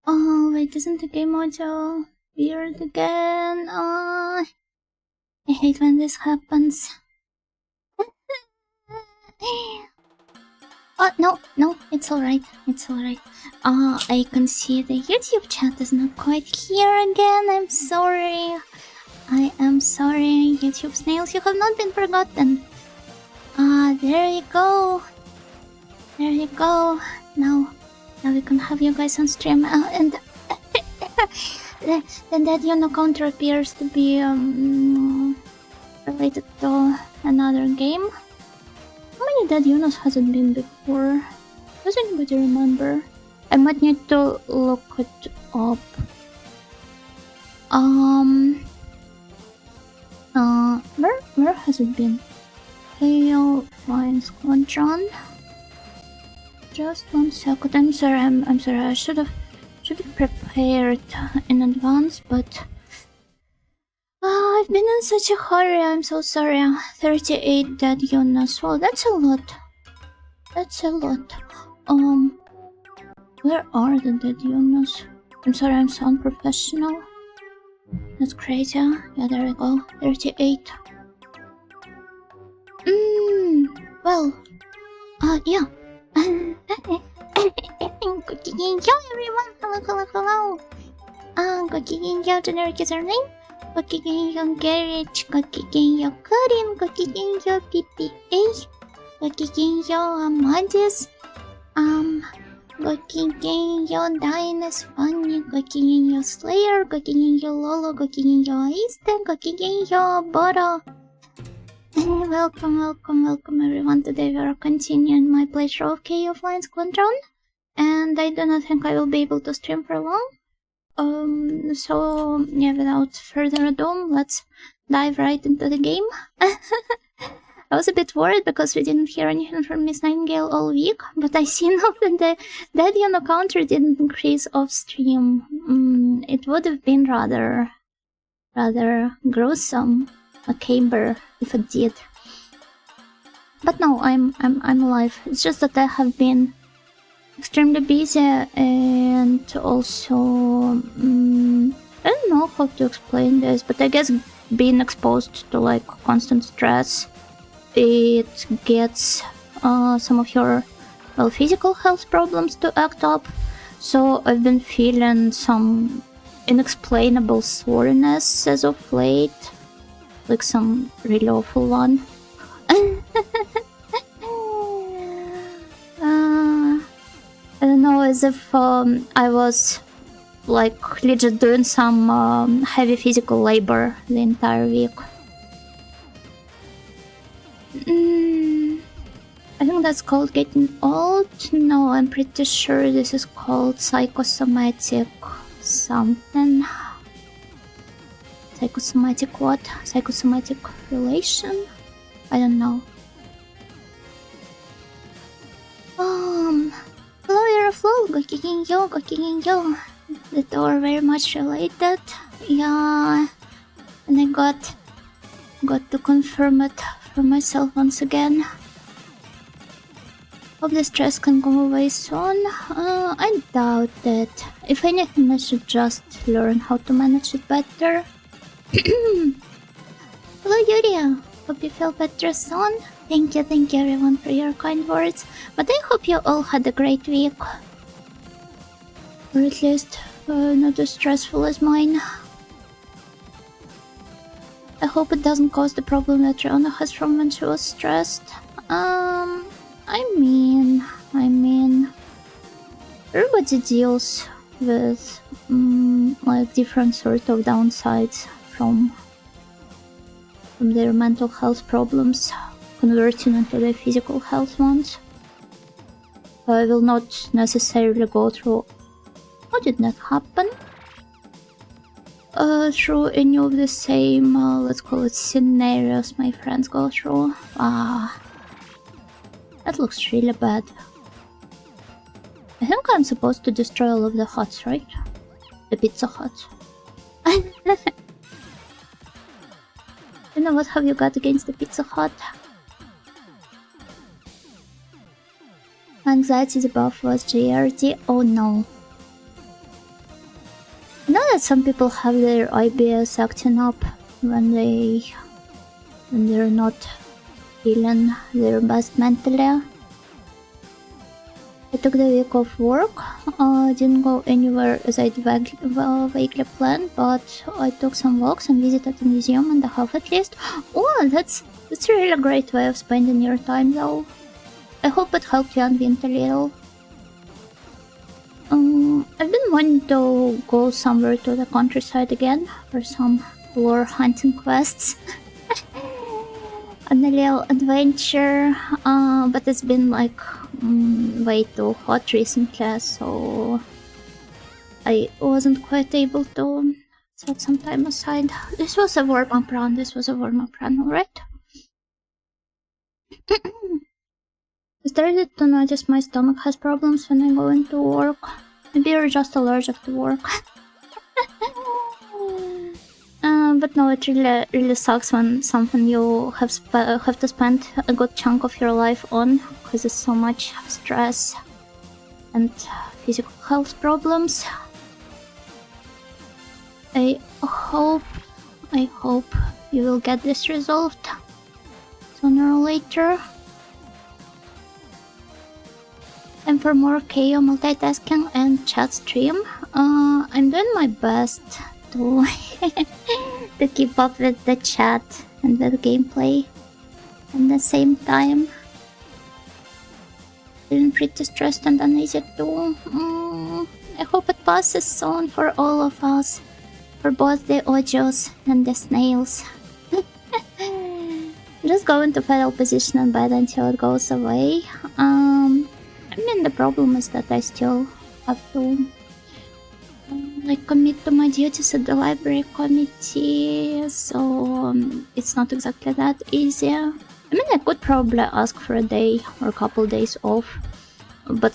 Oh, wait, isn't the game audio weird again? I hate when this happens. Oh, no, it's alright. I can see the YouTube chat is not quite here again. I'm sorry. I am sorry, YouTube snails, you have not been forgotten. There you go. Now we can have you guys on stream. And then that counter appears to be related to another game. How many Dead Unos has it been before? Does anybody remember? I might need to look it up. Where has it been? Keio, flying Squadron. Just 1 second. I'm sorry. I should have prepared in advance, but I've been in such a hurry. I'm so sorry. 38 dead units. Well, that's a lot. Where are the dead units? I'm sorry. I'm so unprofessional. That's crazy. Yeah, there we go. 38. Well. Yeah. Gokigenyo, everyone. Hello. Gokigenyo, generic username. Gokigenyo, Garage. Gokigenyo, Karin. Gokigenyo, PPA. Gokigenyo, Amadis. Gokigenyo, Dynas Funny. Gokigenyo, Slayer. Gokigenyo, Lolo. Gokigenyo, Aista. Gokigenyo, Boro. Welcome everyone. Today we are continuing my playthrough of Keio Flying Squadron, and I do not think I will be able to stream for long. So yeah, without further ado, let's dive right into the game. I was a bit worried because we didn't hear anything from Miss Nightingale all week, but I see now that the counter didn't increase off stream. It would have been rather gruesome. Macabre if it did. But no, I'm alive. It's just that I have been extremely busy, and also I don't know how to explain this, but I guess being exposed to like constant stress, it gets some of your physical health problems to act up. So I've been feeling some inexplainable soreness as of late. Like some really awful one. I don't know, as if I was like legit doing some heavy physical labor the entire week. I think that's called getting old. No, I'm pretty sure this is called psychosomatic something. Psychosomatic what? Psychosomatic relation? I don't know. Hello, you're a flow. Gokigenyo. The two are very much related. Yeah. And I got to confirm it for myself once again. Hope the stress can go away soon. I doubt it. If anything, I should just learn how to manage it better. Hello Yuria, hope you feel better soon. Thank you everyone for your kind words, but I hope you all had a great week. Or at least not as stressful as mine. I hope it doesn't cause the problem that Rihanna has from when she was stressed. I mean, everybody deals with like different sort of downsides from their mental health problems converting into their physical health ones. I will not necessarily go through how did that happen through any of the same let's call it scenarios my friends go through. That looks really bad. I think I'm supposed to destroy all of the huts, right? The Pizza Huts. You know what have you got against the Pizza Hut? Anxiety debuff was GRD. Oh no. I know that some people have their IBS acting up when they're not feeling their best mentally. I took the week off work. Didn't go anywhere as I'd vaguely planned, but I took some walks and visited a museum and a half at least. Oh, that's a really great way of spending your time though. I hope it helped you unwind a little. I've been wanting to go somewhere to the countryside again for some lore hunting quests. On a little adventure, but it's been like way too hot recently, so I wasn't quite able to set some time aside. This was a warm-up run, alright? I started to notice my stomach has problems when I go into work. Maybe you're just allergic to work. But no, it really sucks when something you have to spend a good chunk of your life on, because it's so much stress and physical health problems. I hope you will get this resolved sooner or later. And for more Keio multitasking and chat stream, I'm doing my best to to keep up with the chat and with gameplay at the same time. Feeling pretty stressed and uneasy too. I hope it passes soon for all of us, for both the audios and the snails. Just go into fetal position and bed until it goes away. I mean, the problem is that I still have to like commit to my duties at the library committee, so it's not exactly that easy. I mean, I could probably ask for a day or a couple days off, but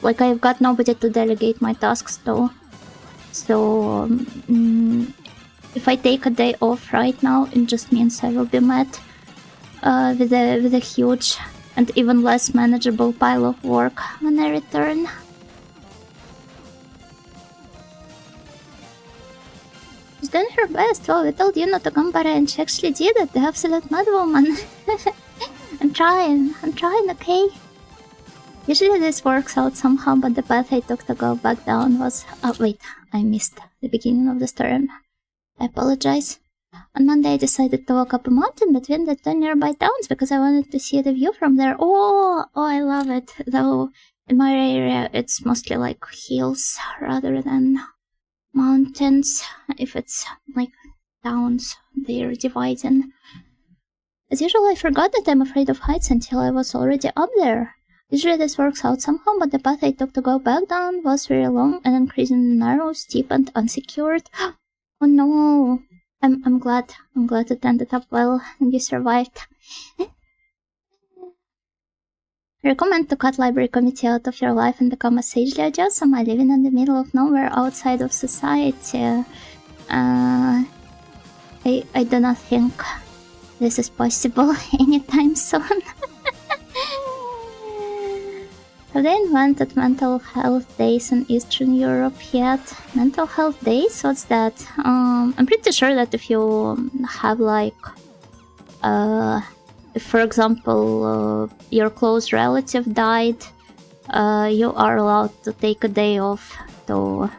like I've got nobody to delegate my tasks to. So if I take a day off right now, it just means I will be met with a huge and even less manageable pile of work when I return. She's done her best. Well, we told you not to come by, and she actually did it. The absolute mad woman. I'm trying, okay? Usually this works out somehow, but the path I took to go back down was... Oh, wait, I missed the beginning of the story. I apologize. On Monday I decided to walk up a mountain between the two nearby towns because I wanted to see the view from there. Oh, I love it. Though in my area it's mostly like hills rather than mountains. If it's like towns, they're dividing. As usual, I forgot that I'm afraid of heights until I was already up there. Usually this works out somehow, but the path I took to go back down was very long and increasingly narrow, steep and unsecured. Oh no! I'm glad it ended up well and you survived. I recommend to cut library committee out of your life and become a sagely adjust. Am I living in the middle of nowhere outside of society? I do not think this is possible anytime soon. Have they invented mental health days in Eastern Europe yet? Mental health days? What's that? I'm pretty sure that if you have like, if for example your close relative died, you are allowed to take a day off to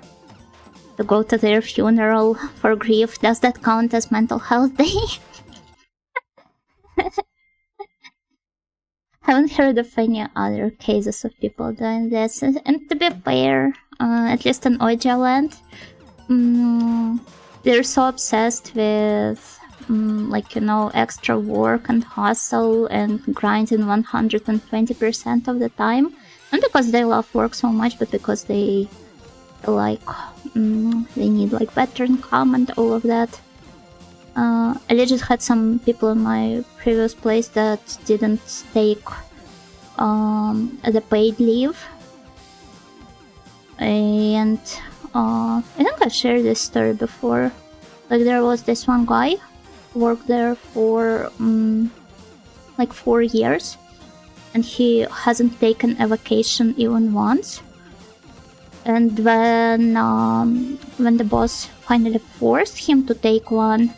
go to their funeral for grief. Does that count as mental health day? Haven't heard of any other cases of people doing this, and to be fair, at least in Ojaland, they're so obsessed with like, you know, extra work and hustle and grinding 120% of the time, not because they love work so much, but because they like they need like better income and all of that. I legit had some people in my previous place that didn't take the paid leave, and I think I've shared this story before. Like, there was this one guy who worked there for like 4 years, and he hasn't taken a vacation even once. And when the boss finally forced him to take one,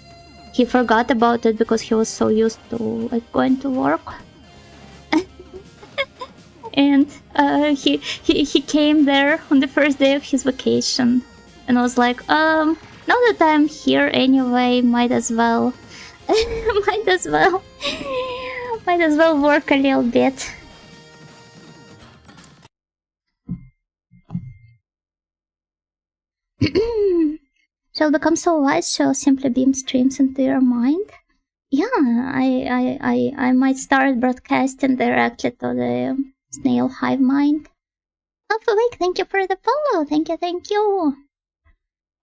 he forgot about it because he was so used to like going to work. And he came there on the first day of his vacation, and I was like, now that I'm here anyway, might as well might as well work a little bit. Shall become so wise, shall simply beam streams into your mind. Yeah, I might start broadcasting directly to the snail hive mind. Awake, thank you for the follow. Thank you.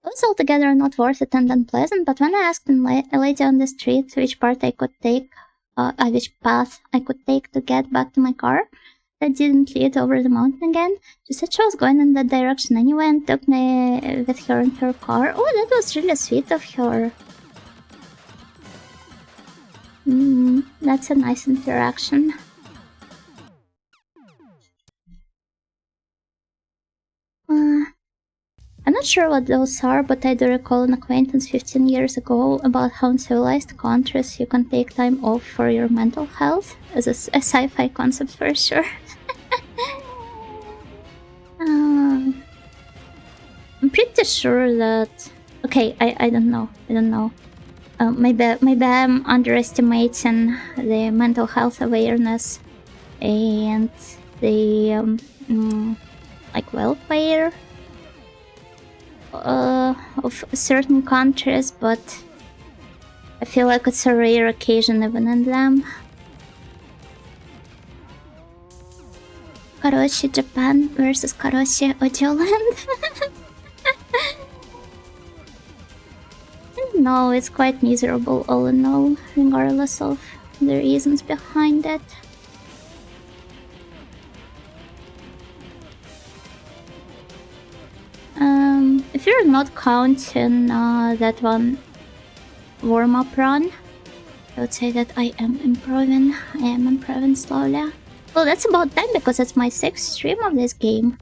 It was altogether not worth it and unpleasant, but when I asked a lady on the street which path I could take to get back to my car that didn't lead over the mountain again, she said she was going in that direction anyway and took me with her in her car. Oh, that was really sweet of her. That's a nice interaction. I'm not sure what those are, but I do recall an acquaintance 15 years ago about how in civilized countries you can take time off for your mental health, as a sci-fi concept for sure. I'm pretty sure that... Okay, I don't know. Maybe I'm underestimating the mental health awareness and the like welfare of certain countries, but I feel like it's a rare occasion even in them. Karoshi Japan versus Karoshi Odioland. No, it's quite miserable all in all, regardless of the reasons behind it. If you're not counting that one warm-up run, I would say that I am improving slowly. Well, that's about time because it's my 6th stream of this game.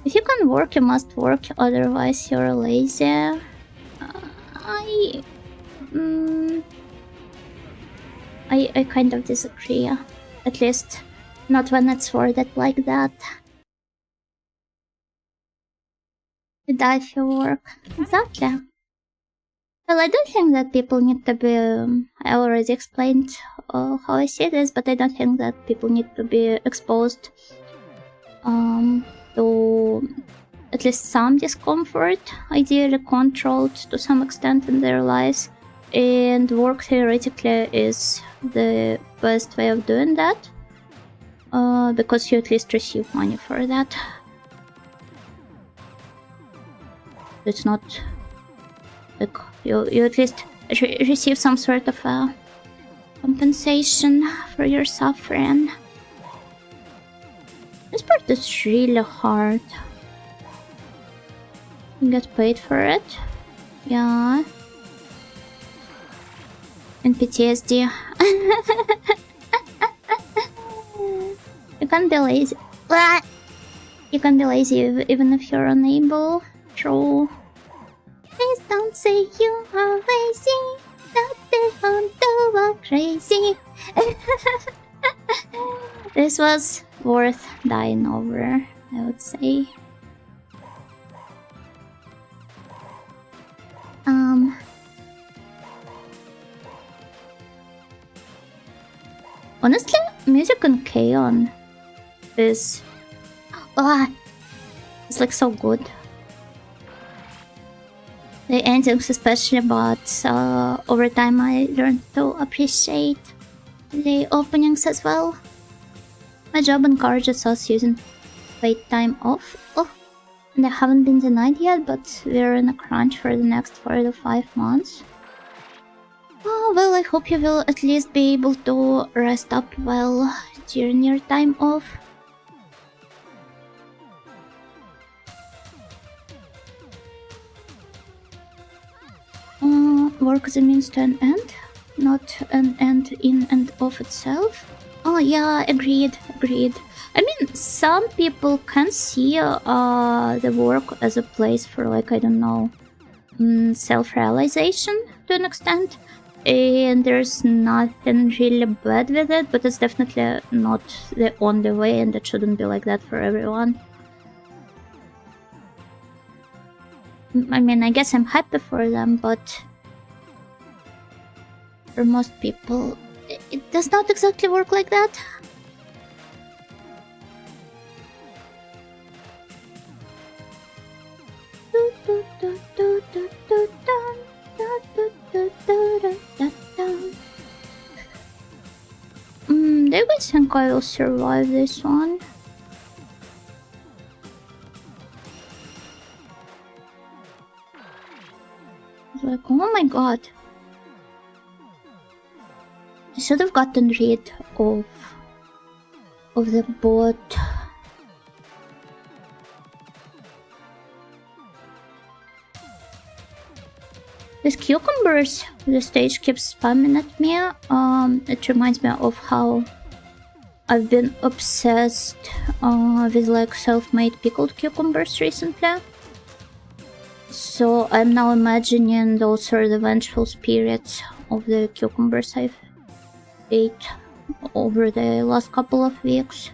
If you can work, you must work, otherwise you're lazy. I kind of disagree. At least not when it's worded like that. You die if you work. Exactly. Well, I don't think that people need to be... I already explained how I see this, but I don't think that people need to be exposed to at least some discomfort, ideally controlled to some extent in their lives, and work theoretically is the best way of doing that, because you at least receive money for that. It's not like you at least receive some sort of compensation for your suffering. This part is really hard. You get paid for it. Yeah. And PTSD. You can be lazy. You can be lazy even if you're unable. True. Please don't say you are lazy. That they want to go crazy. This was worth dying over, I would say. Honestly, music in Keio is... it's like so good. The endings especially, but over time I learned to appreciate the openings as well. My job encourages us using paid time off. And I haven't been denied yet, but we're in a crunch for the next 4 to 5 months. Oh, well, I hope you will at least be able to rest up well during your time off. Work is a means to an end, not an end in and of itself. Oh yeah, agreed. I mean, some people can see the work as a place for, like, I don't know, self-realization to an extent, and there's nothing really bad with it, but it's definitely not the only way, and it shouldn't be like that for everyone. I mean, I guess I'm happy for them, but for most people, it does not exactly work like that. Do you guys think I will survive this one? Like, oh my god. I should have gotten rid of the bot. With cucumbers, the stage keeps spamming at me. It reminds me of how I've been obsessed with, like, self-made pickled cucumbers recently. So I'm now imagining those are the vengeful spirits of the cucumbers I've ate over the last couple of weeks.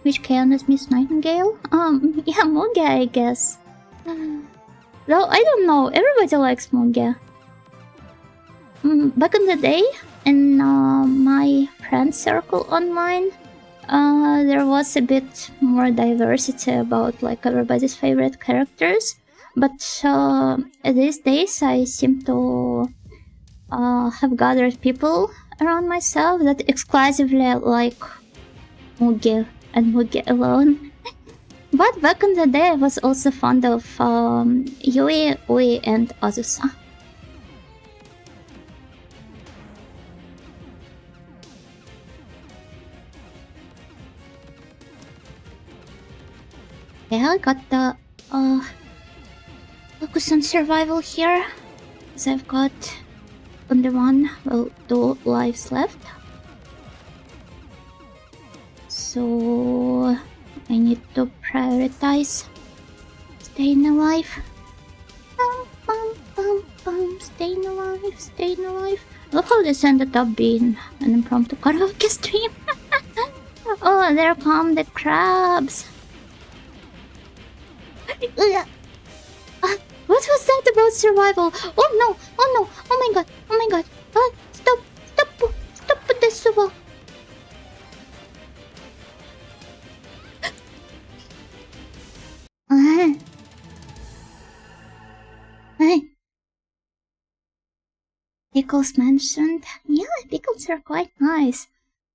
Which can is Miss Nightingale? Yeah, Muge, I guess. Though, I don't know, everybody likes Muge. Back in the day, in my friend circle online, there was a bit more diversity about, like, everybody's favorite characters. But these days, I seem to have gathered people around myself that exclusively like Muge and Muge alone. But back in the day, I was also fond of Yui, Ui, and Azusa. Yeah, I got the focus on survival here, because I've got only two lives left. So I need to prioritize staying alive. Staying alive. Look how this ended up being an impromptu karaoke stream. Oh, there come the crabs. What was that about survival? Oh no! Oh my god! Stop with this survival. Hey. Pickles mentioned. Yeah, pickles are quite nice.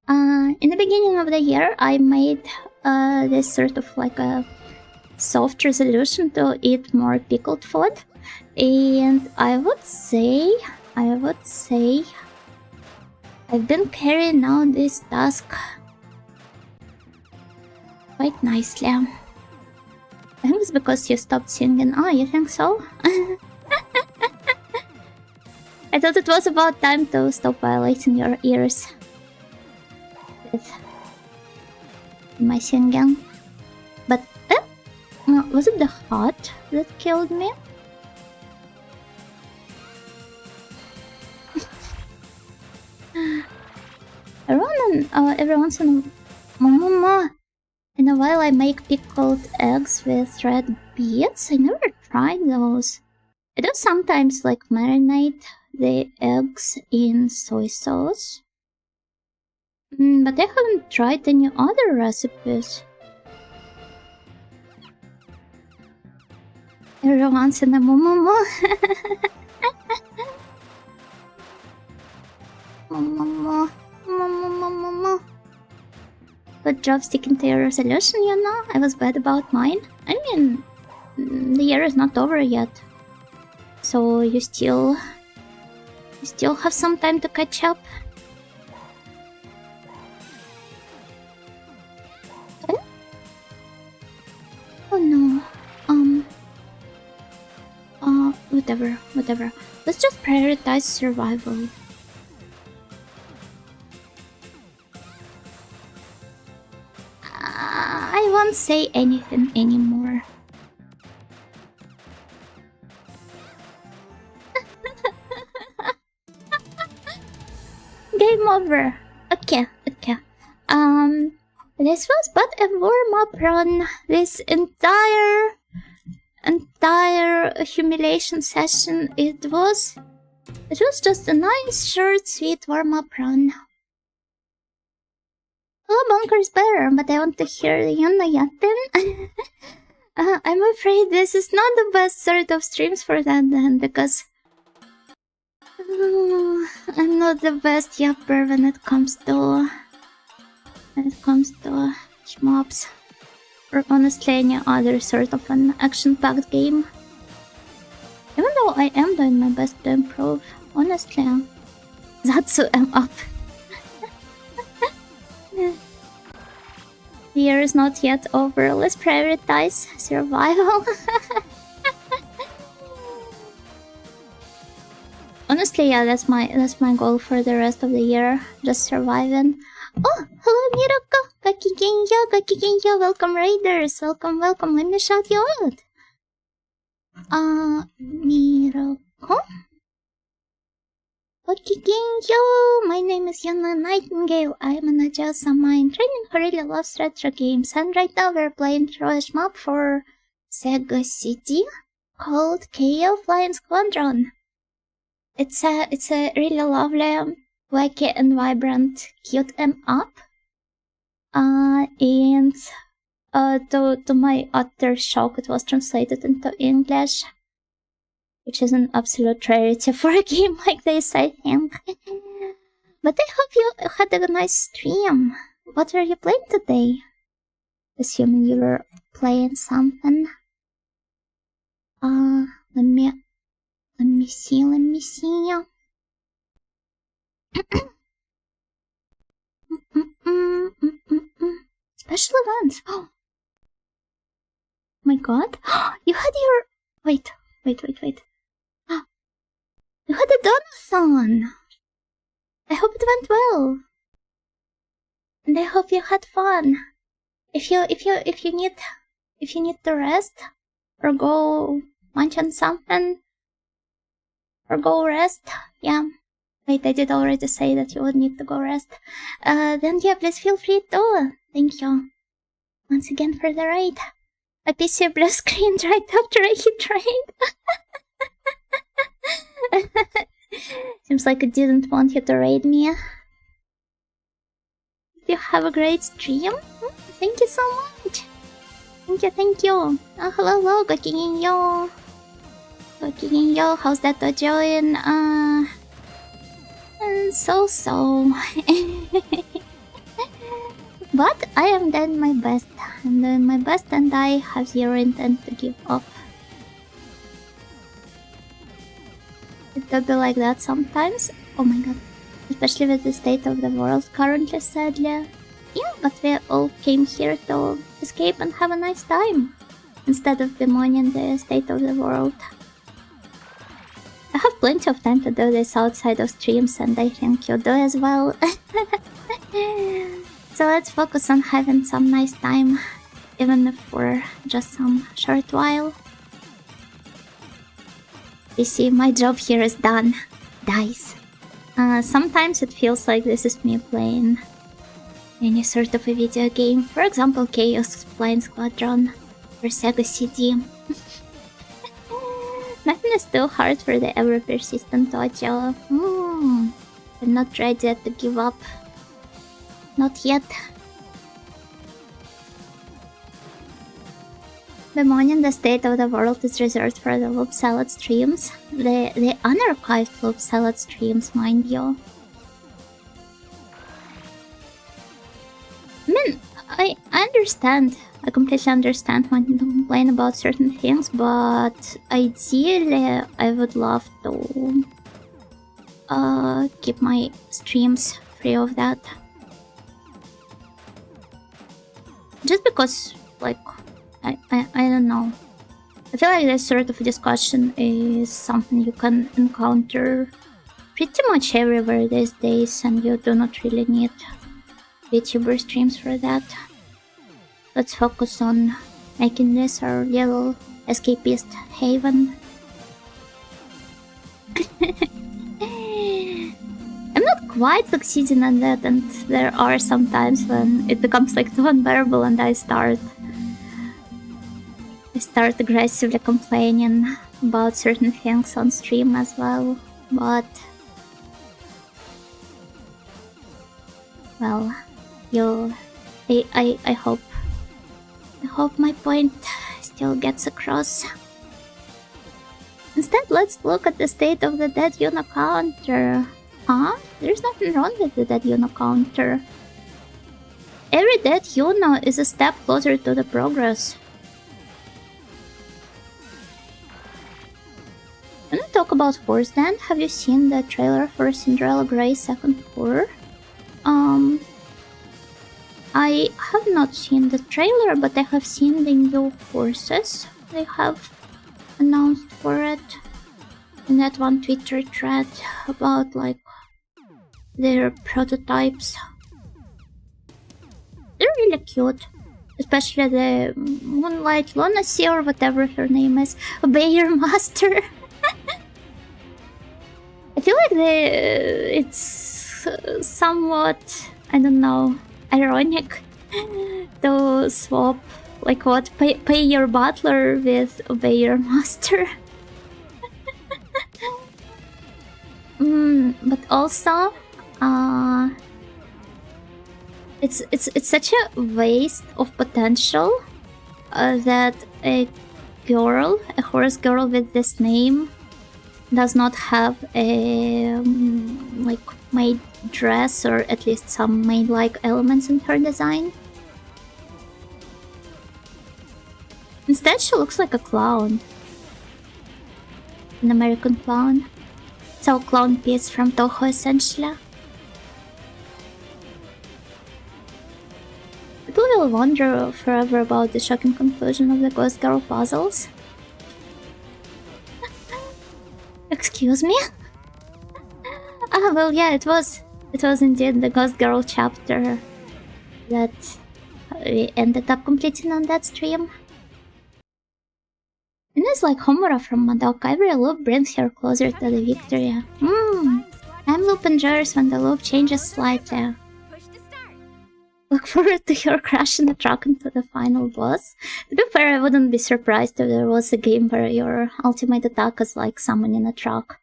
In the beginning of the year, I made this sort of like a soft resolution to eat more pickled food, and I would say I've been carrying out this task quite nicely. I think it's because you stopped singing. Oh, you think so? I thought it was about time to stop violating your ears with my singing. But was it the hot that killed me? Every once in a while I make pickled eggs with red beets. I never tried those. I do sometimes like marinate the eggs in soy sauce. But I haven't tried any other recipes. Every once in a while. Good job sticking to your resolution, you know? I was bad about mine. I mean, the year is not over yet. So you still have some time to catch up. Okay. Oh no. Whatever. Let's just prioritize survival. won't say anything anymore. Game over. Okay. This was but a warm-up run. This entire humiliation session, it was just a nice, short, sweet warm-up run. Oh, Bunker's better, but I want to hear the Yatin. I'm afraid this is not the best sort of streams for that then, because I'm not the best yapper when it comes to shmups, or honestly any other sort of an action-packed game. Even though I am doing my best to improve, honestly, Zatsu am up. The year is not yet over. Let's prioritize survival. Honestly, yeah, that's my goal for the rest of the year. Just surviving. Oh, hello Miroko! Gakigenyo! Welcome Raiders! Welcome! Let me shout you out! Miroko? Gakigenyo! My name is Yuna Nightingale. I am an agile samurai training who really loves retro games, and right now we're playing through a shmup for Sega CD called Keio Flying Squadron. It's a really lovely, wacky and vibrant, cute up. And to my utter shock, it was translated into English, which is an absolute rarity for a game like this, I think. But I hope you had a nice stream. What were you playing today? Assuming you were playing something. Let me see. Special events. Oh my god. You had your... Wait. You had a donathon. I hope it went well. And I hope you had fun. If you need to rest or go munch on something or go rest, yeah. Wait, I did already say that you would need to go rest. Then yeah, please feel free to. Thank you once again for the raid. My PC blue screened right after I hit raid. Seems like it didn't want you to raid me. You have a great stream. Thank you so much. Thank you. Oh, hello, Gakigenyo. How's that doing? So. But I am doing my best. And I have zero intent to give up. It could be like that sometimes. Oh my god. Especially with the state of the world currently, sadly. Yeah, but we all came here to escape and have a nice time, instead of bemoaning the state of the world. I have plenty of time to do this outside of streams, and I think you do as well. So let's focus on having some nice time, even if for just some short while. You see, my job here is done. Dice. Sometimes it feels like this is me playing any sort of a video game. For example, Keio's Flying Squadron or Sega CD. Nothing is too hard for the ever-persistent Ojo. I'm not ready to give up. Not yet. Bemoaning the state of the world is reserved for the Loop Salad streams. The unarchived Loop Salad streams, mind you. I mean, I understand. I completely understand when you complain about certain things, but ideally I would love to keep my streams free of that. Just because, like, I don't know. I feel like this sort of discussion is something you can encounter pretty much everywhere these days, and you do not really need VTuber streams for that. let's focus on making this our little escapist haven. I'm not quite succeeding at that, and there are some times when it becomes like too unbearable and I start aggressively complaining about certain things on stream as well, but well, I hope my point still gets across. Instead, let's look at the state of the dead Uno counter. Huh? There's nothing wrong with the dead Uno counter. Every dead Uno is a step closer to the progress. Can we talk about Force then? Have you seen the trailer for Cinderella Grey's second tour? I have not seen the trailer, but I have seen the new forces they have announced for it in that one Twitter thread about like their prototypes. They're really cute, especially the Moonlight Lunacy or whatever her name is, Bayer Master. I feel like it's somewhat, I don't know, ironic to swap like what pay your butler with obey your master. But also it's such a waste of potential that a horse girl with this name does not have a like maid dress or at least some maid-like elements in her design. Instead, she looks like a clown. An American clown. So, clown piece from Toho, essentially. People will wonder forever about the shocking conclusion of the Ghost Girl puzzles. Excuse me? Well, yeah, it was indeed the Ghost Girl chapter that we ended up completing on that stream. And it's like Homura from Madoka, every loop brings her closer to the victory. I'm loop enjoyers when the loop changes slightly. Look forward to your crashing the truck into the final boss. To be fair, I wouldn't be surprised if there was a game where your ultimate attack is like summoning a truck.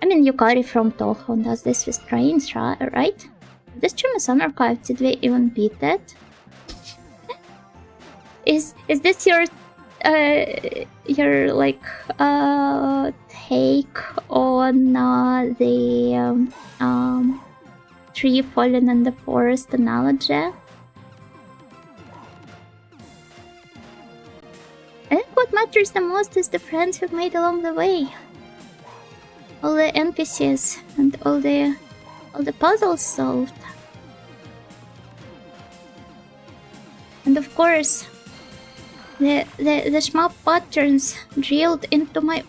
I mean, Yukari from Toho does this with trains, right? This stream is unarchived, did we even beat it? Is this your like take on the tree falling in the forest analogy? I think what matters the most is the friends we've made along the way. All the NPCs and all the puzzles solved. And of course, the shmup patterns drilled into my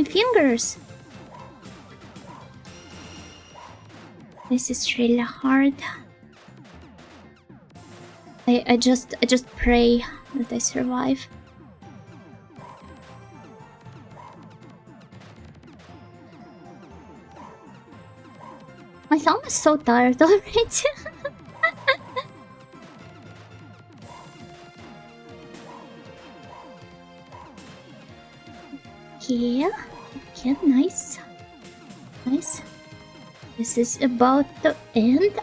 fingers. This is really hard. I just pray that I survive. My thumb is so tired already. Yeah, okay, nice. This is about to end.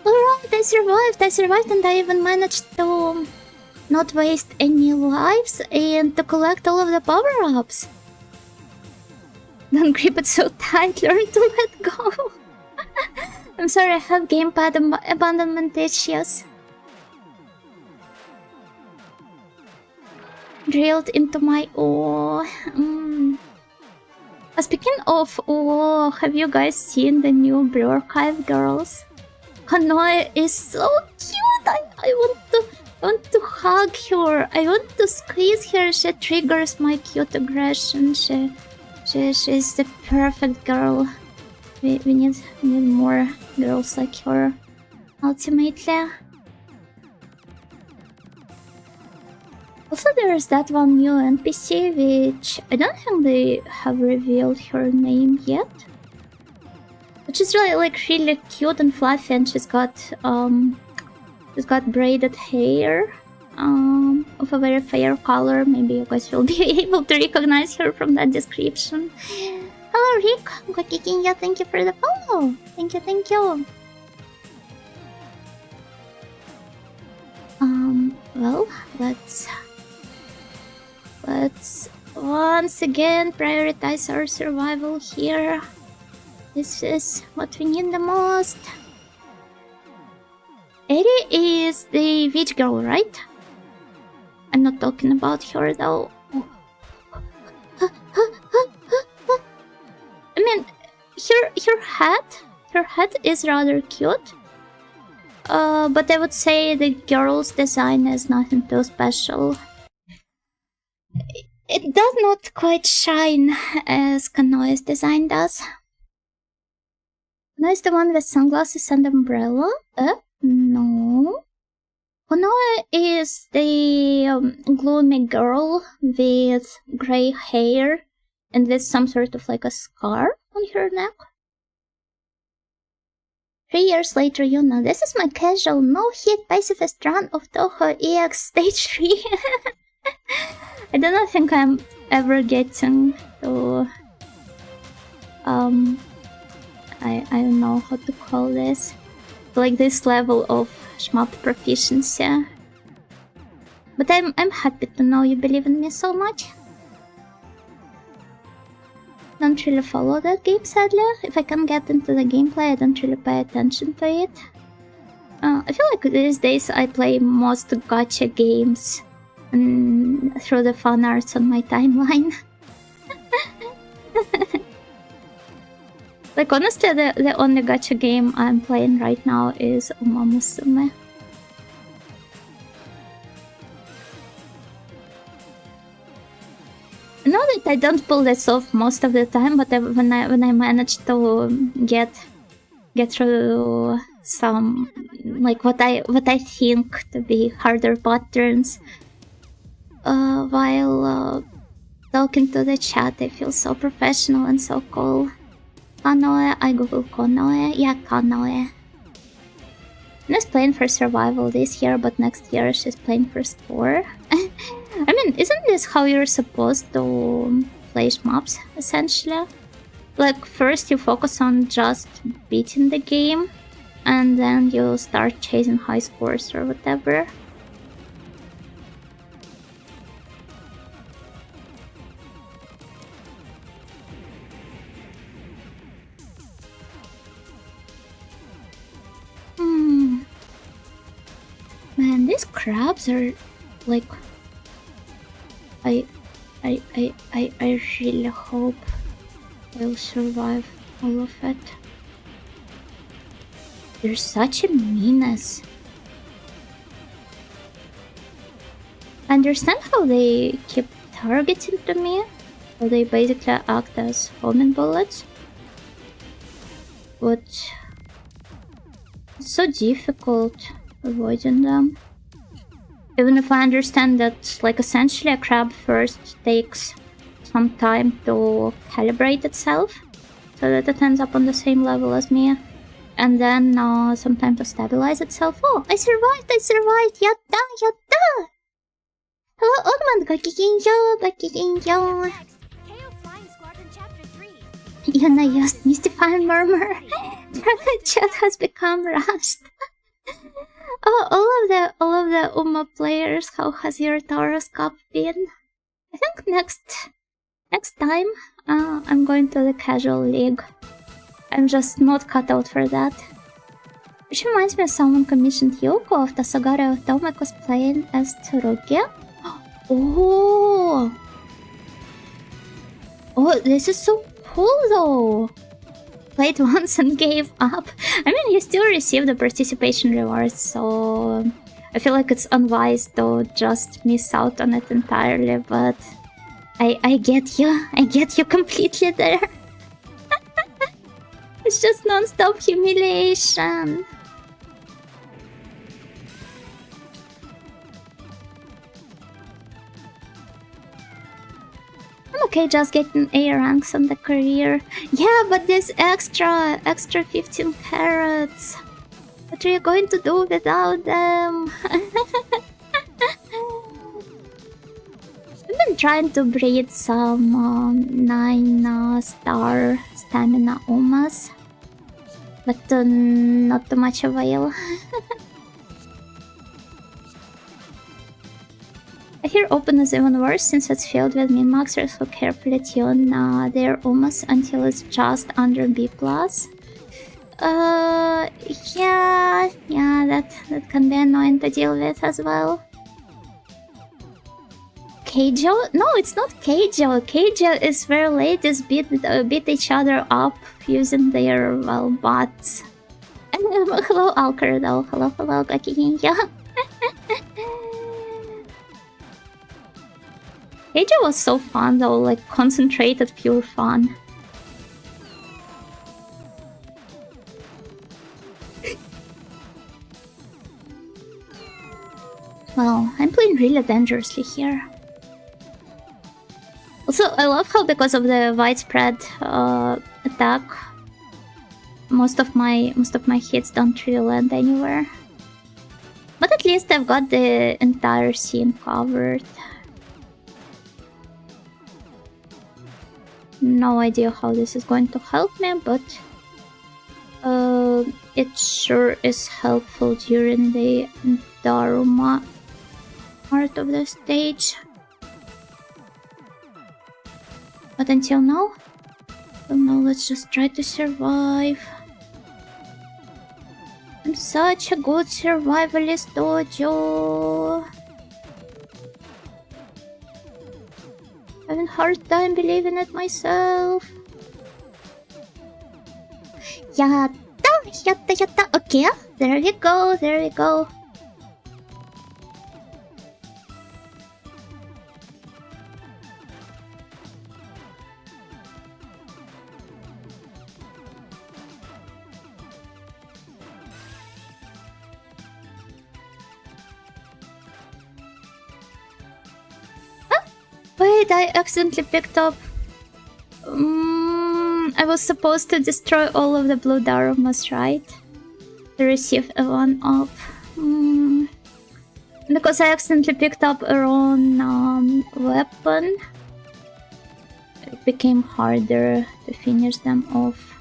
Alright, I survived and I even managed to not waste any lives and to collect all of the power-ups. Don't grip it so tight, learn to let go. I'm sorry, I have gamepad abandonment issues. Drilled into my Speaking of have you guys seen the new Blue Archive girls? Kanoe is so cute. I want to hug her. I want to squeeze her. She triggers my cute aggression. She's the perfect girl. We need more girls like her. ultimately. Also, there's that one new NPC, which I don't think they have revealed her name yet. But she's really, like, really cute and fluffy, and she's got braided hair, of a very fair color. Maybe you guys will be able to recognize her from that description. Hello, Rick. Gokikinya, thank you for the follow. Thank you, thank you. Well, let's once again prioritize our survival here. This is what we need the most. Eri is the witch girl, right? I'm not talking about her though. I mean, her hat is rather cute. But I would say the girl's design is nothing too special. It does not quite shine as Kanoe's design does. Kanoe is the one with sunglasses and umbrella? No. Kanoe is the gloomy girl with grey hair and with some sort of like a scar on her neck. 3 years later, Yuna. This is my casual, no-hit pacifist run of Toho EX Stage 3. I do not think I'm ever getting to... I don't know how to call this. Like this level of shmup proficiency. But I'm happy to know you believe in me so much. Don't really follow that game, sadly. If I can get into the gameplay, I don't really pay attention to it. I feel like these days I play most gacha games through the fan arts on my timeline. Like, honestly, the only gacha game I'm playing right now is Uma Musume. I know that I don't pull this off most of the time, but when I manage to get through some, like, what I think to be harder patterns while talking to the chat, I feel so professional and so cool. Kanoe, I google Konoe, yeah, Kanoe. Na's playing for survival this year, but next year she's playing for score. I mean, isn't this how you're supposed to play shmups, essentially? Like, first you focus on just beating the game, and then you start chasing high scores or whatever. Man, these crabs are like... I really hope I'll survive all of it. They're such a menace. I understand how they keep targeting to me, how they basically act as homing bullets. But it's so difficult avoiding them. Even if I understand that, like, essentially a crab first takes some time to calibrate itself, so that it ends up on the same level as me, and then some time to stabilize itself. Oh, I survived! Yatta! Yatta! Hello, Oldman! Gokikinyo! Keio flying Squadron Chapter 3. Yuna used mystifying murmur. The chat has become rushed. Oh, all of the Uma players, how has your Taurus Cup been? I think next time I'm going to the casual league. I'm just not cut out for that. Which reminds me of someone commissioned Yoko of Tasagara Otome cosplaying as Tsurugi. Oh, this is so cool though. Played once and gave up. I mean, you still receive the participation rewards, so I feel like it's unwise to just miss out on it entirely, but I get you completely there. It's just non-stop humiliation. okay, just getting A ranks on the career. Yeah, but this extra 15 carrots. What are you going to do without them? I've been trying to breed some 9-star stamina Umas, but not too much avail. I hear open is even worse since it's filled with min-maxers who carefully tune their Umas until it's just under B+. Yeah, that can be annoying to deal with as well. Keio? No, it's not Keio. Keio is where ladies beat each other up using their, well, bots. Hello, Alker, though. Hello, Gakihinya. Keio was so fun, though, like, concentrated, pure fun. Well, I'm playing really dangerously here. Also, I love how because of the widespread attack, most of my hits don't really land anywhere. But at least I've got the entire scene covered. No idea how this is going to help me, but it sure is helpful during the Daruma part of the stage. But until now, let's just try to survive. I'm such a good survivalist, Dojo. Having a hard time believing it myself. Yatta. Okay, there we go. Wait, I accidentally picked up... I was supposed to destroy all of the blue Darumas, right? To receive a 1-up. Because I accidentally picked up a wrong weapon, it became harder to finish them off.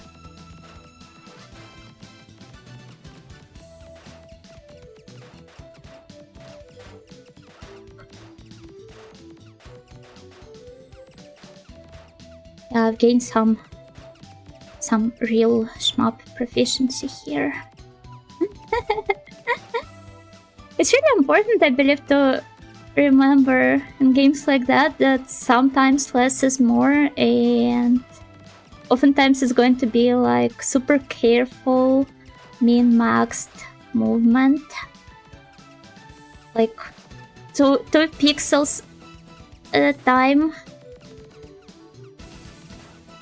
Yeah, I've gained some real shmup proficiency here. It's really important, I believe, to remember in games like that sometimes less is more, and oftentimes it's going to be like super careful, min-maxed movement. Like 2 pixels at a time,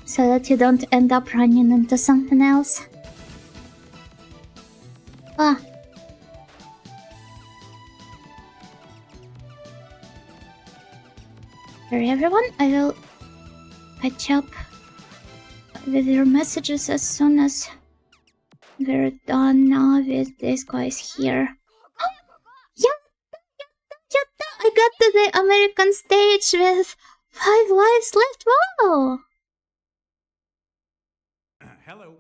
so that you don't end up running into something else. Sorry everyone, I will catch up with your messages as soon as we're done now with these guys here. Yatta! I got to the American stage with 5 lives left. Wow! Hello.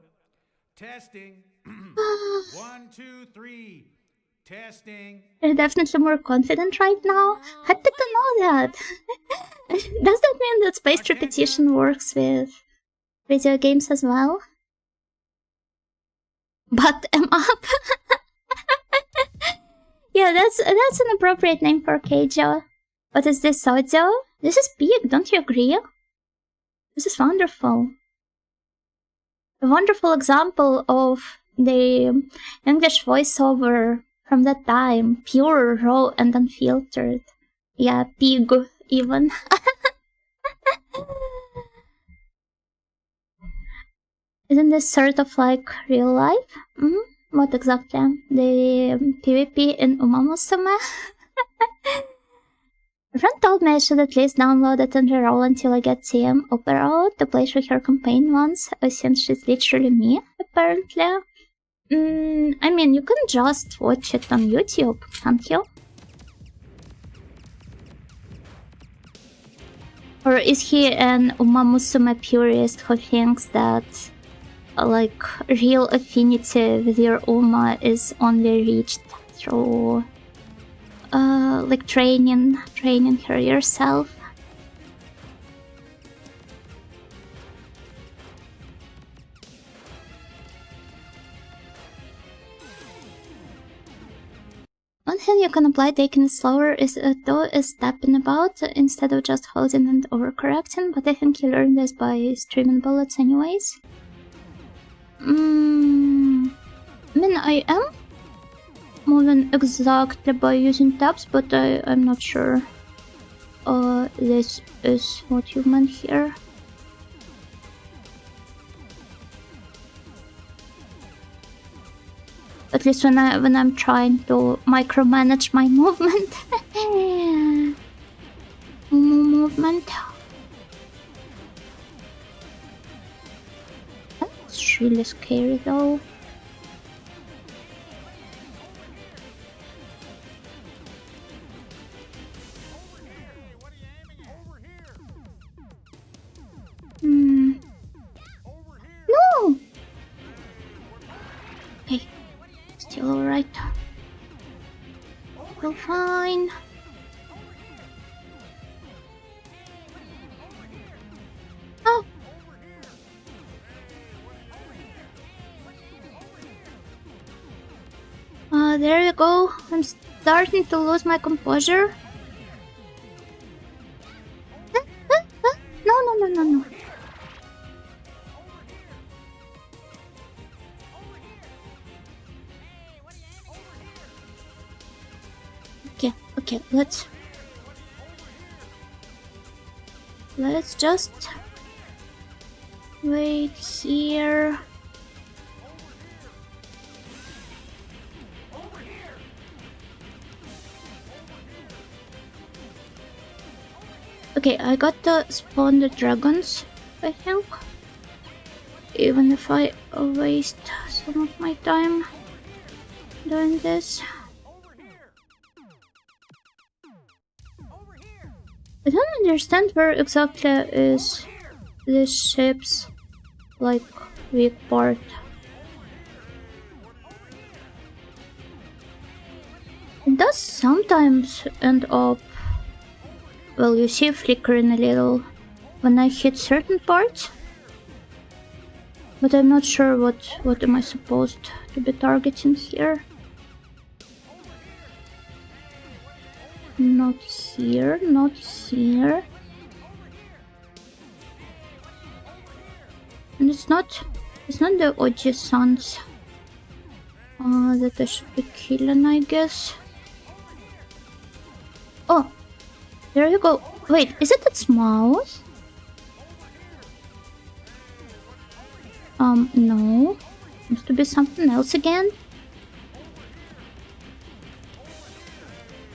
Testing. 1, 2, 3. Testing. You're definitely more confident right now. How did I know that? Does that mean that spaced repetition works with video games as well? But am up. Yeah, that's an appropriate name for Keio. What is this, Sojo? This is big, don't you agree? This is wonderful. A wonderful example of the English voiceover from that time. Pure, raw, and unfiltered. Yeah, pig, even. Isn't this sort of like real life? What exactly? The PvP in Umamusume? A friend told me I should at least download it and reroll until I get TM Opera to play through her campaign once, since she's literally me, apparently. I mean, you can just watch it on YouTube, can't you? Or is he an Uma Musume purist who thinks that, like, real affinity with your Uma is only reached through, like, training her yourself? One thing you can apply taking it slower is stepping about instead of just holding and overcorrecting, but I think you learn this by streaming bullets anyways. I mean, I am moving exactly by using tabs, but I'm not sure this is what you meant here. At least when I'm trying to micromanage my movement. That's really scary though. No! Okay. Still alright. Still fine. Oh! There you go. I'm starting to lose my composure. No. Okay, let's just wait here. Okay, I got to spawn the dragons, I think. Even if I waste some of my time doing this. I don't understand where exactly is this ship's, like, weak part. It does sometimes end up, well, you see flickering a little when I hit certain parts. But I'm not sure what am I supposed to be targeting here. Not here. And it's not the Oji-sans that I should be killing, I guess. Oh, there you go. Wait, is it its mouth? No. Seems to be something else again.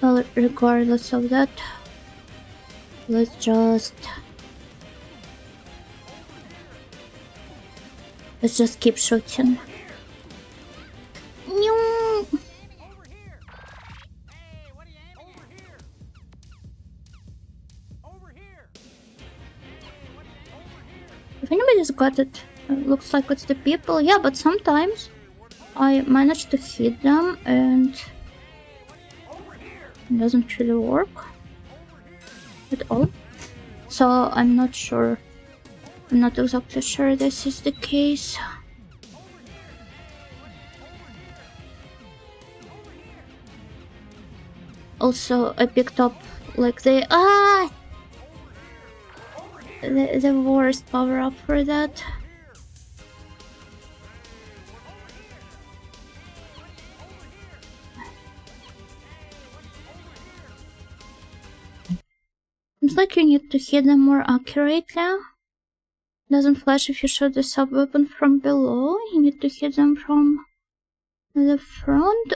Well, regardless of that, let's just keep shooting. No. If anybody's got it, looks like it's the people. Yeah, but sometimes I manage to hit them and it doesn't really work at all. So I'm not sure. I'm not exactly sure this is the case. Also, I picked up like the worst power up for that. Seems like you need to hit them more accurately. Doesn't flash if you shoot the sub-weapon from below. You need to hit them from the front.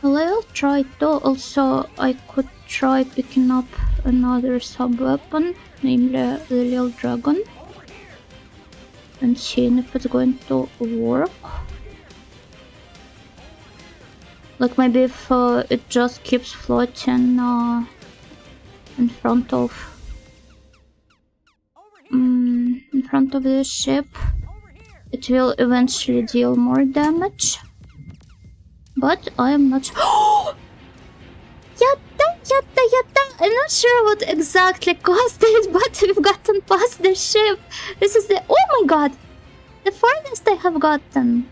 Well, I will try though. Also, I could try picking up another sub-weapon, namely the little dragon, and seeing if it's going to work. Like maybe if it just keeps floating in front of the ship, it will eventually deal more damage. But I am not sure. Yatta! I'm not sure what exactly caused it, but we've gotten past the ship. This is the— oh my god! The farthest I have gotten.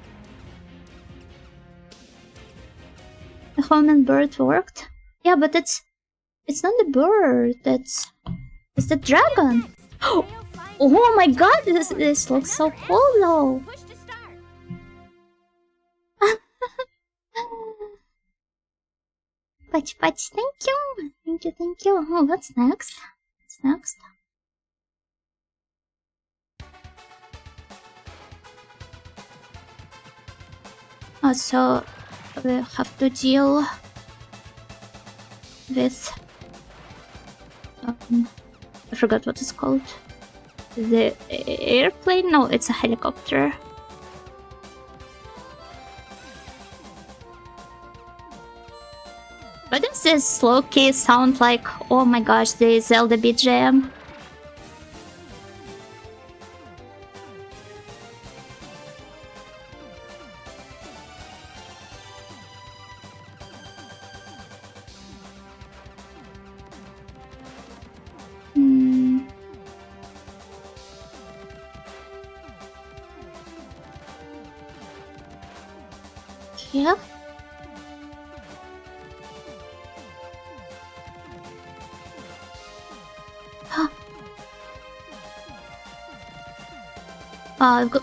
The hummingbird worked? Yeah, but it's not the bird, it's the dragon. Oh my god, this looks so cool though. Push to start. Patch, thank you. Oh, what's next? So we have to deal with I forgot what it's called. The airplane? No, it's a helicopter. Why does this low-key sound like, oh my gosh, the Zelda BGM? Yeah.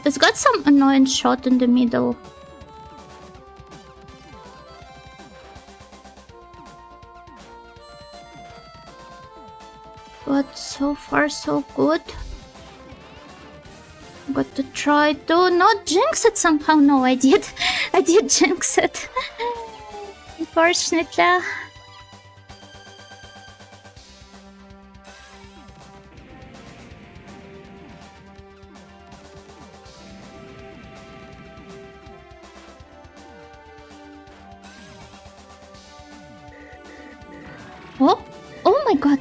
It's got some annoying shot in the middle. But so far so good. Got to try to not jinx it somehow. No, I did. I did jinx it. Unfortunately. Oh my god.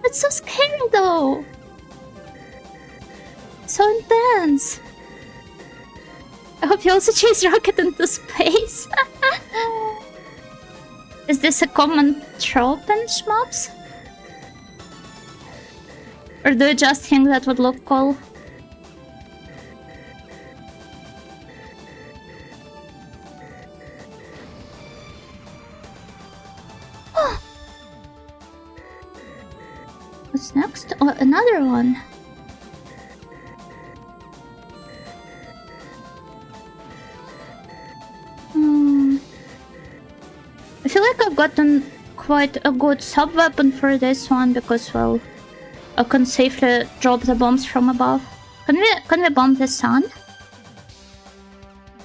It's so scary though. So intense. I hope you also chase rocket into space. Is this a common trope in shmups? Or do you just think that would look cool? What's next? Oh, another one. I feel like I've gotten quite a good sub-weapon for this one because, well, I can safely drop the bombs from above. Can we bomb the sun?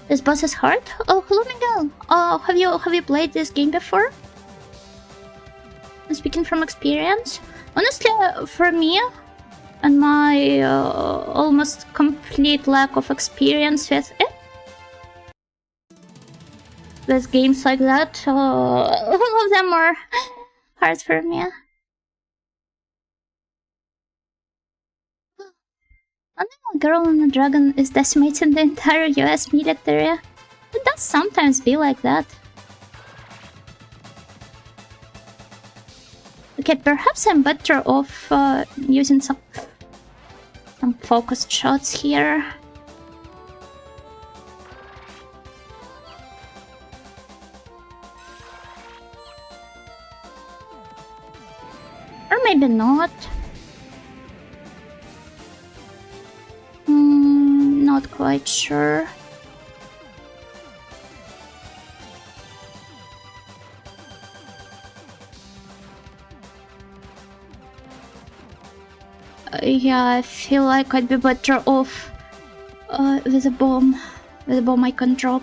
This boss is hard? Oh, hello Miguel. Have you played this game before? I'm speaking from experience. Honestly, for me, and my almost complete lack of experience with it, with games like that, all of them are hard for me. And then a girl and a dragon is decimating the entire US military. It does sometimes be like that. Okay, perhaps I'm better off using some focused shots here. Or maybe not. Not quite sure. Yeah, I feel like I'd be better off with a bomb. With a bomb I can drop.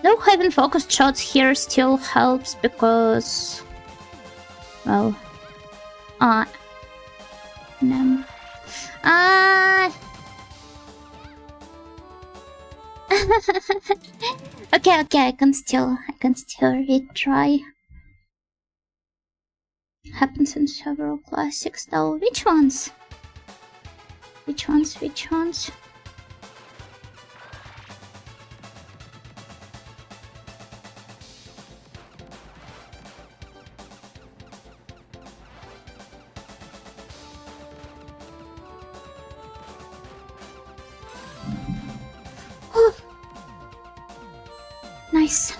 Though having focused shots here still helps because... well... no. Okay, I can still retry. Happens in several classics though. Which ones? Which ones? Oh. Nice.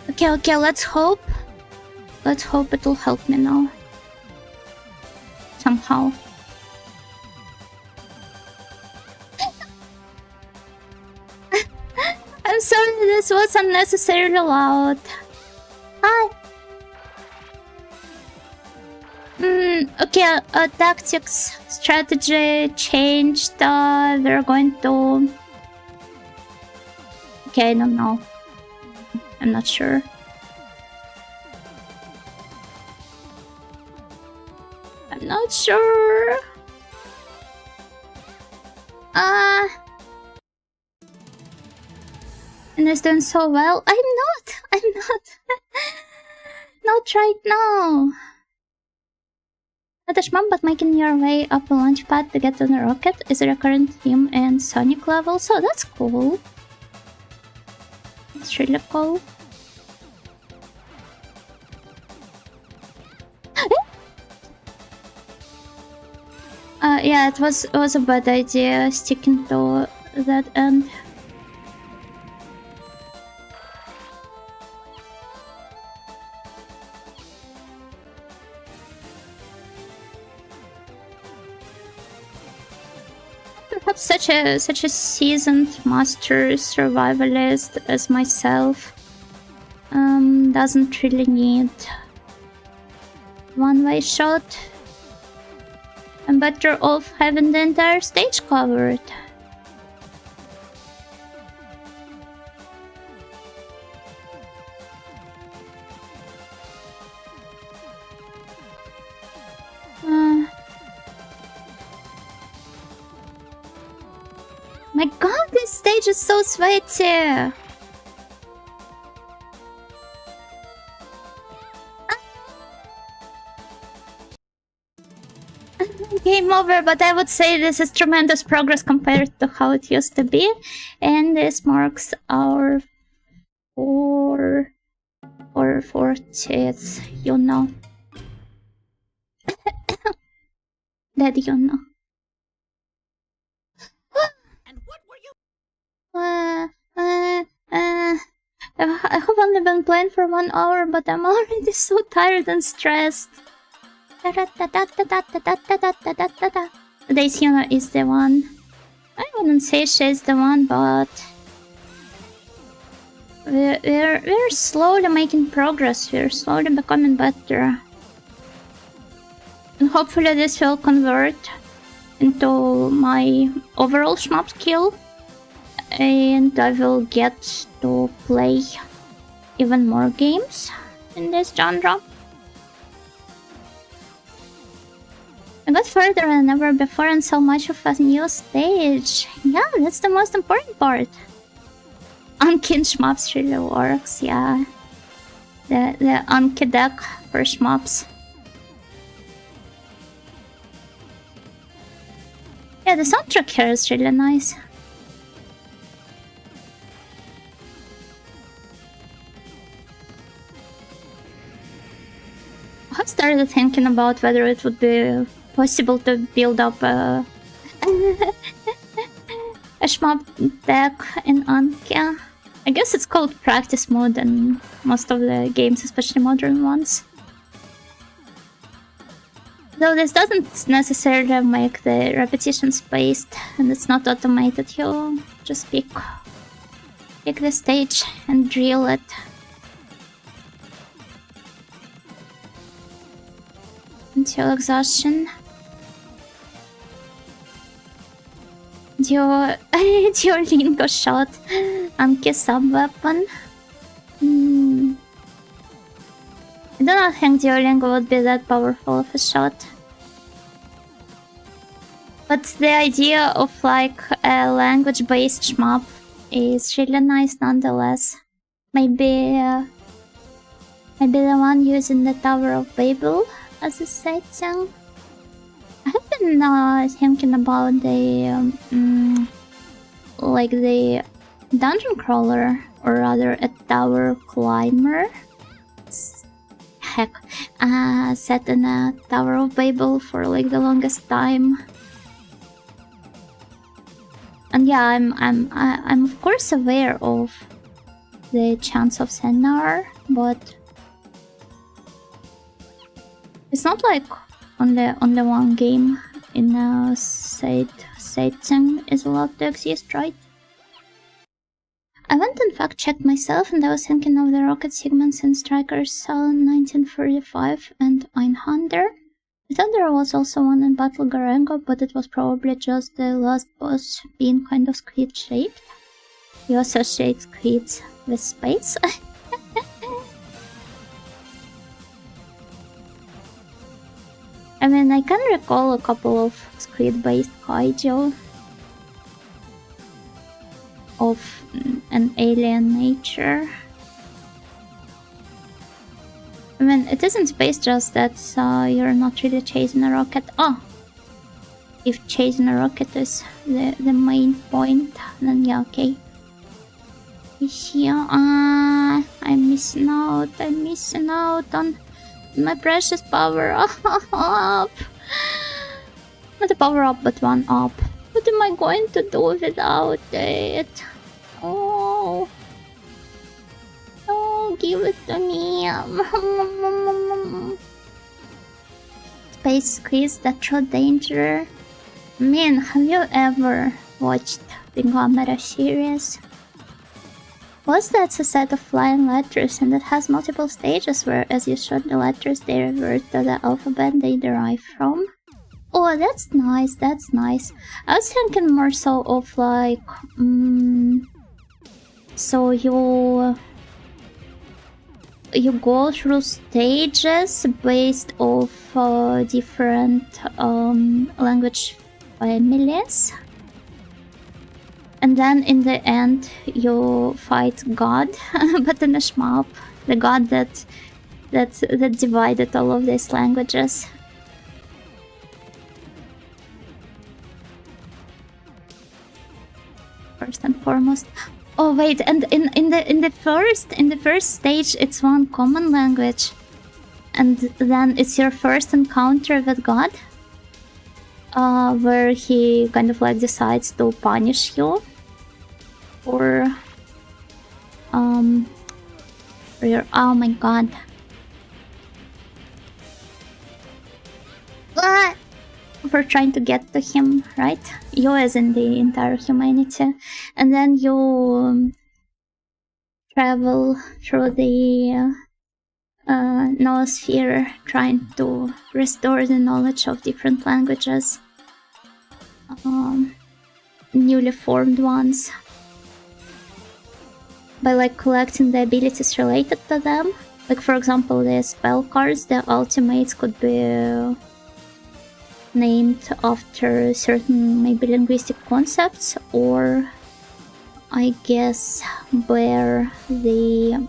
Okay, let's hope. Let's hope it'll help me now. Somehow. I'm sorry, this was unnecessarily loud. Hi. Okay, tactics, strategy changed. We're going to... okay, I don't know. I'm not sure. I'm not sure. And it's doing so well. I'm not. Not right now. Not a schmuck, but making your way up a launch pad to get on a rocket is a recurrent theme in Sonic levels, so that's cool. It's really cool. Yeah, it was a bad idea sticking to that end. Perhaps such a seasoned master survivalist as myself doesn't really need one-way shot. I'm better off having the entire stage covered. My god, this stage is so sweaty! Game over, but I would say this is tremendous progress compared to how it used to be. And this marks our 40th, you know. That you know. And what were you? I have only been playing for 1 hour, but I'm already so tired and stressed. Daisy is the one. I wouldn't say she's the one, but we're slowly making progress. We're slowly becoming better, and hopefully this will convert into my overall shmup skill, and I will get to play even more games in this genre. I got further than ever before and so much of a new stage. Yeah, that's the most important part. Unkin shmups really works, yeah. The Anki deck for shmups. Yeah, the soundtrack here is really nice. I've started thinking about whether it would be possible to build up a shmup deck in Anki. I guess it's called practice mode in most of the games, especially modern ones. Though this doesn't necessarily make the repetition spaced, and it's not automated, you just pick the stage and drill it. until exhaustion. Duolingo shot Anki sub-weapon. I do not think Duolingo would be that powerful of a shot. But the idea of like a language-based shmup is really nice nonetheless. Maybe the one using the Tower of Babel as a setting. I have been thinking about the like the dungeon crawler, or rather a tower climber. Heck, set in a Tower of Babel for like the longest time. And yeah, I'm of course aware of the chance of Senar, but it's not like only one game in a setting is allowed to exist, right? I went and fact checked myself, and I was thinking of the rocket segments in Strikers 1945 and Einhander. I thought there was also one in Battle Garango, but it was probably just the last boss being kind of squid shaped. You associate squids with space. I mean, I can recall a couple of squid-based Keio of an alien nature. I mean, it isn't space, just that you're not really chasing a rocket. Oh! If chasing a rocket is the main point, then yeah, okay. Yeah, I'm missing out on my precious power up. Not a power up, but one up. What am I going to do without it? Oh, give it to me. Space Squeeze, that true danger. Man, have you ever watched the Gamera series? Was that a set of flying letters, and it has multiple stages where as you shoot the letters they revert to the alphabet they derive from? Oh, that's nice, that's nice. I was thinking more so of like... so you go through stages based off different language families. And then in the end you fight God, but in a shmup, the God that divided all of these languages. First and foremost. Oh wait, and in the first stage it's one common language, and then it's your first encounter with God, where he kind of like decides to punish you for your, oh my god. What? For trying to get to him, right? You as in the entire humanity. And then you travel through the noosphere, trying to restore the knowledge of different languages. Newly formed ones. By like collecting the abilities related to them. Like for example, the spell cards, the ultimates could be named after certain maybe linguistic concepts, or I guess bear the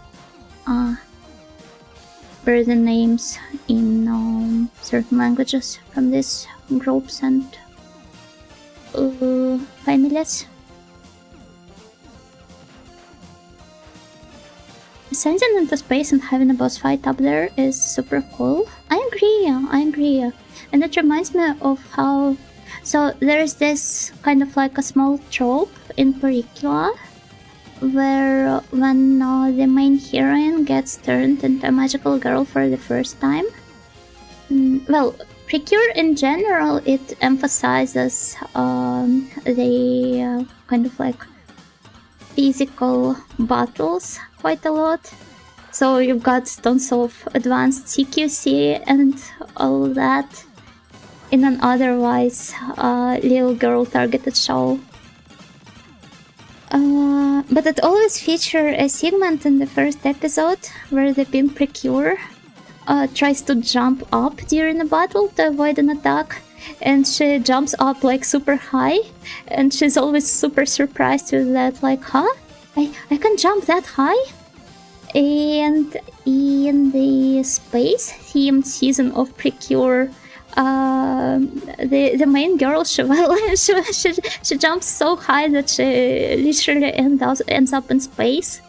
names in certain languages from these groups and families. Ascending into space and having a boss fight up there is super cool. I agree. And it reminds me of how... So there's this kind of like a small trope in Pericula, where when the main heroine gets turned into a magical girl for the first time... well, Precure in general, it emphasizes the kind of like physical battles quite a lot. So you've got tons of advanced CQC and all that in an otherwise little girl targeted show. But it always features a segment in the first episode where the pimp Precure tries to jump up during a battle to avoid an attack, and she jumps up like super high, and she's always super surprised with that, like, huh? I can jump that high? And in the space-themed season of Precure, the main girl, she jumps so high that she literally ends up in space.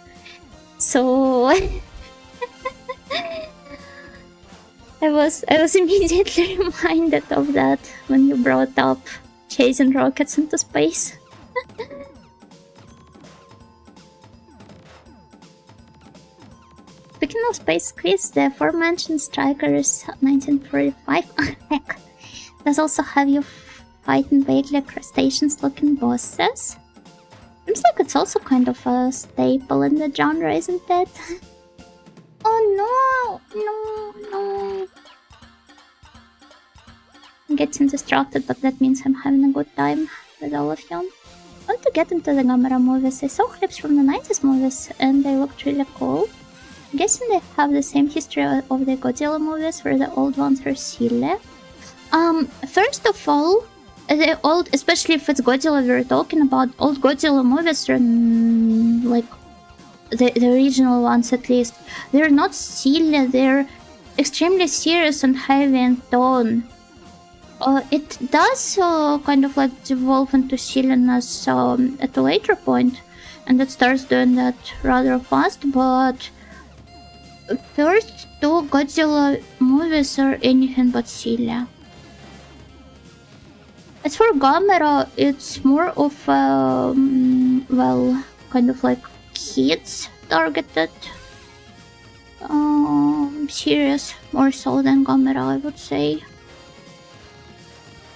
So I was immediately reminded of that when you brought up chasing rockets into space. Speaking of space quiz, the aforementioned Strikers 1945 heck, does also have you fighting vaguely crustaceans-looking bosses. Seems like it's also kind of a staple in the genre, isn't it? Oh no! I'm getting distracted, but that means I'm having a good time with all of you. I want to get into the Gamera movies. I saw clips from the 90s movies and they looked really cool. I'm guessing they have the same history of the Godzilla movies, where the old ones are silly. First of all, the old, especially if it's Godzilla we're talking about, old Godzilla movies are like the original ones at least. They're not silly, they're extremely serious and heavy in tone. It does kind of like devolve into silliness at a later point, and it starts doing that rather fast, but first two Godzilla movies are anything but silly. As for Gamera, it's more of well, kind of like kids targeted series, more so than Gamera, I would say.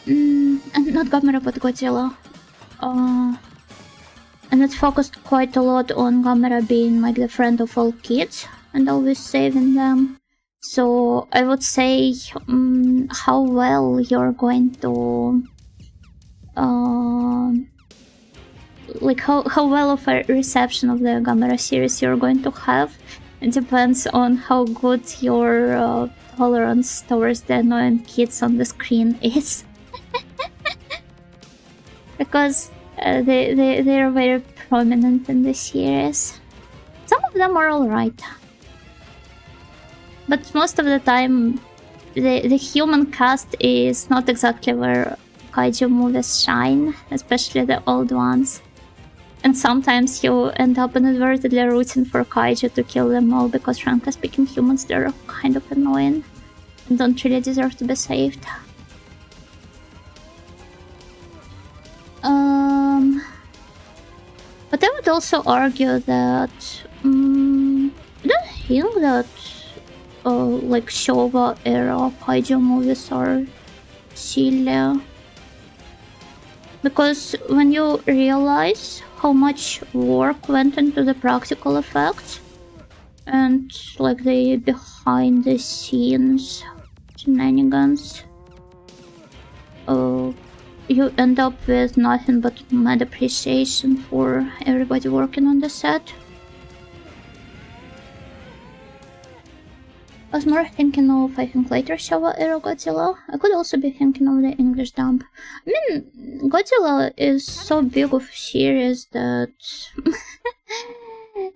And not Gamera, but Godzilla. And it's focused quite a lot on Gamera being like the friend of all kids and always saving them. So I would say how well you're going to like how well of a reception of the Gamera series you're going to have. It depends on how good your tolerance towards the annoying kids on the screen is. Because they're very prominent in the series. Some of them are alright. But most of the time, the human cast is not exactly where kaiju movies shine, especially the old ones. And sometimes you end up inadvertently rooting for kaiju to kill them all, because frankly speaking, humans, they're kind of annoying and don't really deserve to be saved. But I would also argue that I don't think that like Showa era kaiju movies are silly, because when you realize how much work went into the practical effects and like the behind the scenes shenanigans, you end up with nothing but mad appreciation for everybody working on the set. I was more thinking of, I think, later Showa era Godzilla. I could also be thinking of the English dub. I mean, Godzilla is so big of a series that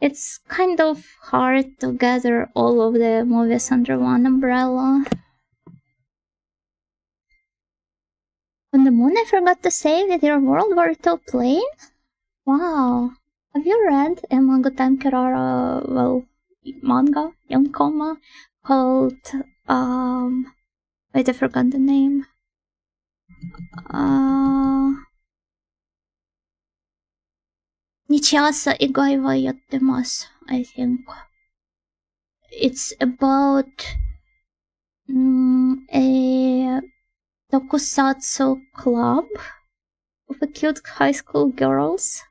it's kind of hard to gather all of the movies under one umbrella. On the moon, I forgot to say, with your World War II plane? Wow. Have you read a manga time Kirara, well, manga, Yonkoma, called, wait, I forgot the name. Nichiasa Igai wa yattemasu, I think. It's about a tokusatsu club of cute high school girls,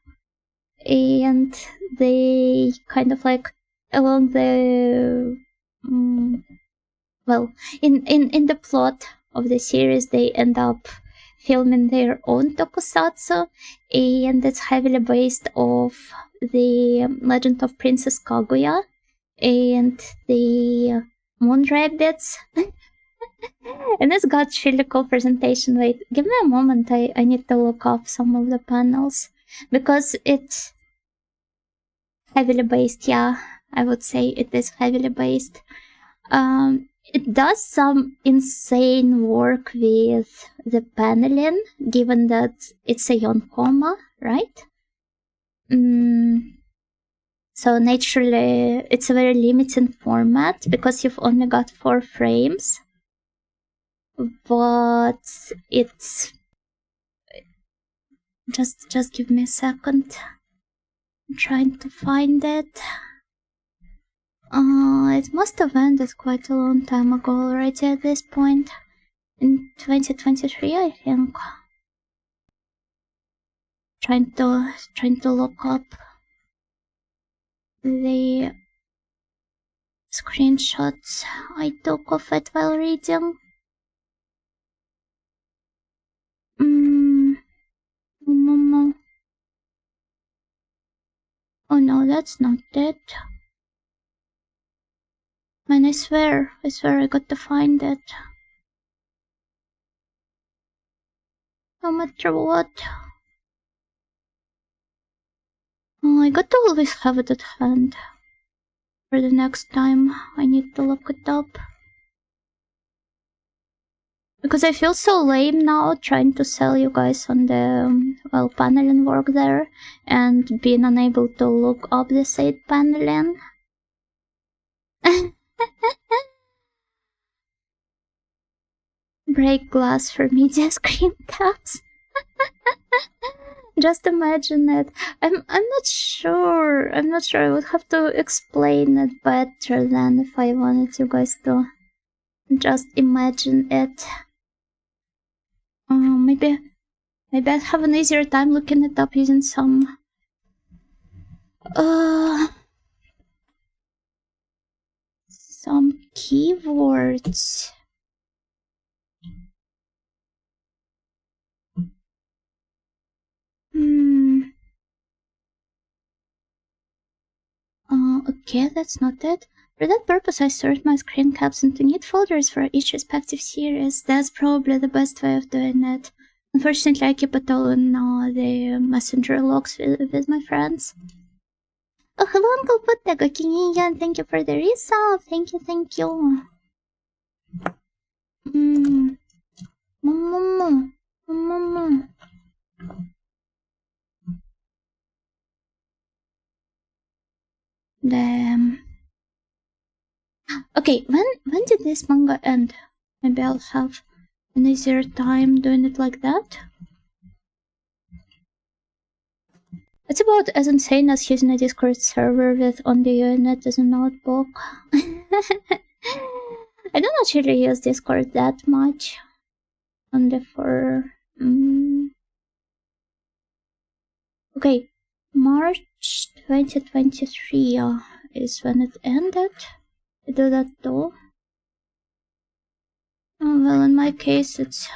and they kind of like along the well, in the plot of the series, they end up filming their own tokusatsu, and it's heavily based off the Legend of Princess Kaguya and the Moon Rabbits. And it's got really cool presentation. Wait, give me a moment. I need to look up some of the panels because it's heavily based. Yeah, I would say it is heavily based. It does some insane work with the paneling, given that it's a yonkoma, right? So naturally, it's a very limited format because you've only got 4 frames. But it's... Just give me a second. I'm trying to find it. It must have ended quite a long time ago already at this point. In 2023, I think. Trying to look up the screenshots I took of it while reading. Oh no, that's not it. Man, I swear I got to find it. No matter what. Oh, I got to always have it at hand. For the next time, I need to look it up. Because I feel so lame now trying to sell you guys on the, well, paneling work there, and being unable to look up the said paneling. Break glass for media screen caps. Just imagine it. I'm not sure. I'm not sure. I would have to explain it better than if I wanted you guys to just imagine it. Maybe I'd have an easier time looking it up using some keywords. Okay, that's not it. For that purpose, I stored my screen caps into neat folders for each respective series. That's probably the best way of doing it. Unfortunately, I keep it all in the messenger logs with my friends. Oh, hello, Uncle Potago Kinyan. Thank you for the resub. Thank you. Damn. Okay, when did this manga end? Maybe I'll have an easier time doing it like that. It's about as insane as using a Discord server with only you in it as a notebook. I don't actually use Discord that much. Only for... Okay, March 2023 is when it ended. I do that though. Well, in my case, it's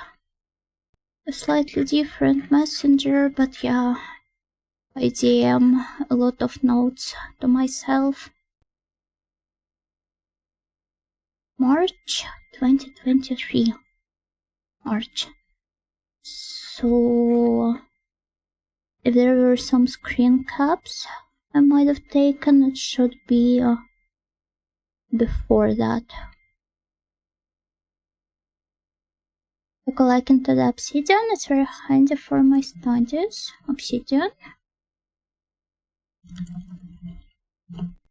a slightly different messenger, but yeah, I DM a lot of notes to myself. March 2023. March. So, if there were some screen caps I might have taken, it should be before that. Look like into the obsidian, it's very handy for my studies. Obsidian.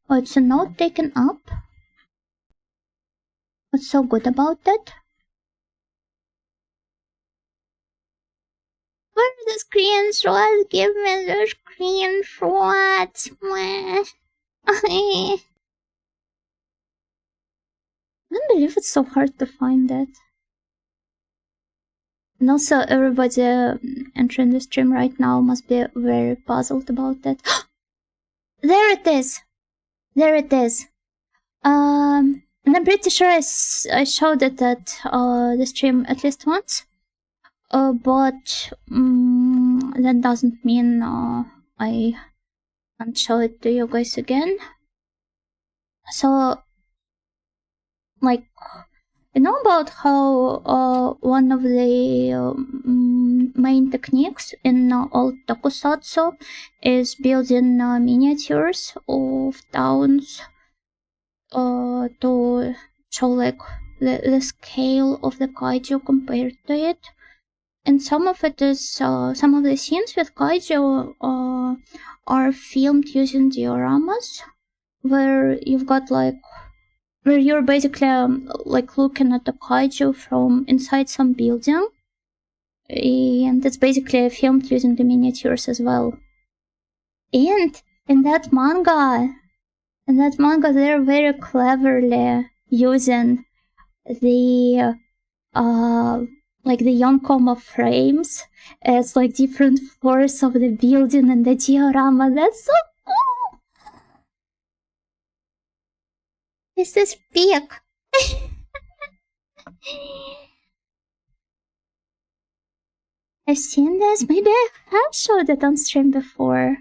Oh, it's a note taken up. What's so good about it? Where are the screenshots? Give me the screenshots. I don't believe it's so hard to find it. And also, everybody entering the stream right now must be very puzzled about it. There it is! There it is. And I'm pretty sure I showed it at the stream at least once. But that doesn't mean I can't show it to you guys again. So, like, you know about how one of the main techniques in old tokusatsu is building miniatures of towns to show like the scale of the kaiju compared to it. And some of it is some of the scenes with kaiju are filmed using dioramas, where you've got like where you're basically like looking at the kaiju from inside some building, and it's basically filmed using the miniatures as well. And in that manga, they're very cleverly using the like the Yonkoma frames as like different floors of the building and the diorama. That's so cool! This is big. I've seen this. Maybe I have showed it on stream before.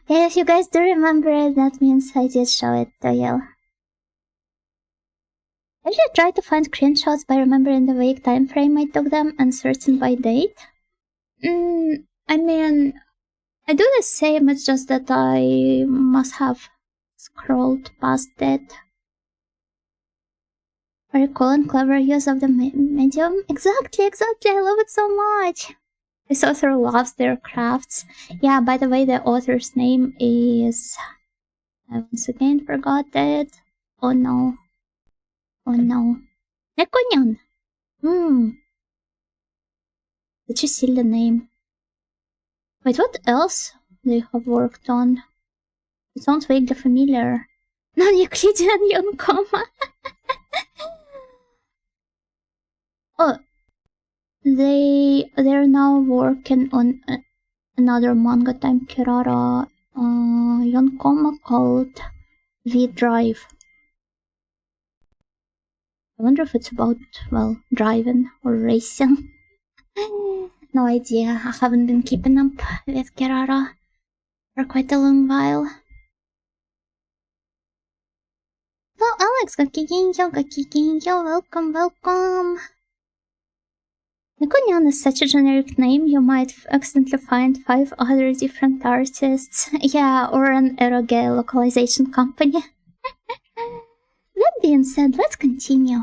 Yeah, if you guys do remember, that means I did show it to you. I should try to find screenshots by remembering the vague time frame I took them and searching by date. I mean, I do the same, it's just that I must have scrolled past it. Very cool and clever use of the medium. Exactly, I love it so much. This author loves their crafts. Yeah, by the way, the author's name is... I once again forgot it. Oh no. Nekonyan! Such a silly name. Wait, what else they have worked on? It sounds vaguely familiar. Non-Euclidean Yonkoma! Oh, they're now working on another manga time Kirara Yonkoma called V-Drive. I wonder if it's about, well, driving or racing. No idea, I haven't been keeping up with Kirara for quite a long while. Oh, Alex, Gakigenyo, welcome. Nekonyan is such a generic name, you might accidentally find 5 other different artists. Yeah, or an eroge localization company. That being said, let's continue.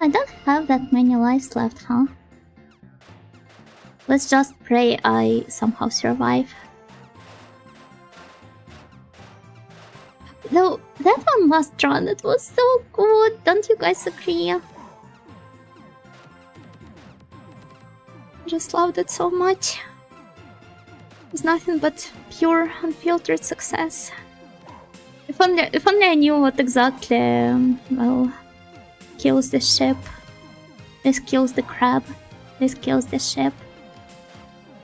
I don't have that many lives left, huh? Let's just pray I somehow survive. Though, that one last run, it was so good, don't you guys agree? I just loved it so much. It was nothing but pure, unfiltered success. If only I knew what exactly, well, kills the ship. This kills the crab. This kills the ship.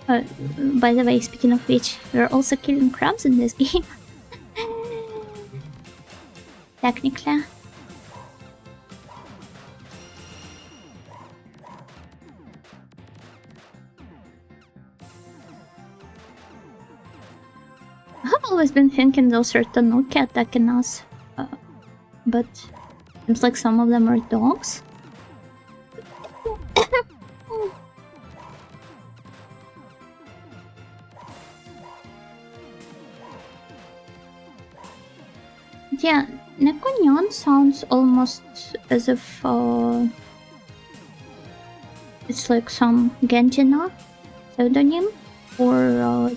By the way, speaking of which, we're also killing crabs in this game. Technically. I've always been thinking those are tanuki attacking us, but seems like some of them are dogs. Yeah, Nekonyan sounds almost as if it's like some Genjina pseudonym or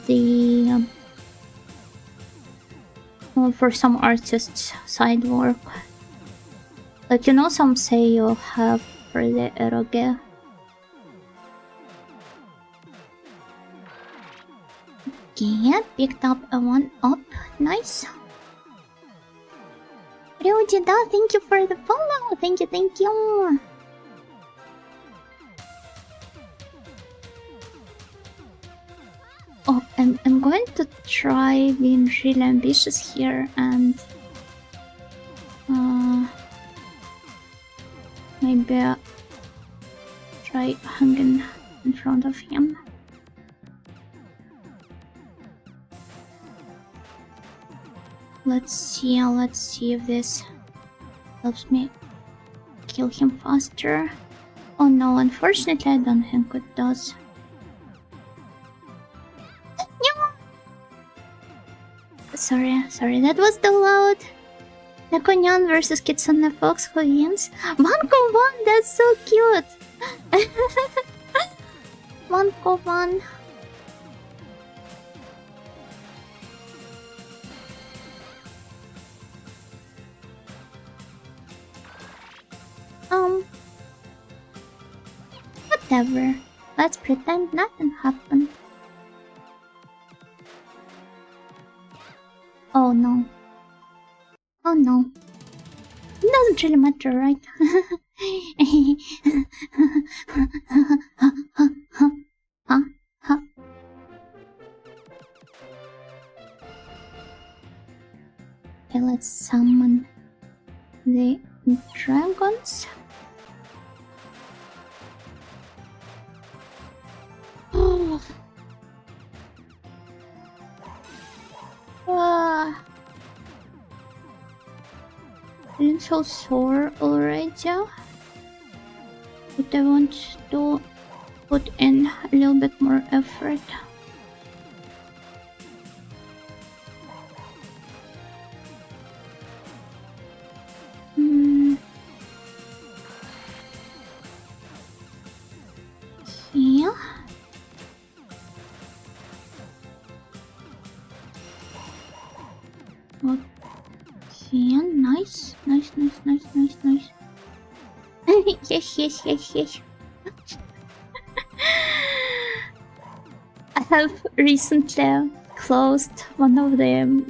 for some artists' side work. Like, you know, some say you have for the eroge. Yeah, picked up a 1-up. Nice. Ryujida, thank you for the follow. Thank you. Oh, I'm going to try being really ambitious here and maybe try hanging in front of him. Let's see if this helps me kill him faster. Oh no, unfortunately I don't think it does. Sorry, that was too loud. Nakonyan versus Kitsune Fox, who wins? 1-1, that's so cute! 1-1. Whatever. Let's pretend nothing happened. Oh no. Oh no. It doesn't really matter, right? Okay, let's summon the dragons. Oh. I'm so sore already, but I want to put in a little bit more effort. Yeah. Okay, nice. Yes. I have recently closed one of the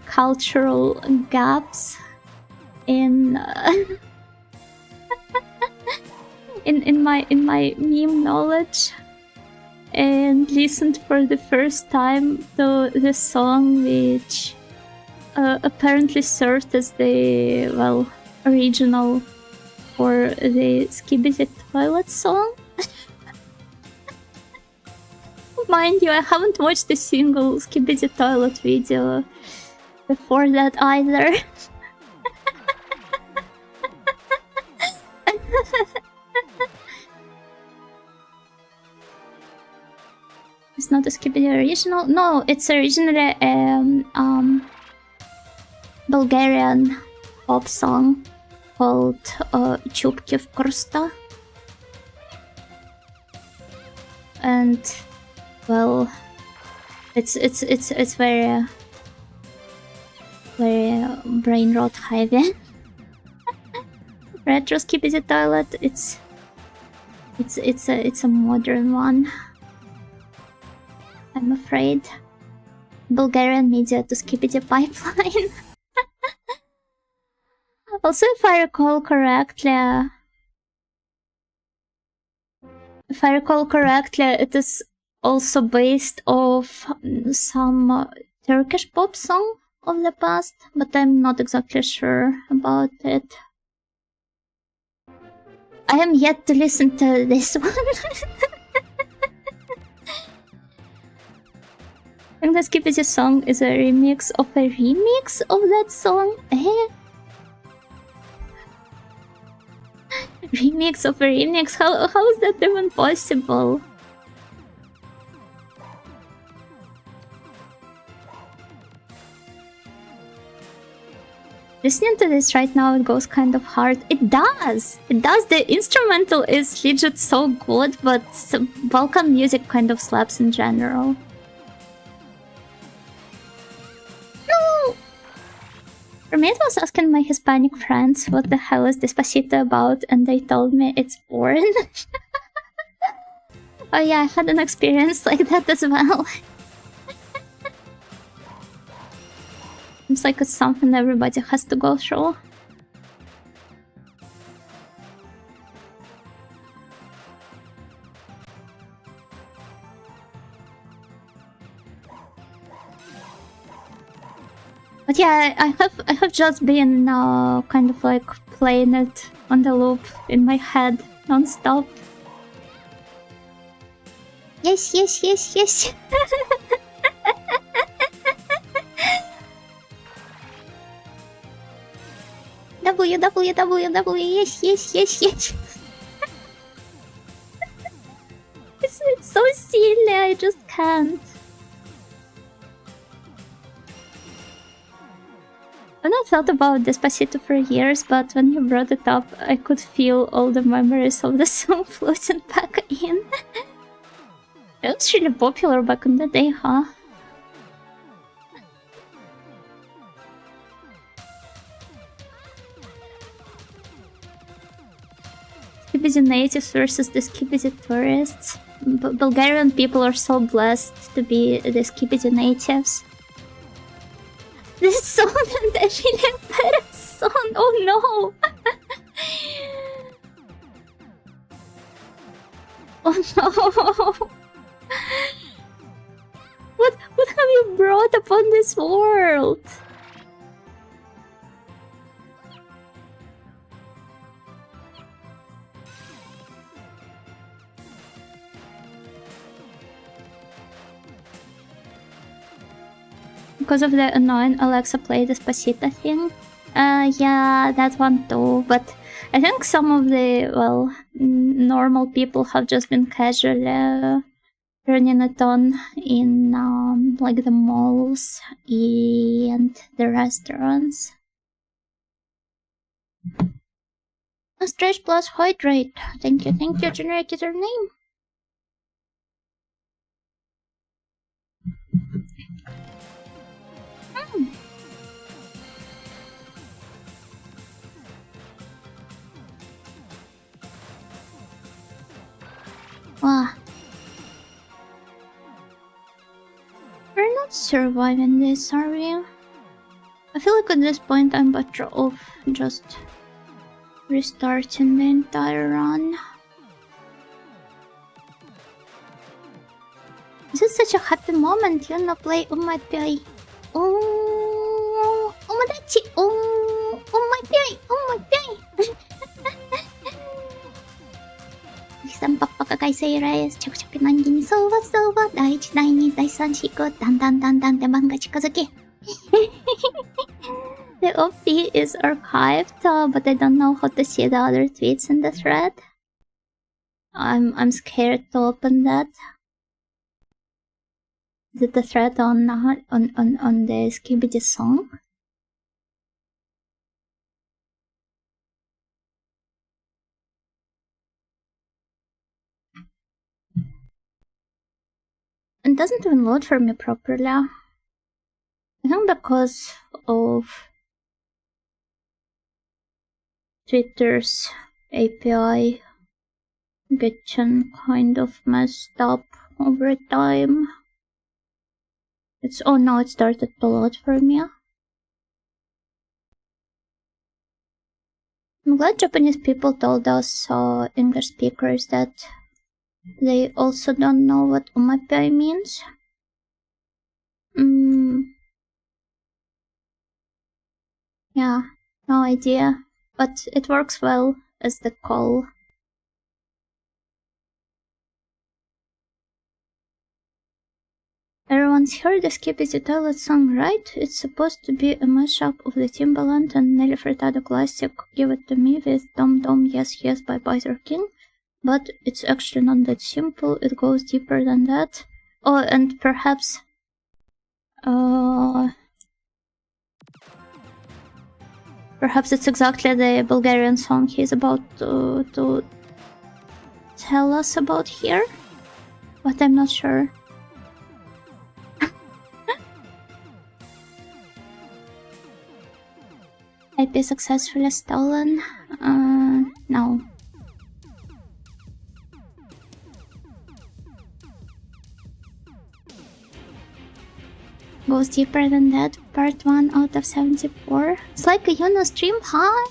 cultural gaps in in my meme knowledge, and listened for the first time to the song which apparently served as the original for the Skibidi Toilet song. Mind you, I haven't watched a single Skibidi Toilet video before that either. It's not a Skibidi original? No, it's originally a Bulgarian pop song called Chupki v Korsta. And well, it's very brain rot heavy. Retro Skibidi Toilet, it's a modern one, I'm afraid. Bulgarian media to Skibidi pipeline. Also, if I recall correctly, it is also based off some Turkish pop song of the past, but I'm not exactly sure about it. I am yet to listen to this one. I think the Skibidi song is a remix of a remix of that song. Remix of a remix? How is that even possible? Listening to this right now, it goes kind of hard. It does! The instrumental is legit so good, but Balkan music kind of slaps in general. No! Roommate was asking my Hispanic friends what the hell is Despacito about, and they told me it's boring. Oh yeah, I had an experience like that as well. Seems like it's something everybody has to go through. But yeah, I have just been kind of like playing it on the loop in my head non-stop. Yes, yes, yes, yes. W, W, W, W, yes, yes, yes, yes. It's so silly, I just can't. I've not thought about Despacito for years, but when you brought it up, I could feel all the memories of the song floating back in. It was really popular back in the day, huh? Skibidi natives versus the Skibidi tourists. Bulgarian people are so blessed to be the Skibidi natives. This song and the Emilian Perez song, oh no! Oh no! What have you brought upon this world? Because of the annoying Alexa play Despacito thing. Yeah, that one too, but I think some of the, well, normal people have just been casually turning it on in, like, the malls and the restaurants. A stretch plus hydrate. Thank you, generic username. Wow. We're not surviving this, are we? I feel like at this point I'm better off just restarting the entire run. This is such a happy moment, you know, play oh my pie. Oh, omodachi. Oh my pie. Oh my pie. 3パッパが改正ライス、着々難儀にそうは第1、第2、第3、4、5、だんだんって番が近づき。The OP is archived, but I don't know how to see the other tweets in the thread. I'm scared to open that. Is it the thread on the Skibidi song? It doesn't even load for me properly. I think because of Twitter's API getting kind of messed up over time. Oh no, it started to load for me. I'm glad Japanese people told us, English speakers, that they also don't know what omapai means. Yeah, no idea, but it works well as the call. Everyone's heard the Skibidi Toilet song, right? It's supposed to be a mashup of the Timbaland and Nelly Furtado classic Give It To Me with Dom Dom Yes Yes by Biter King. But it's actually not that simple, it goes deeper than that. Oh, and perhaps... perhaps it's exactly the Bulgarian song he's about to tell us about here? But I'm not sure. IP successfully stolen? No. Goes deeper than that. Part 1 out of 74. It's like a Yuno stream, huh?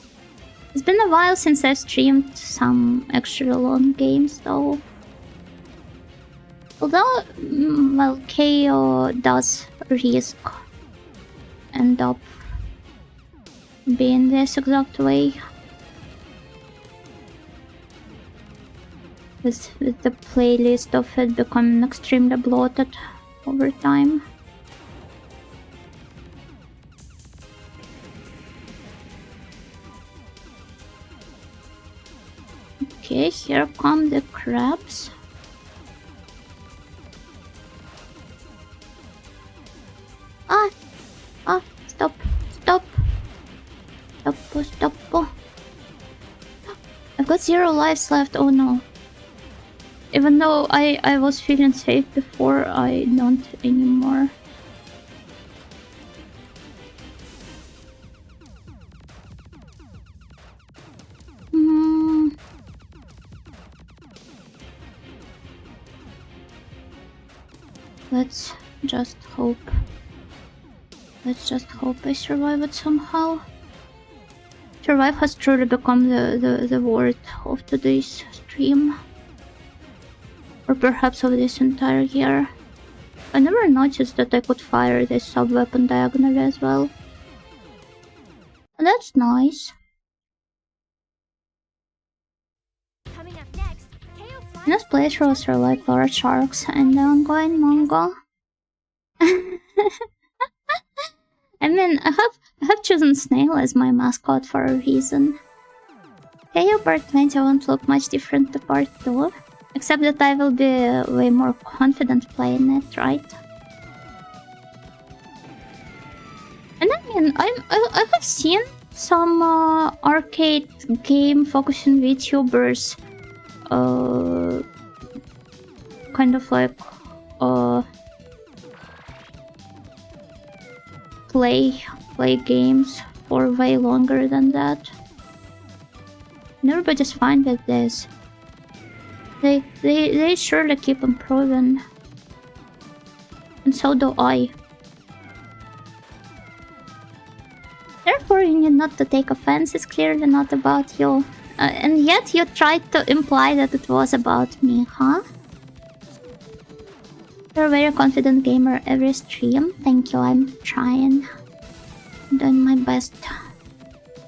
It's been a while since I've streamed some extra long games though. Although, well, Keio does risk end up being this exact way. With the playlist of it becoming extremely bloated over time. Okay, here come the crabs. Stop. I've got 0 lives left, oh no. Even though I was feeling safe before, I don't anymore. Let's just hope. I survive it somehow. Survive has truly become the word of today's stream. Or perhaps of this entire year. I never noticed that I could fire this sub-weapon diagonally as well. And that's nice. Coming up next, Keio flies. These playthroughs are like large sharks and the ongoing manga. I mean, I have chosen Snail as my mascot for a reason. Keio Part 20 won't look much different to Part 2. Except that I will be way more confident playing it, right? And I mean, I have seen some arcade game focusing VTubers kind of like play games for way longer than that. And everybody's fine with this. They surely keep improving. And so do I. Therefore, you need not to take offense, it's clearly not about you. And yet you tried to imply that it was about me, huh? You're a very confident gamer every stream. Thank you, I'm trying. I'm doing my best.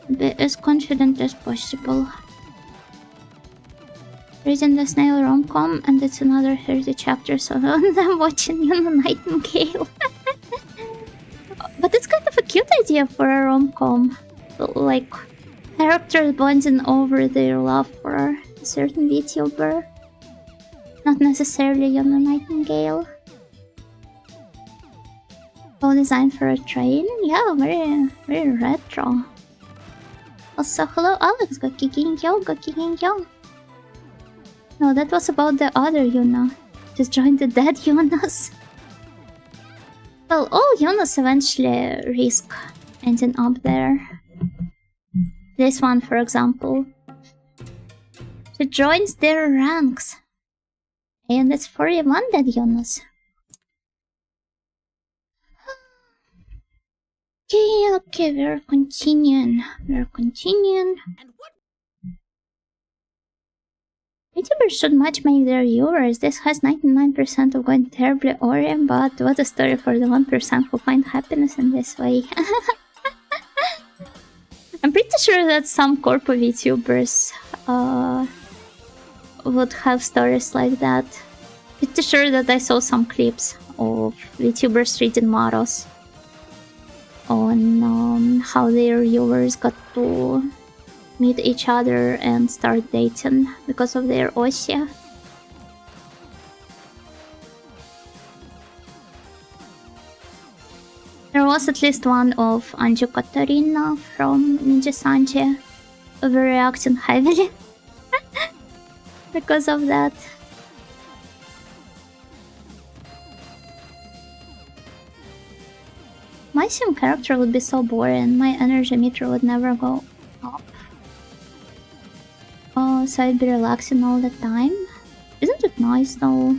Be as confident as possible. Reading the Snail rom-com, and it's another 30 chapters of I'm watching you on the Nightingale. But it's kind of a cute idea for a rom-com. Like, characters bonding over their love for a certain VTuber. Not necessarily on the Nightingale. Well designed for a train? Yeah, very retro. Also, hello Alex, go kicking yo. No, that was about the other Yuna. Just joined the dead Yunas. Well, all Yunas eventually risk ending up there. This one, for example. She joins their ranks. And it's 41 dead Yunas. Okay, we're continuing. And what? YouTubers should matchmake their viewers. This has 99% of going terribly awry, but what a story for the 1% who find happiness in this way. I'm pretty sure that some corpo VTubers would have stories like that. Pretty sure that I saw some clips of VTubers reading models on how their viewers got to meet each other and start dating because of their Ossia. There was at least one of Anju Katarina from Ninja Sanji overreacting heavily because of that. My sim character would be so boring, my energy meter would never go up. Oh, so I'd be relaxing all the time? Isn't it nice though?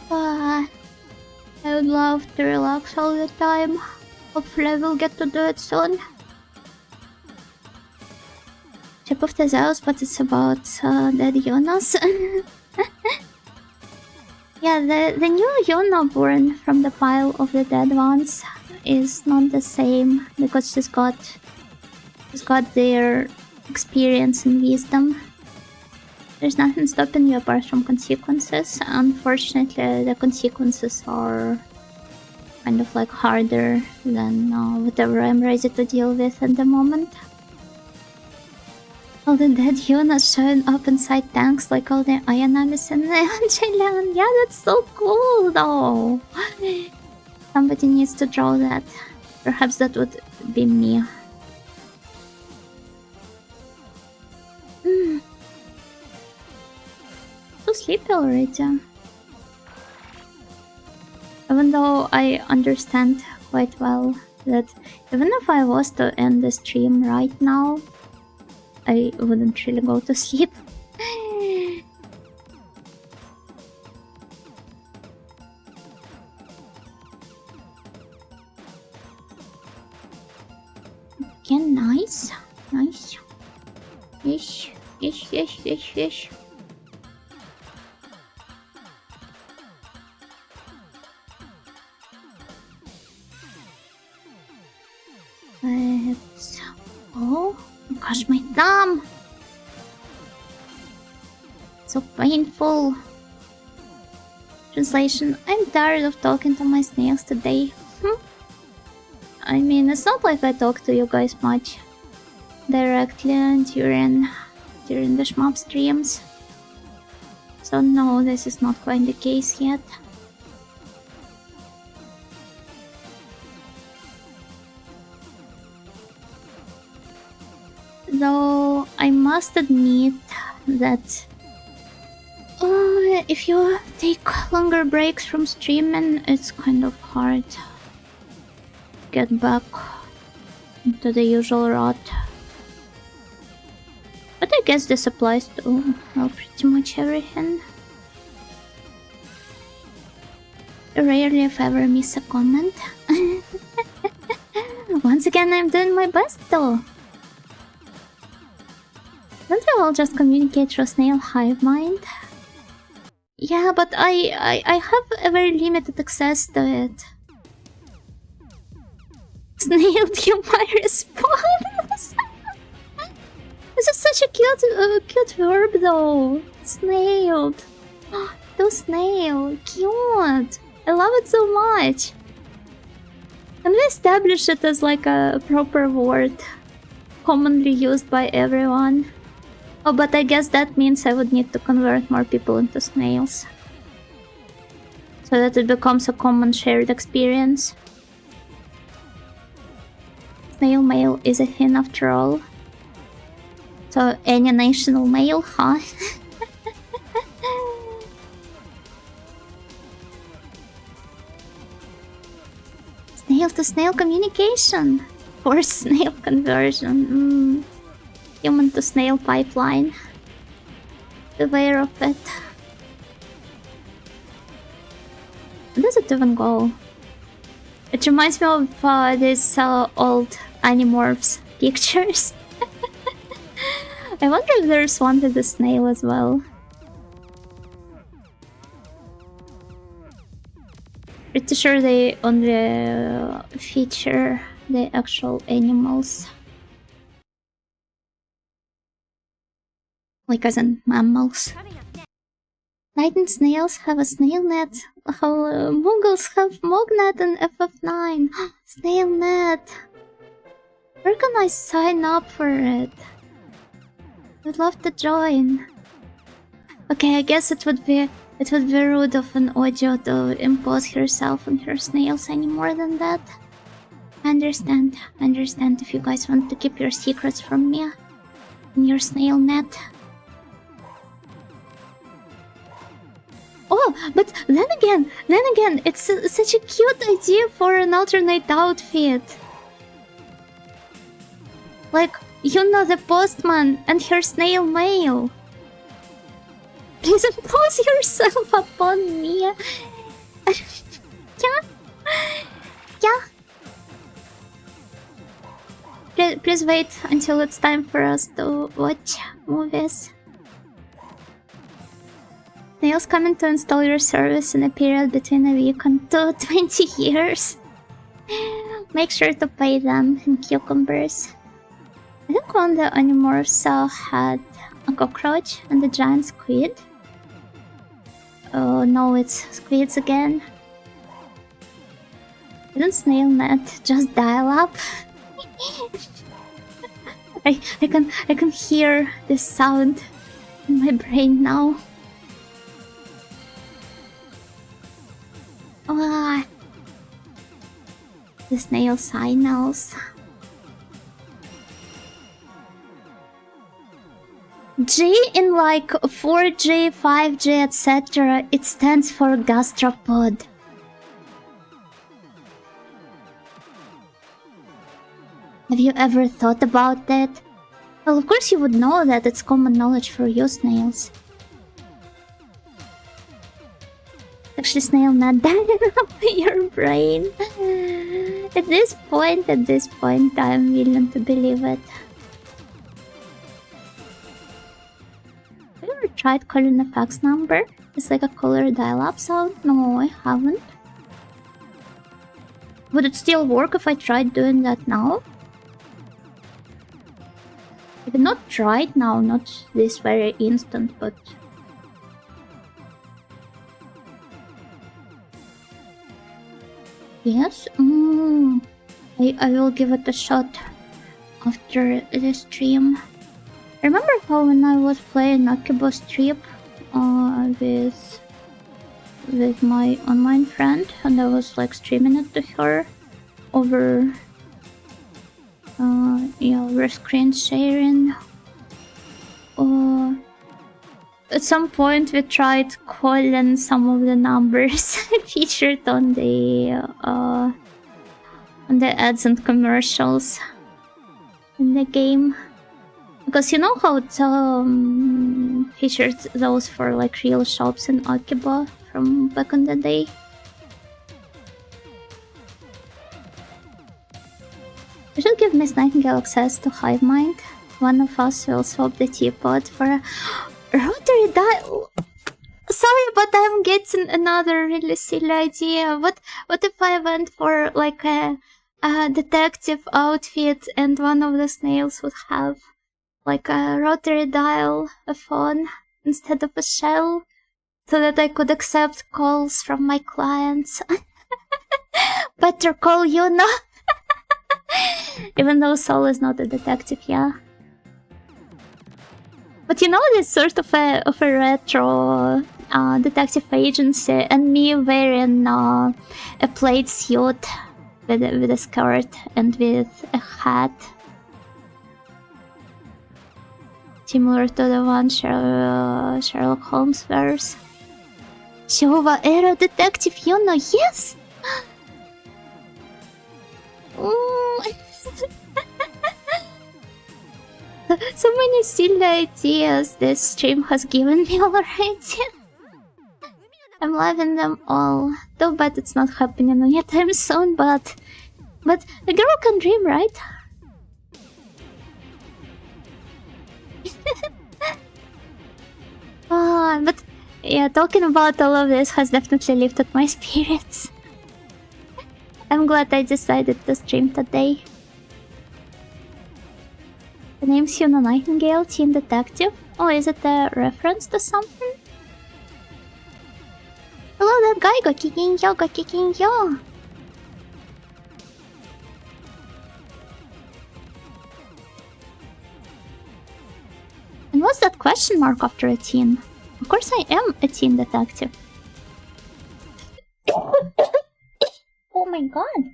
I would love to relax all the time. Hopefully I will get to do it soon. Tip of the Zeus, but it's about dead Jonas. Yeah, the new Yuna born from the pile of the dead ones is not the same because she's got their experience and wisdom. There's nothing stopping you apart from consequences. Unfortunately, the consequences are kind of like harder than whatever I'm ready to deal with at the moment. All the dead Yunas showing up inside tanks like all the Ayanamis and Evangelion. Yeah, that's so cool though. Somebody needs to draw that. Perhaps that would be me. So sleepy already. Even though I understand quite well that even if I was to end the stream right now, I wouldn't really go to sleep. Okay, nice. Nice. Yes, yes, yes, yes, yes. Let's... Oh, gosh, my thumb! So painful. Translation: I'm tired of talking to my snails today. I mean, it's not like I talk to you guys much directly during the shmup streams. So no, this is not quite the case yet. Though I must admit that if you take longer breaks from streaming, it's kind of hard to get back into the usual rut. But I guess this applies to, well, pretty much everything. Rarely if ever miss a comment. Once again, I'm doing my best though. Don't we all just communicate through snail hive mind? Yeah, but I have a very limited access to it. Snailed you my response. This is such a cute verb though. Snailed. To snail. Cute. I love it so much. Can we establish it as like a proper word? Commonly used by everyone. Oh, but I guess that means I would need to convert more people into snails. So that it becomes a common shared experience. Snail mail is a thing after all. So any national mail, huh? Snail to snail communication. Or snail conversion. Human to snail pipeline. Beware of it. Where does it even go? It reminds me of these old Animorphs pictures. I wonder if there's one with the snail as well. Pretty sure they only feature the actual animals. Like as in mammals. Lightning snails have a snail net. How Muggles have Mognet and FF9. Snail net. Where can I sign up for it? I'd love to join. Okay, I guess it would be rude of an audio to impose herself on her snails any more than that. I understand if you guys want to keep your secrets from me in your snail net. Oh, but then again, it's such a cute idea for an alternate outfit. Like, you know, the postman and her snail mail. Please impose yourself upon me. Yeah. Please wait until it's time for us to watch movies. snails coming to install your service in a period between a week and 20 years. Make sure to pay them in cucumbers. I think one of the Animorphs had a cockroach and a giant squid. Oh no, it's squids again. Isn't snail net just dial up? I can hear this sound in my brain now. Ah, the snail signals. G in like 4G, 5G, etc. It stands for gastropod. Have you ever thought about that? Well, of course you would know that, it's common knowledge for you snails. Actually, snail not dialing up your brain. At this point, I'm willing to believe it. Have you ever tried calling a fax number? It's like a caller dial-up sound? No, I haven't. Would it still work if I tried doing that now? I did not try it now, not this very instant, but... Yes? I will give it a shot after the stream. I remember how when I was playing Akiba Strip with my online friend, and I was like streaming it to her over over screen sharing. At some point we tried calling some of the numbers featured on the ads and commercials in the game, because you know how it featured those for like real shops in Akiba from back in the day. We should give Miss Nightingale access to Hive Mind. One of us will swap the teapot for a rotary dial. Sorry, but I'm getting another really silly idea. What if I went for like a detective outfit and one of the snails would have like a rotary dial, a phone instead of a shell, so that I could accept calls from my clients. Better call you now. Even though Sol is not a detective, yeah. But you know, this sort of a retro detective agency, and me wearing a plaid suit with a skirt and with a hat, similar to the one Sherlock Holmes wears. Showa era detective, you know, yes. So many silly ideas this stream has given me already. I'm loving them all. Though but it's not happening anytime soon, but a girl can dream, right? But yeah, talking about all of this has definitely lifted my spirits. I'm glad I decided to stream today. The name's Yuna Nightingale, Teen Detective. Oh, is it a reference to something? Hello, that guy got kicking yo. And what's that question mark after a teen? Of course I am a teen detective. Oh my god.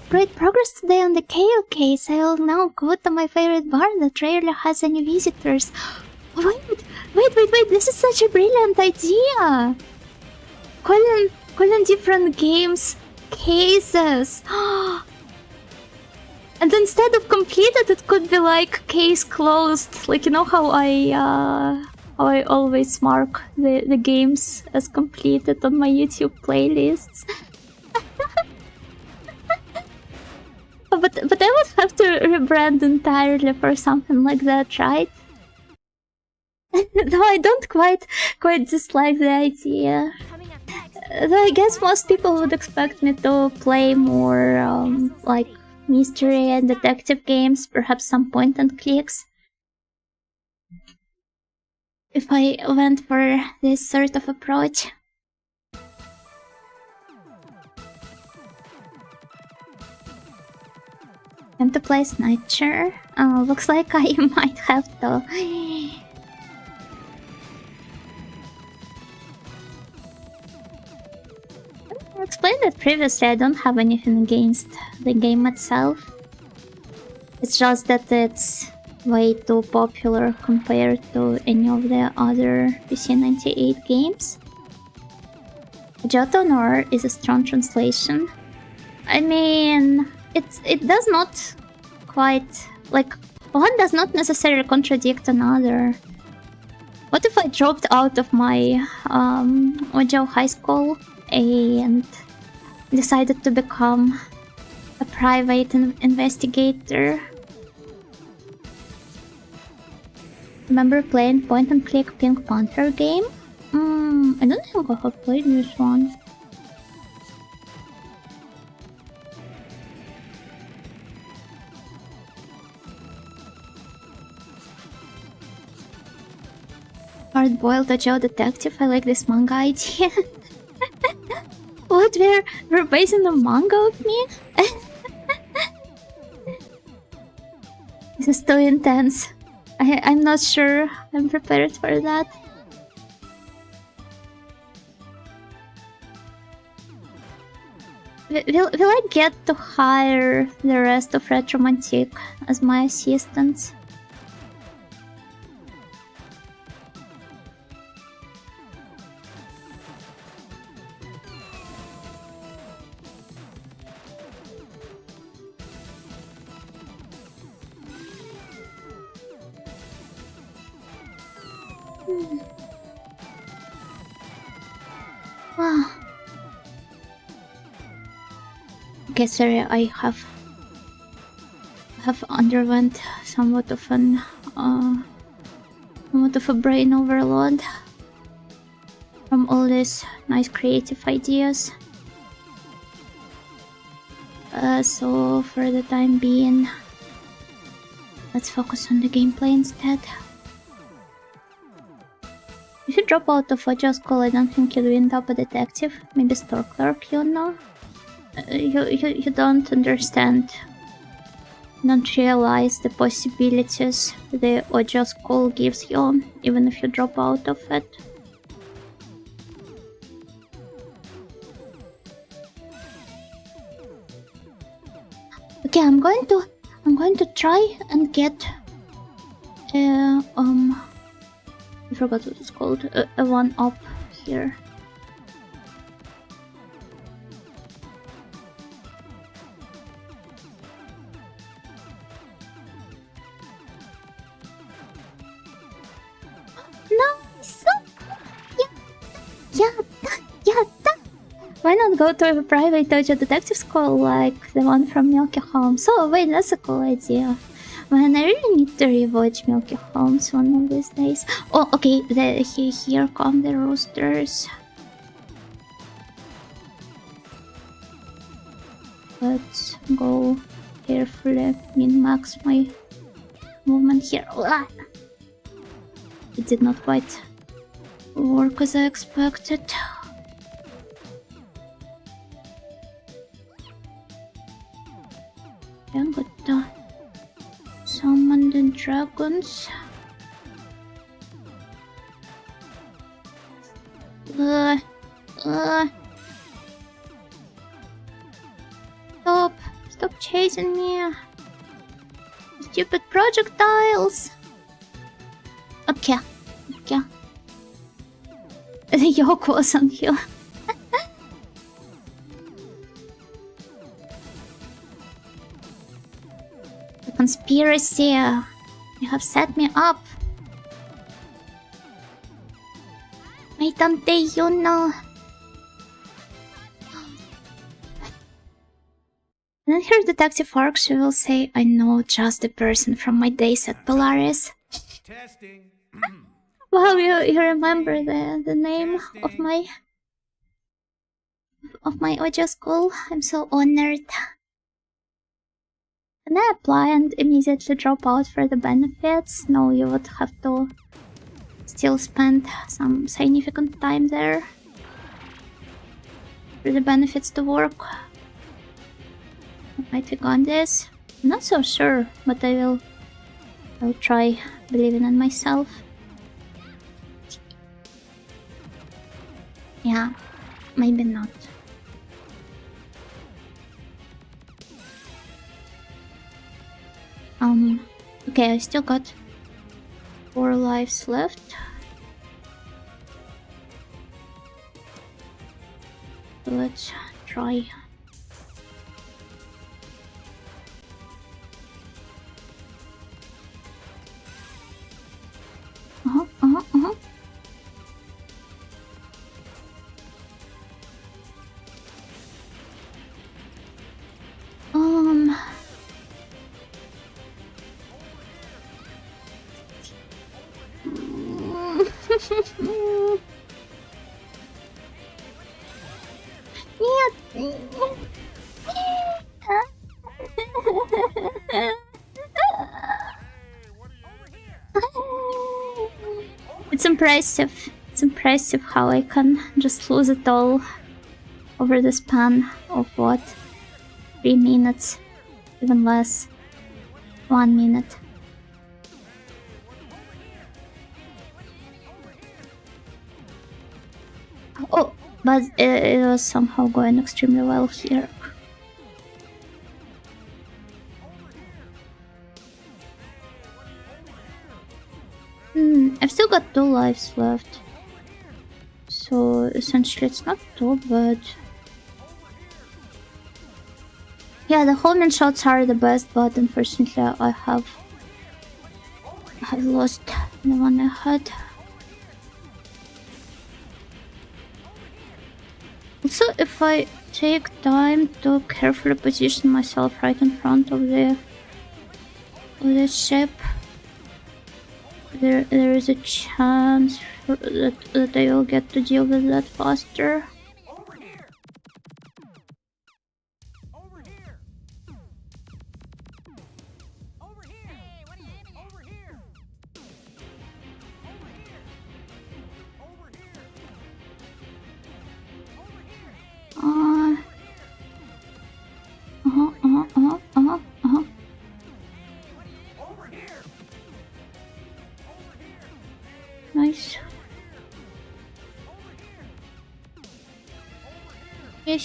Great progress today on the Keio case. I'll now go to my favorite bar that rarely has any visitors. Wait, this is such a brilliant idea! Calling different games cases. And instead of completed, it could be like case closed. Like, you know how I always mark the games as completed on my YouTube playlists. but I would have to rebrand entirely for something like that, right? Though I don't quite dislike the idea. Coming up next, Though I guess most people would expect me to play more like mystery and detective games, perhaps some point and clicks. If I went for this sort of approach. Time to play Snatcher. Looks like I might have to. I explained it previously, I don't have anything against the game itself. It's just that it's way too popular compared to any of the other PC-98 games. Johto Noir is a strong translation. I mean, it does not quite, like, one does not necessarily contradict another. What if I dropped out of my Ojo high school and decided to become a private investigator? Remember playing point and click Pink Panther game? I don't think I have played this one. Hard-boiled Ojo detective, I like this manga idea. What, we're basing the manga of me? This is too intense. I'm not sure I'm prepared for that. Will I get to hire the rest of Retromantic as my assistants? Wow. Okay, sorry, I have underwent somewhat of a brain overload from all these nice creative ideas. So for the time being, let's focus on the gameplay instead. If you drop out of Ojo school, I don't think you'd end up a detective. Maybe store clerk, you know? You don't understand. You don't realize the possibilities the Ojo school gives you, even if you drop out of it. Okay, I'm going to try and get I forgot what it's called, a 1-up here. Nice! Yeah. Why not go to a private Ojo detective school like the one from Milky Holmes? Oh wait, that's a cool idea. Man, I really need to rewatch Milky Holmes one of these days. Oh, okay, here come the roosters. Let's go carefully min-max my movement here. It did not quite work as I expected. I'm gonna summon the dragons. Stop chasing me. Stupid projectiles. Okay. The yoke was on you. The conspiracy. You have set me up. I don't think you know. in her detective arc, she will say, I know just the person from my days at Polaris. Testing. Wow, you remember the name of my audio school? I'm so honored. Can I apply and immediately drop out for the benefits? No, you would have to still spend some significant time there for the benefits to work. I click on this. I'm not so sure, but I'll try believing in myself. Yeah, maybe not. Okay, I still got 4 lives left. So let's try. It's impressive. It's impressive how I can just lose it all over the span of what? 3 minutes, even less. 1 minute. Oh, but it was somehow going extremely well here. I've still got 2 lives left. So essentially it's not too bad. Yeah, the homing shots are the best, but unfortunately I have lost the one I had. Also, if I take time to carefully position myself right in front of the ship, there is a chance that I will get to deal with that faster. Nice. Yes.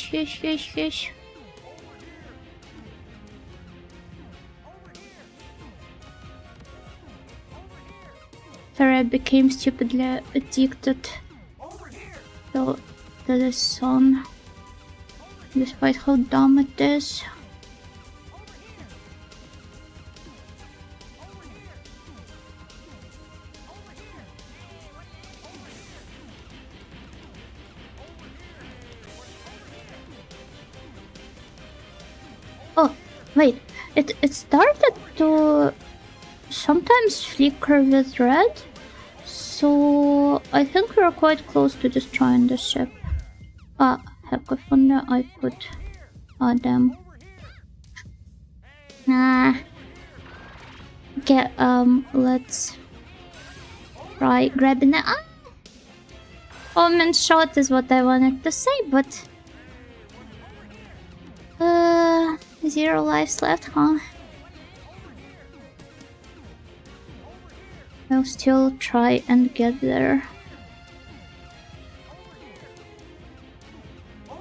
Sorry, I became stupidly addicted to this song, despite how dumb it is. Oh, wait, it started to sometimes flicker with red, so I think we're quite close to destroying the ship. Ah, heck, if only I could... Ah, damn. Nah. Okay, let's try grabbing it. Ah! Omen shot is what I wanted to say, but... 0 lives left, huh? I'll still try and get there. I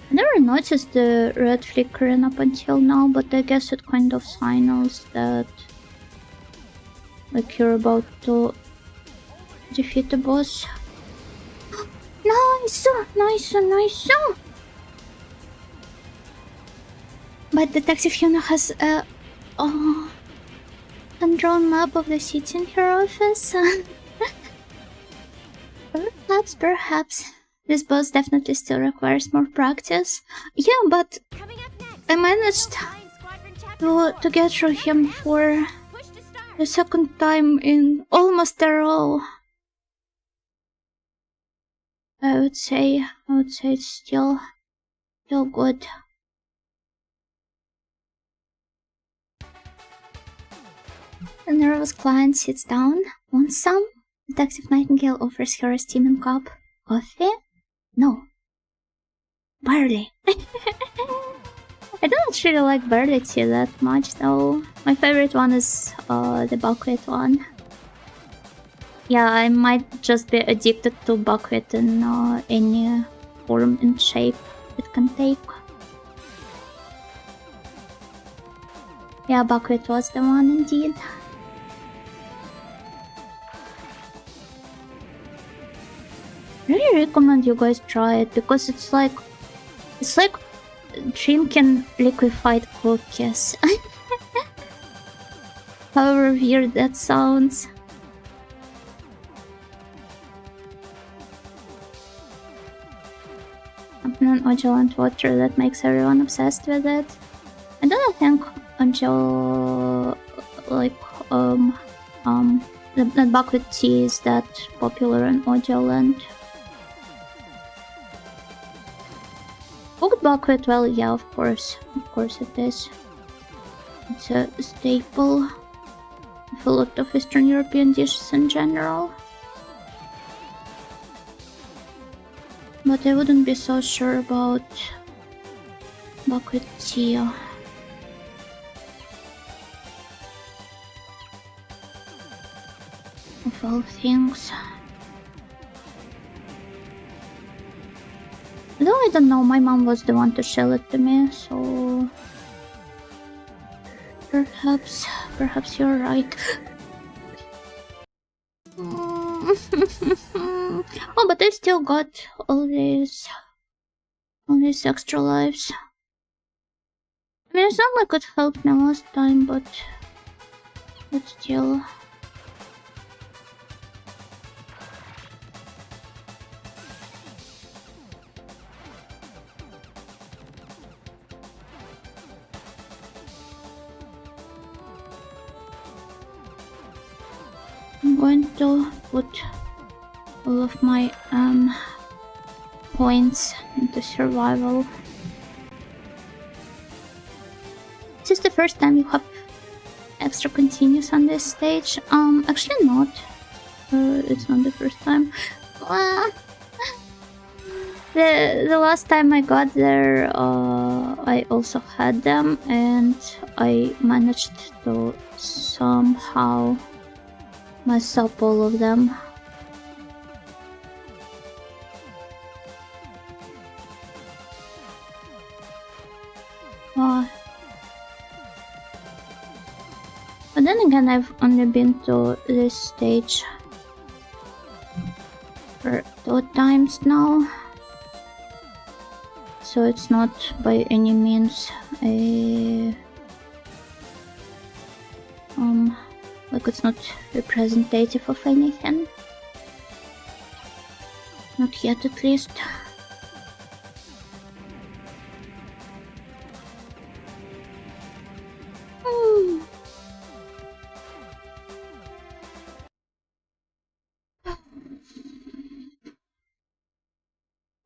never noticed the red flickering up until now, but I guess it kind of signals that like you're about to defeat the boss. Nice. But Detective Yuna has a hand-drawn map of the city in her office. Perhaps This boss definitely still requires more practice. Yeah, but Coming up next, I managed Flying Squadron Chapter to get through him for Push to start. the second time in almost a row. I would say it's still good. The nervous client sits down. Want some? Detective Nightingale offers her a steaming cup. Coffee? No. Barley. I don't really like barley tea that much though. My favorite one is the buckwheat one. Yeah, I might just be addicted to buckwheat in any form and shape it can take. Yeah, buckwheat was the one indeed. Really recommend you guys try it because it's like drinking liquefied cookies. However weird that sounds. An Ogelant water that makes everyone obsessed with it. I don't think until like the buckwheat tea is that popular in Ogelant. Cooked buckwheat, well, yeah, of course it is. It's a staple of a lot of Eastern European dishes in general. But I wouldn't be so sure about buckwheat tea. Of all things. Though I don't know, my mom was the one to sell it to me, so perhaps you're right. Oh, but I still got all these extra lives. I mean, it's not like it helped me last time, but still. I'm going to put all of my points into survival. This is the first time you have extra continues on this stage. Actually not. It's not the first time. The last time I got there, I also had them, and I managed to somehow mess up all of them. But then again, I've only been to this stage for 2 times now, so it's not by any means a like it's not representative of anything. Not yet, at least.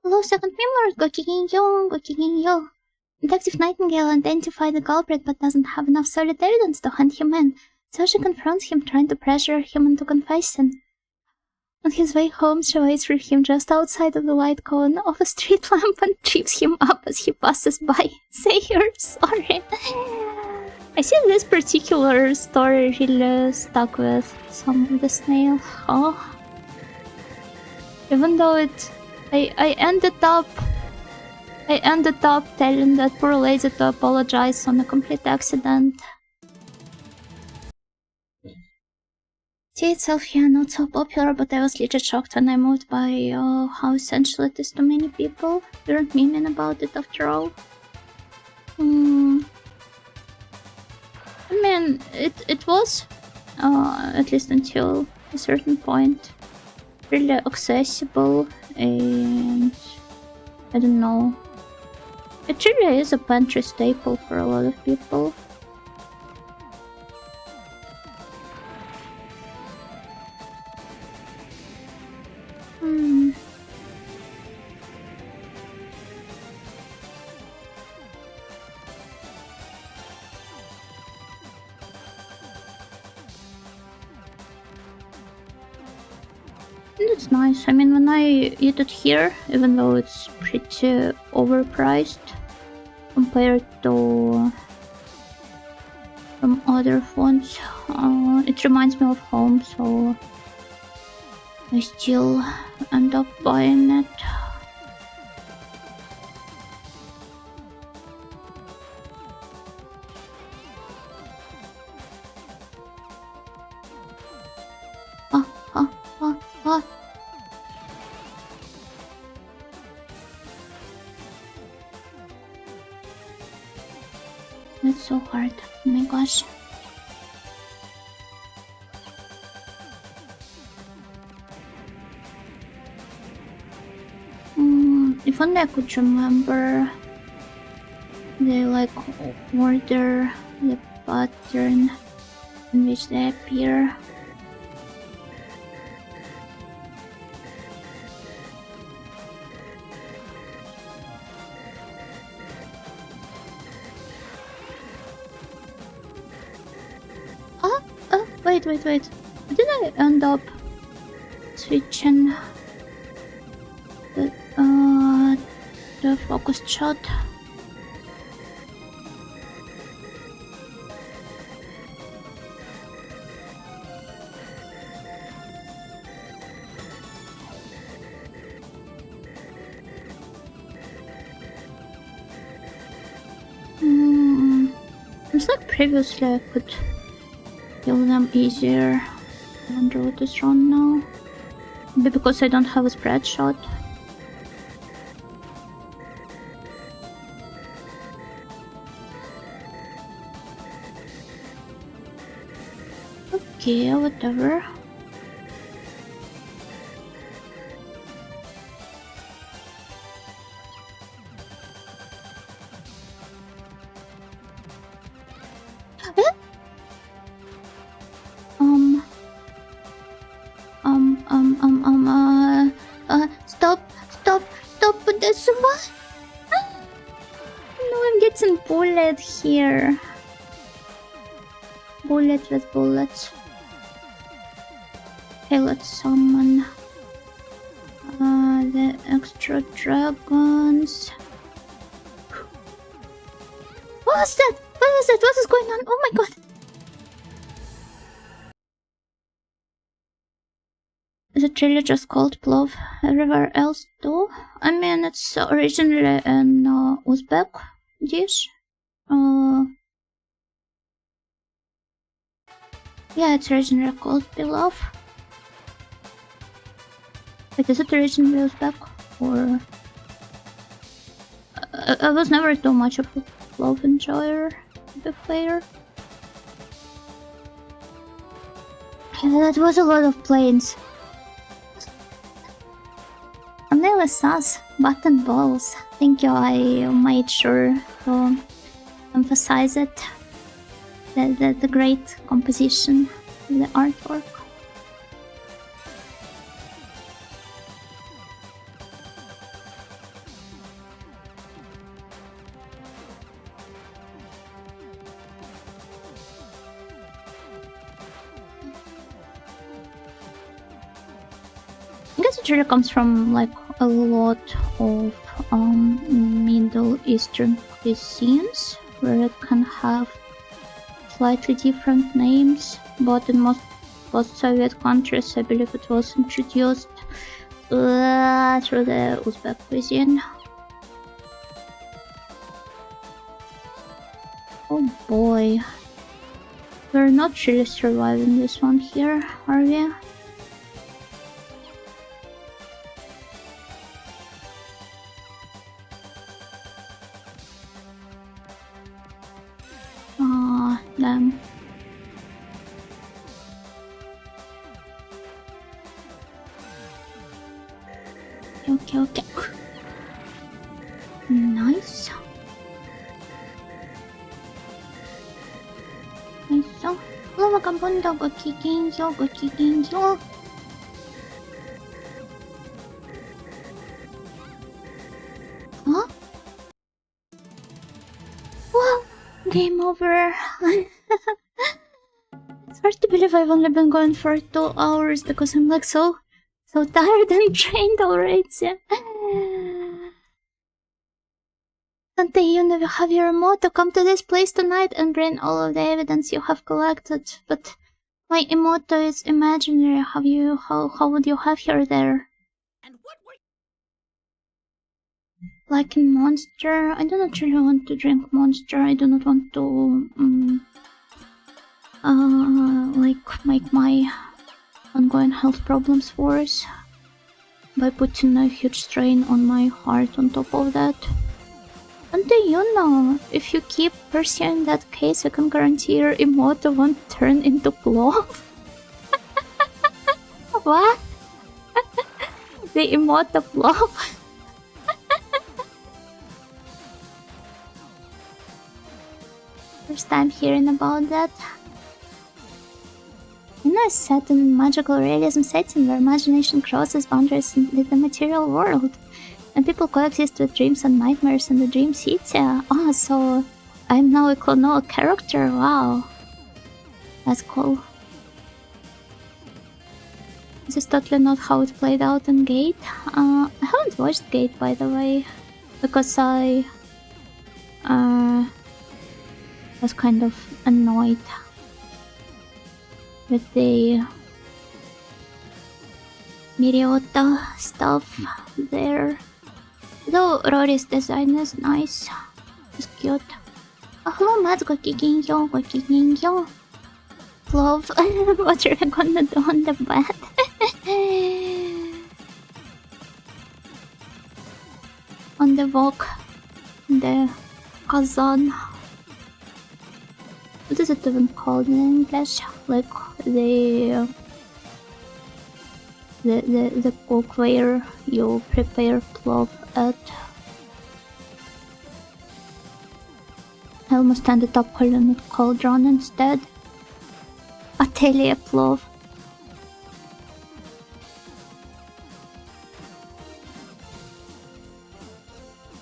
Hello, second member. Go kicking yo. Detective Nightingale identified the culprit but doesn't have enough solid evidence to hunt him in, so she confronts him, trying to pressure him into confessing. On his way home, she waits for him just outside of the white cone of a street lamp and trips him up as he passes by. Say you're sorry. I see this particular story really stuck with some of the snail. Oh. Even though I ended up telling that poor lady to apologize on a complete accident. Tea itself, yeah, not so popular, but I was legit shocked when I moved by how essential it is to many people. We weren't memeing about it after all. I mean, it was, at least until a certain point, really accessible. and I don't know. It really is a pantry staple for a lot of people. It's nice. I mean, when I eat it here, even though it's pretty overpriced compared to some other fonts, it reminds me of home, so I still end up buying it. It's so hard. Oh my gosh. If only I could remember the order, the pattern in which they appear. Wait. Did I end up switching the focus shot? It's like previously I could kill them easier. I wonder what is wrong now. Maybe because I don't have a spread shot. Okay, whatever. Stop with this one. No, I'm getting bullet here. Bullet with bullets. Okay, let's summon the extra dragons. What was that? What is going on? Oh my god. Is it really just called plov everywhere else too? I mean, it's originally an Uzbek dish. Yeah, it's originally called pilaf. Wait, is it originally Uzbek? Or... I was never too much of a plov enjoyer, the player. Yeah, that was a lot of planes. Vanilla sauce, button balls. Thank you, I made sure to emphasize it. The great composition of the artwork. I guess it really comes from like a lot of Middle Eastern cuisines where it can have slightly different names, but in most post-Soviet countries I believe it was introduced through the Uzbek cuisine. Oh boy, we're not really surviving this one here, are we? Damn. Okay. Nice. Hello, vagabundo. Gokigenyo. Huh? Well, game over. It's hard to believe I've only been going for 2 hours because I'm like so tired and drained already. Dante, you never have your emote. Come to this place tonight and bring all of the evidence you have collected. But my emote is imaginary. How would you have her there? And what were Like in Monster, I do not really want to drink Monster. I do not want to like make my ongoing health problems worse by putting a huge strain on my heart on top of that. And do you know, if you keep pursuing that case, I can guarantee your emote won't turn into plov. What? The emote of plov? First time hearing about that. You know, it's set in a magical realism setting where imagination crosses boundaries with the material world. And people coexist with dreams and nightmares in the dream city. Oh, so I'm now a clonal character. Wow. That's cool. This is totally not how it played out in Gate. I haven't watched Gate, by the way, because I was kind of annoyed with the Miriota stuff there. Though Rory's design is nice. It's cute. Oh, hello, Mads. Gokigenyo. Love. What are we gonna do on the bed? On the wok. The kazan. What is it even called in English? Like the cook where you prepare plov at. I almost ended up calling it cauldron instead. Atelier plov.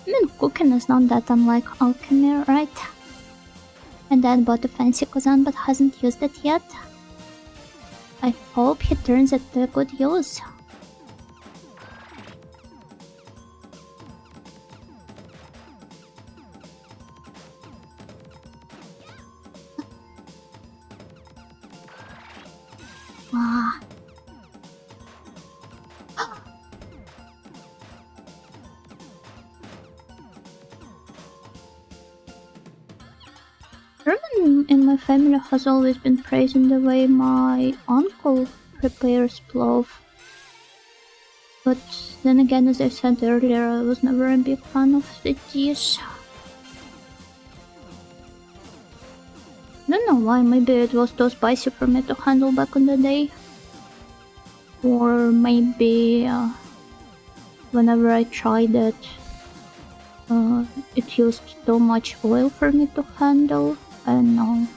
I mean, cooking is not that unlike alchemy, right? My dad bought a fancy kazan but hasn't used it yet. I hope he turns it to good use. Wow. Everyone in my family has always been praising the way my uncle prepares plov. But then again, as I said earlier, I was never a big fan of the dish. I don't know why, maybe it was too spicy for me to handle back in the day. Or maybe whenever I tried it, it used too much oil for me to handle. I don't know.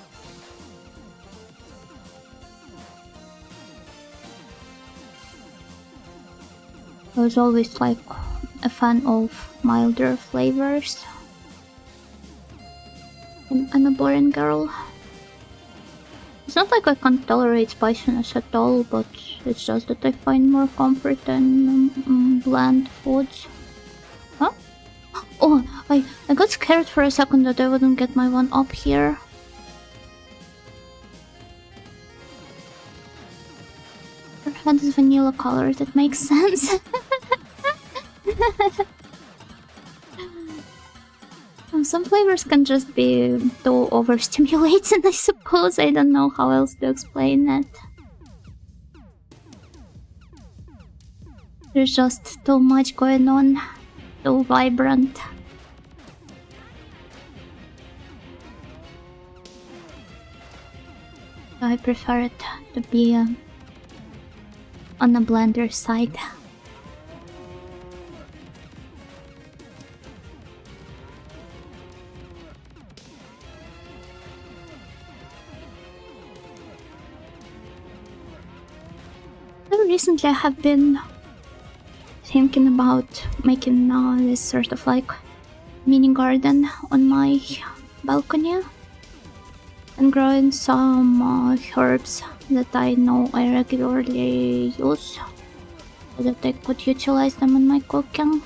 I was always like a fan of milder flavors. I'm a boring girl. It's not like I can't tolerate spiciness at all, but it's just that I find more comfort in bland foods. Huh? Oh, I got scared for a second that I wouldn't get my one up here. Her head is vanilla color, that makes sense. Some flavors can just be too overstimulating, I suppose. I don't know how else to explain it. There's just too much going on, too vibrant. I prefer it to be on the blender side. recently I have been thinking about making this sort of like mini garden on my balcony and growing some herbs that I know I regularly use so that I could utilize them in my cooking.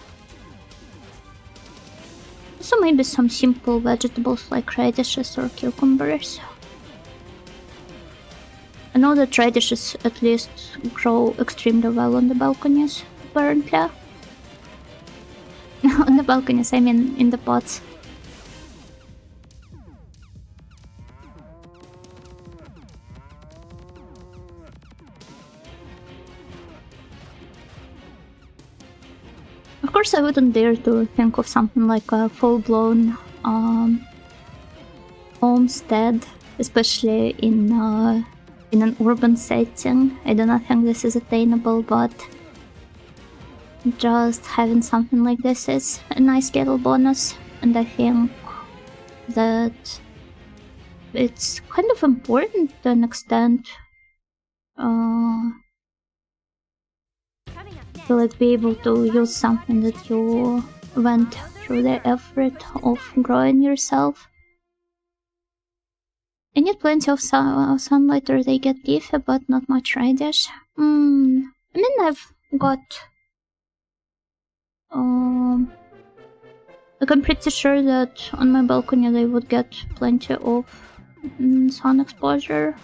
Also maybe some simple vegetables like radishes or cucumbers. I know that radishes at least grow extremely well on the balconies, apparently. On the balconies, I mean in the pots. Of course, I wouldn't dare to think of something like a full-blown homestead, especially in an urban setting. I do not think this is attainable, but just having something like this is a nice little bonus, and I think that it's kind of important to an extent to like be able to use something that you went through the effort of growing yourself. I need plenty of sunlight or they get leafy, but not much radish. I mean, I've got like I'm pretty sure that on my balcony they would get plenty of sun exposure.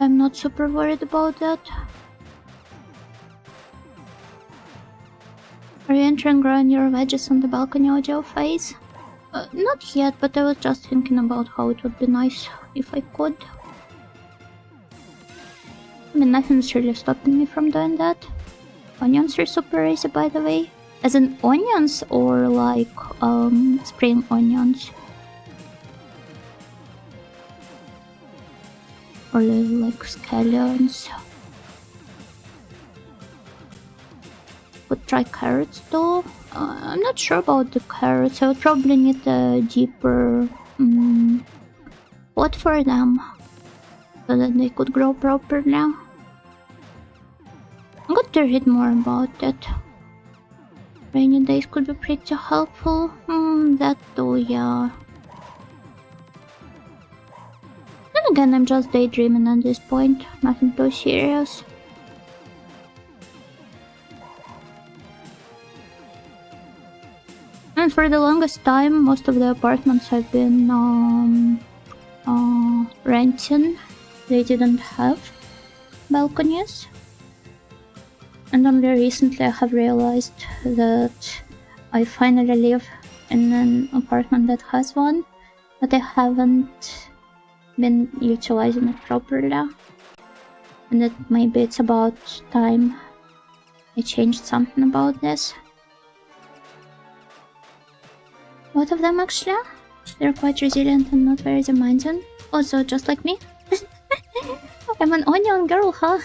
I'm not super worried about that. Are you entering growing your veggies on the balcony audio phase? Not yet, but I was just thinking about how it would be nice if I could. I mean, nothing's really stopping me from doing that. Onions are super easy, by the way. As in onions or like spring onions? Or like scallions? Would try carrots though. I'm not sure about the carrots. I would probably need a deeper pot for them so that they could grow properly. I'm going to read more about it. Rainy days could be pretty helpful. That though, yeah. Then again, I'm just daydreaming at this point. Nothing too serious. And for the longest time, most of the apartments I've been renting, they didn't have balconies. And only recently I have realized that I finally live in an apartment that has one, but I haven't been utilizing it properly. And that maybe it's about time I changed something about this. Both of them actually. They're quite resilient and not very demanding. Also, just like me. I'm an onion girl, huh?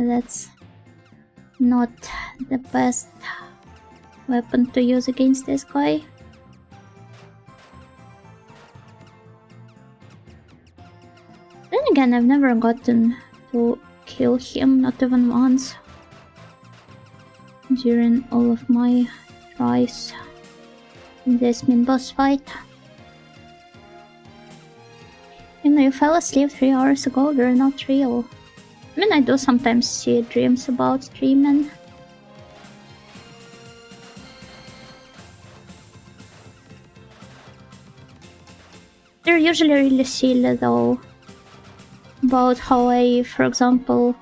That's not the best weapon to use against this guy. Then again, I've never gotten to kill him, not even once, during all of my tries in this mid-boss fight. You know, you fell asleep 3 hours ago, they're not real. I mean, I do sometimes see dreams about streaming. They're usually really silly though. About how I, for example,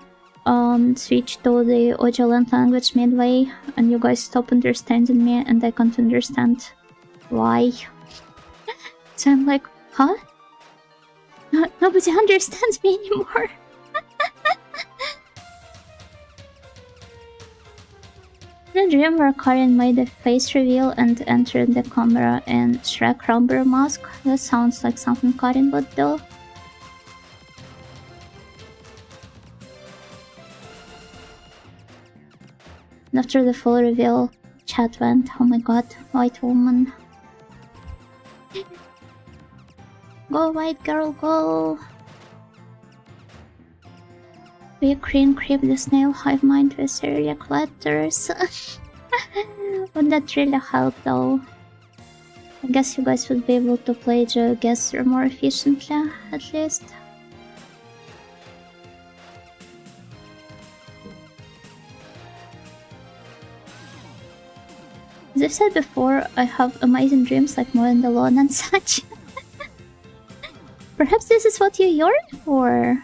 switch to the audio language midway and you guys stop understanding me and I can't understand why. So I'm like, huh? Nobody understands me anymore. The dream where Karin made a face reveal and entered the camera in Shrek rubber mask. That sounds like something Karin would do. And after the full reveal, chat went. Oh my god, white woman. Go, white girl, go! We creep the snail hive mind with Syriac letters. Would that really help though? I guess you guys would be able to play GeoGuessr more efficiently, at least. As I've said before, I have amazing dreams like mowing the lawn and such. Perhaps this is what you yearn for.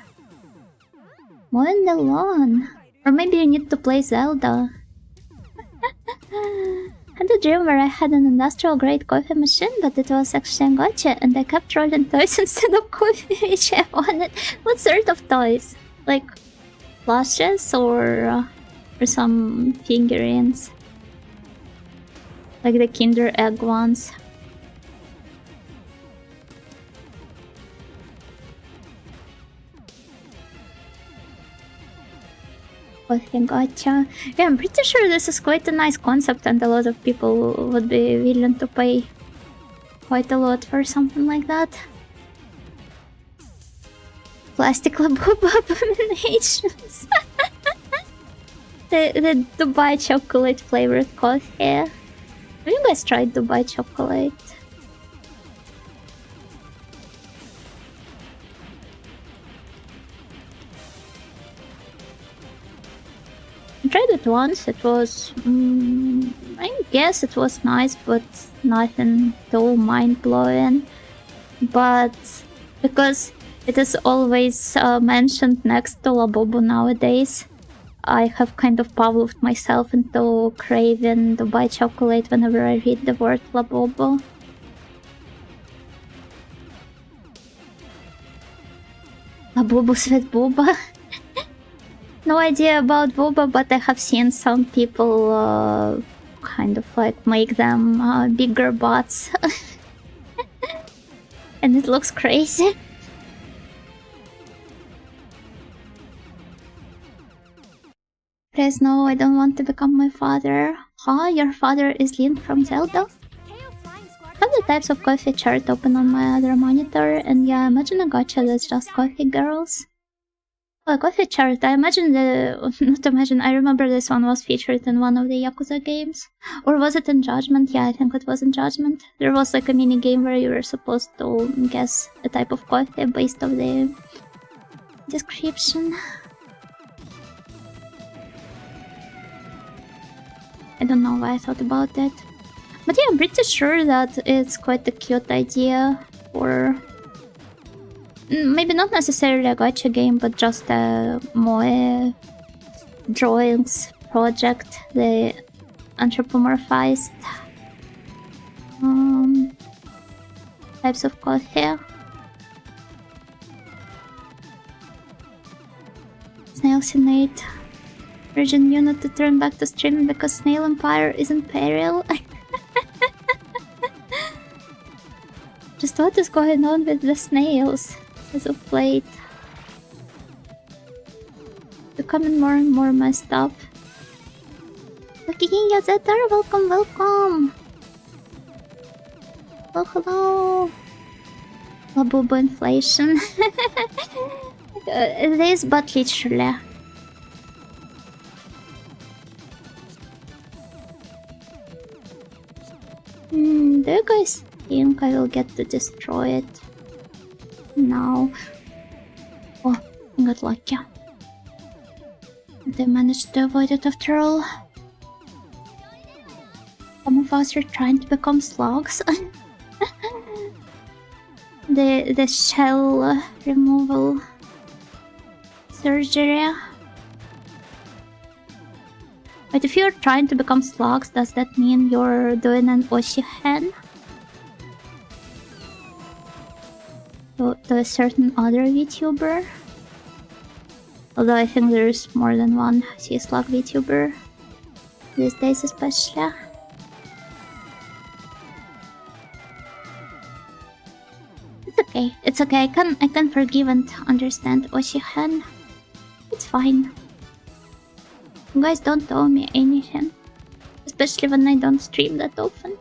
Mowing the lawn. Or maybe you need to play Zelda. I had a dream where I had an industrial grade coffee machine, but it was actually a gacha, and I kept rolling toys instead of coffee, which I wanted. What sort of toys? Like plushes or some figurines? Like the Kinder Egg ones. Coffee gacha. Yeah, I'm pretty sure this is quite a nice concept and a lot of people would be willing to pay quite a lot for something like that. Plastic Labubu abominations. the Dubai chocolate flavored coffee. Have you guys tried Dubai chocolate? I tried it once. It was, I guess it was nice, but nothing too mind-blowing. But because it is always mentioned next to Labubu nowadays, I have kind of pavloved myself into craving Dubai chocolate whenever I read the word Labubu. Labubu sweet booba. No idea about booba, but I have seen some people kind of like make them bigger bots. And it looks crazy. Please no, I don't want to become my father. Huh? Your father is Link from Zelda? Keio flying squadron. I have the types of coffee chart open on my other monitor, and yeah, imagine a gacha that's just coffee girls. Oh, coffee chart, I imagine I remember this one was featured in one of the Yakuza games. Or was it in Judgment? Yeah, I think it was in Judgment. There was like a mini game where you were supposed to guess a type of coffee based on the description. I don't know why I thought about it. But yeah, I'm pretty sure that it's quite a cute idea for... maybe not necessarily a gacha game, but just a moe drawings project. The anthropomorphized types of coffee. Snail Senate. Urgent unit to turn back to streaming because Snail Empire is in peril. Just what is going on with the snails as of late? Becoming more and more messed up. Lucky King Yazetar, welcome, welcome! Hello, hello! Labubu inflation. It is, but literally. Do you guys think I will get to destroy it? No. Oh, I got lucky. They managed to avoid it after all. Some of us are trying to become slugs. the shell removal surgery. But if you're trying to become slugs, does that mean you're doing an Oshihen? To a certain other VTuber? Although I think there's more than one sea slug VTuber. These days especially. It's okay. It's okay. I can forgive and understand Oshihen. It's fine. You guys don't owe me anything. Especially when I don't stream that often.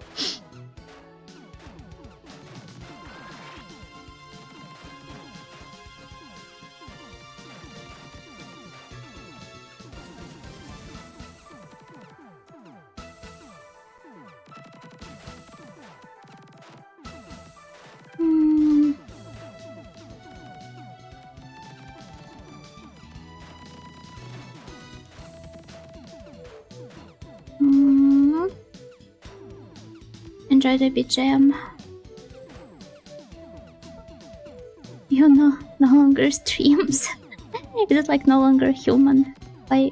Enjoy the BGM. You know, no longer streams. Is it like no longer human? By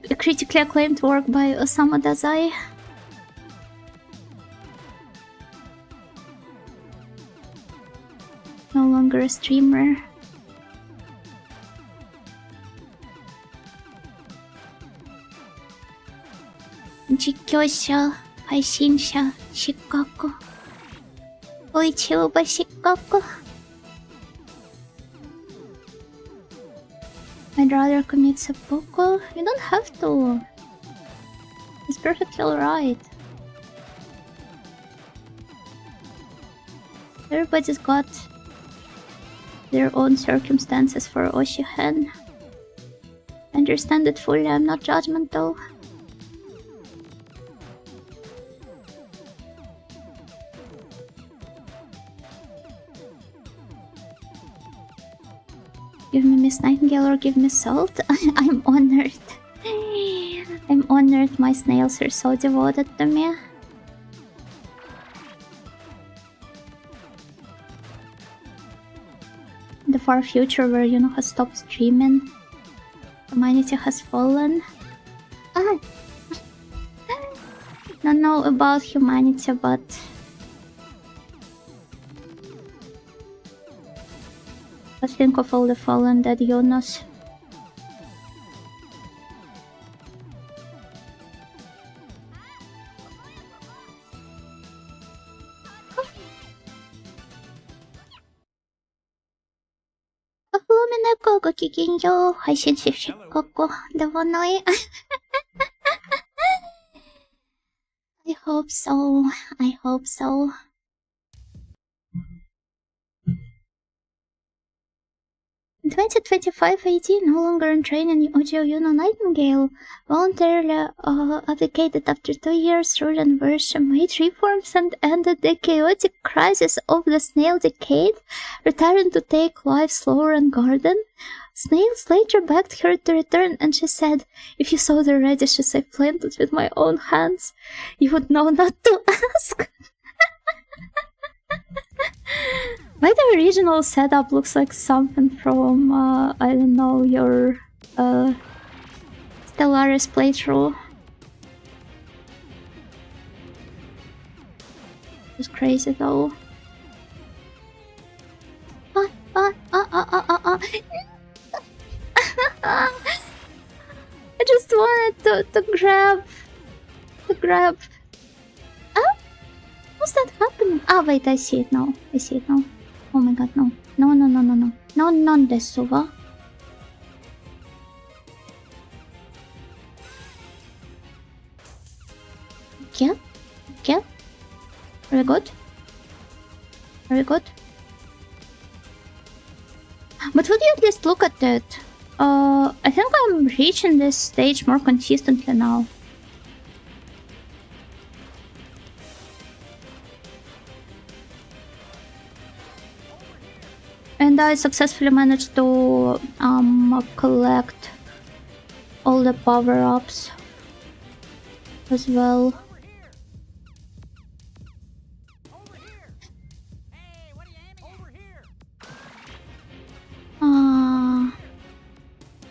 a critically acclaimed work by Osamu Dazai. No longer a streamer. Jikyosha, 配信者、失格。VTuber 失格。I'd rather commit seppuku. You don't have to. It's perfectly alright. Everybody's got their own circumstances for Oshihen. I understand it fully, I'm not judgmental. Give me Miss Nightingale or give me salt. I'm honored. I'm honored my snails are so devoted to me. The far future where Yuno has stopped streaming. Humanity has fallen. Ah! Don't know about humanity, but... I think of all the fallen dead Yunos. I hope so. I hope so. In 2025 AD, no longer in training Audio Yuno Nightingale, voluntarily abdicated after 2 years ruling version, made reforms and ended the chaotic crisis of the Snail Decade, retiring to take life slower and garden. Snails later begged her to return and she said, "If you saw the radishes I planted with my own hands, you would know not to ask." My original setup looks like something from, I don't know, your Stellaris playthrough. It's crazy though. I just wanted to grab. What's that happening? Ah, wait, I see it now. I see it now. Oh my god, no. No, no, no, no, no. No, non desu wa. Okay. Okay. Very good. Very good. But would you at least look at it? I think I'm reaching this stage more consistently now. And I successfully managed to collect all the power-ups as well.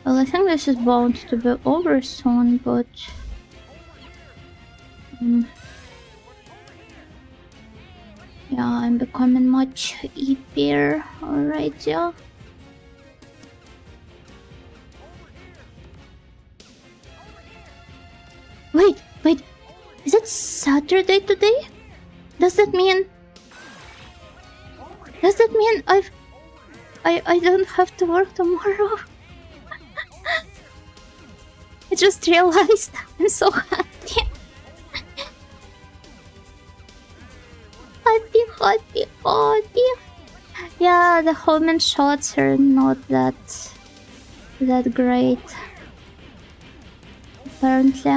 Well, I think this is bound to be over soon, but... yeah, I'm becoming much easier already. Wait, is it Saturday today? Does that mean I don't have to work tomorrow? I just realized I'm so happy. body. Yeah, the homing shots are not that great. Apparently.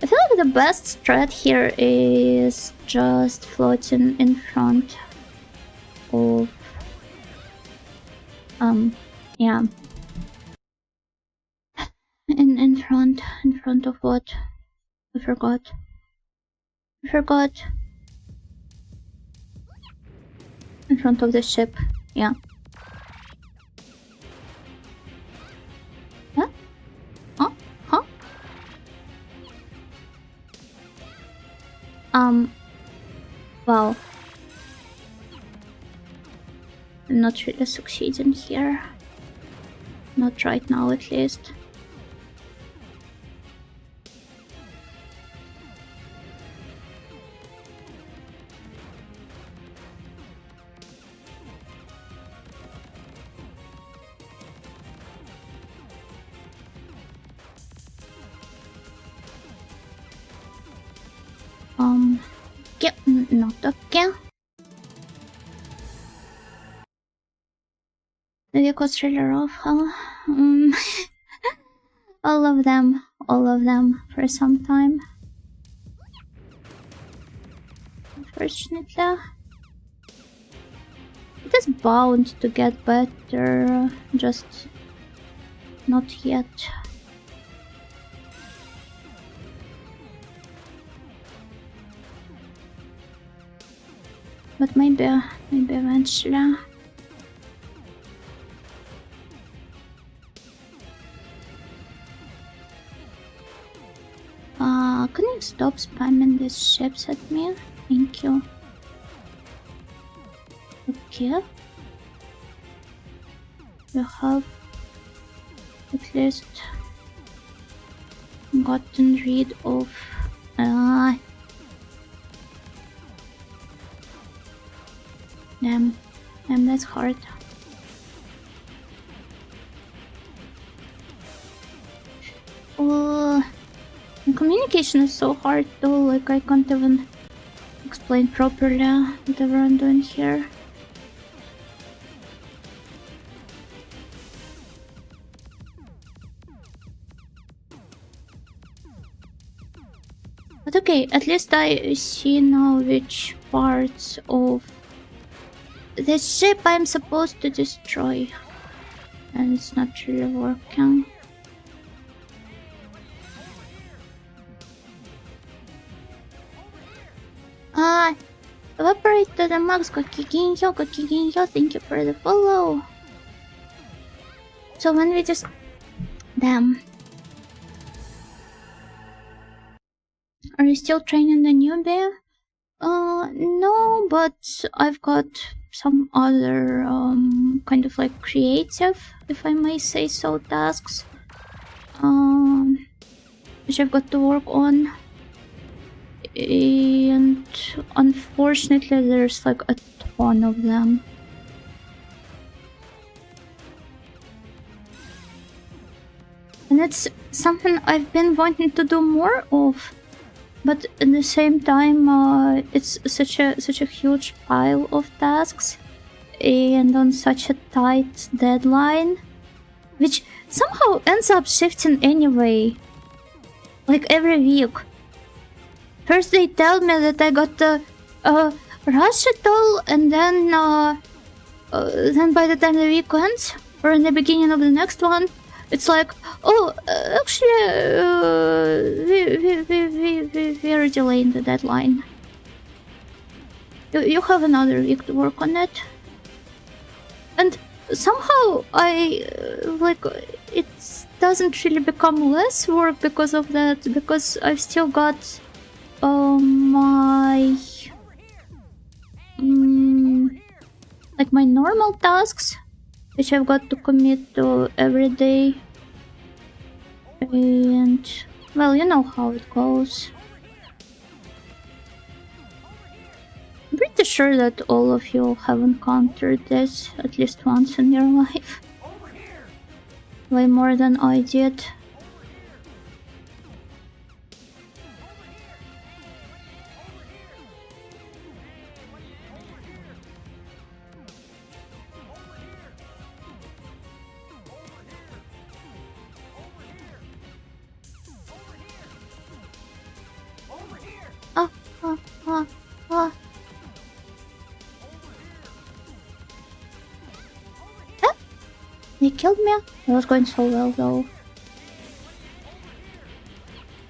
I feel like the best strat here is just floating in front of yeah. In front of what? I forgot. In front of the ship, yeah. Huh? Huh? Well, I'm not really succeeding here. Not right now, at least. Yeah, not okay. The vehicle's really rough, huh? all of them for some time. Unfortunately. It is bound to get better, just not yet. But maybe eventually. Can you stop spamming these ships at me? Thank you. Okay. We have at least gotten rid of damn, that's hard. The communication is so hard though, like I can't even explain properly whatever I'm doing here. But okay, at least I see now which parts of the ship I'm supposed to destroy. And it's not really working. Evaporate to the max, Gokiginyo, thank you for the follow. So when we just... Damn. Are you still training the newbie? No, but I've got some other, kind of like creative, if I may say so, tasks. Which I've got to work on. And unfortunately there's like a ton of them. And it's something I've been wanting to do more of, but at the same time it's such a huge pile of tasks and on such a tight deadline, which somehow ends up shifting anyway, like every week. First they tell me that I got to rush it all, and then by the time the week ends, or in the beginning of the next one, it's like, oh, actually, we are delaying the deadline. You have another week to work on it. And somehow it doesn't really become less work because of that, because I've still got my my normal tasks, which I've got to commit to every day, and well, you know how it goes. I'm pretty sure that all of you have encountered this at least once in your life. Way more than I did. Ah. They killed me? It was going so well though.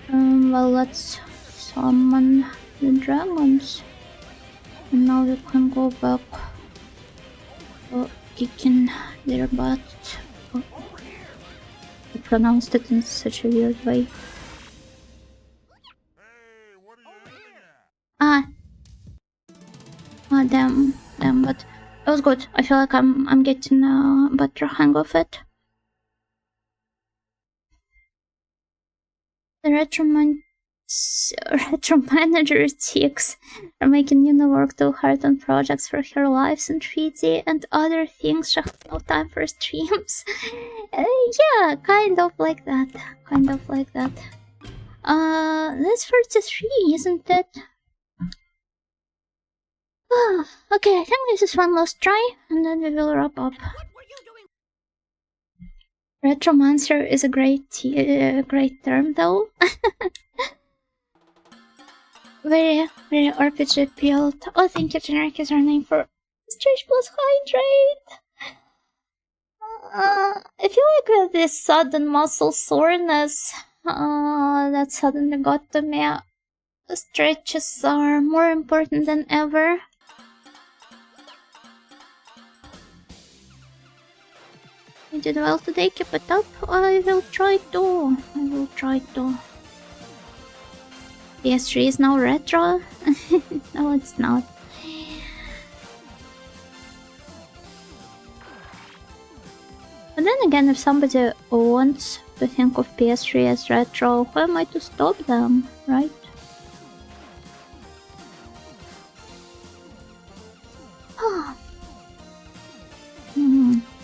Well, let's summon the dragons. And now we can go back to kicking their butt. Oh, I pronounced it in such a weird way. Damn, but it was good. I feel like I'm getting a better hang of it. The retro manager 6 are making Yuna work too hard on projects for her lives in 3D and other things. She has no time for streams. Yeah, kind of like that. That's 43, isn't it? Okay, I think this is one last try, and then we will wrap up. Retromancer is a great term, though. very RPG build. Oh, thank you, Generic is our name for Stretch plus Hydrate. I feel like with this sudden muscle soreness that suddenly got to me, stretches are more important than ever. You did well today, keep it up. I will try to. PS3 is now retro. No, it's not. But then again, if somebody wants to think of PS3 as retro, who am I to stop them, right?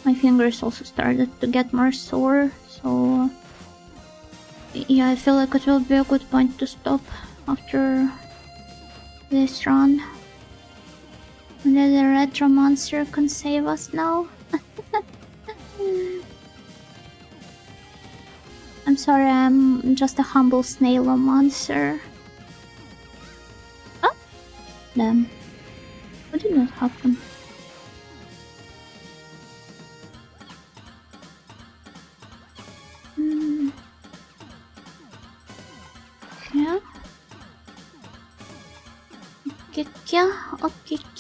My fingers also started to get more sore, so yeah, I feel like it will be a good point to stop after this run. Maybe the retro monster can save us now. I'm sorry, I'm just a humble snail monster. Oh, damn! What did that happen? Okay.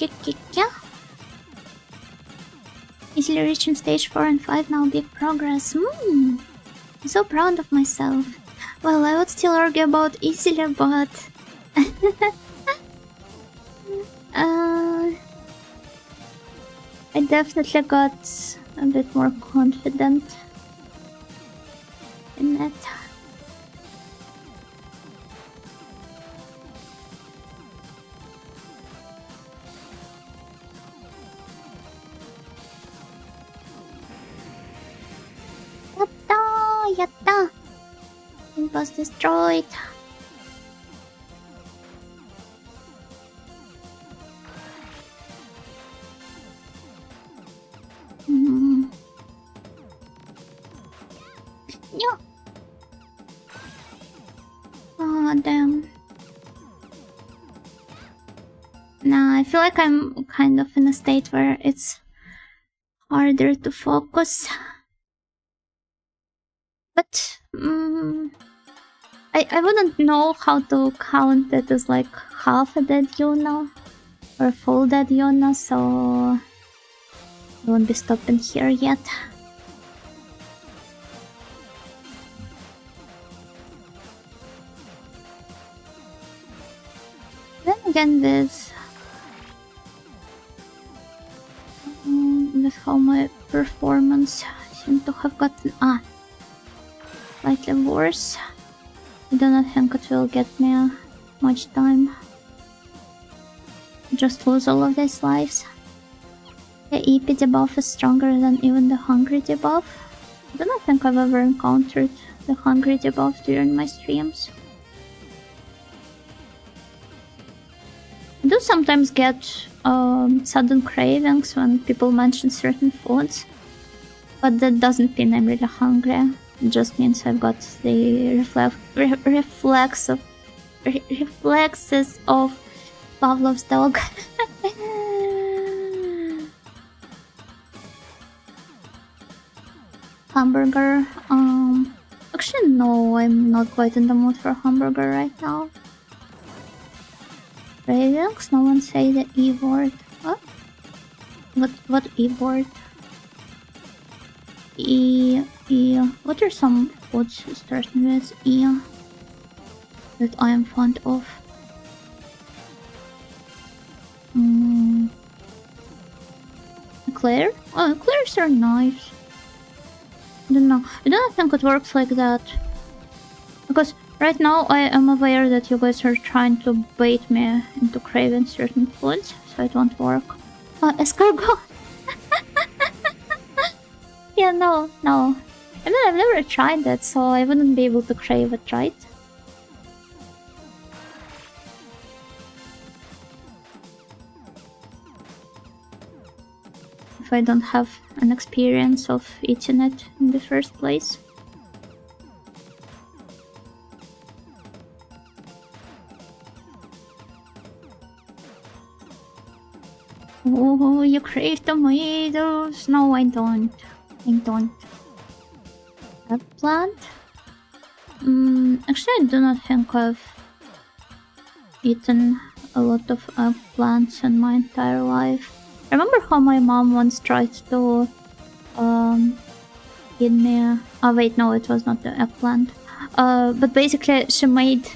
Easily reaching stage 4 and 5 now, big progress. I'm so proud of myself. Well, I would still argue about easily, but I definitely got a bit more confident in it. Yatta! Impulse destroyed. Yeah. Oh, damn. Nah, I feel like I'm kind of in a state where it's harder to focus. But I wouldn't know how to count it as like half a dead Yuna or full dead Yuna, so I won't be stopping here yet. Then again, with how my performance seemed to have gotten slightly worse, I do not think it will get me much time. Just lose all of these lives. The EP debuff is stronger than even the Hungry debuff. I do not think I've ever encountered the Hungry debuff during my streams. I do sometimes get sudden cravings when people mention certain foods, but that doesn't mean I'm really hungry. It just means I've got the reflexes of Pavlov's dog. Hamburger. Actually, no, I'm not quite in the mood for hamburger right now. Ravens? No one say the E word. What? What E word? What are some foods starting with E that I am fond of? Eclair? Oh, eclairs are nice. I don't know. I don't think it works like that. Because right now I am aware that you guys are trying to bait me into craving certain foods, so it won't work. Escargot! Yeah, no. I mean, I've never tried that, so I wouldn't be able to crave it, right? If I don't have an experience of eating it in the first place. Oh, you crave tomatoes? No, I don't. Eggplant? Actually, I do not think I've eaten a lot of eggplants in my entire life. I remember how my mom once tried to give me... Oh wait, no, it was not the eggplant. But basically she made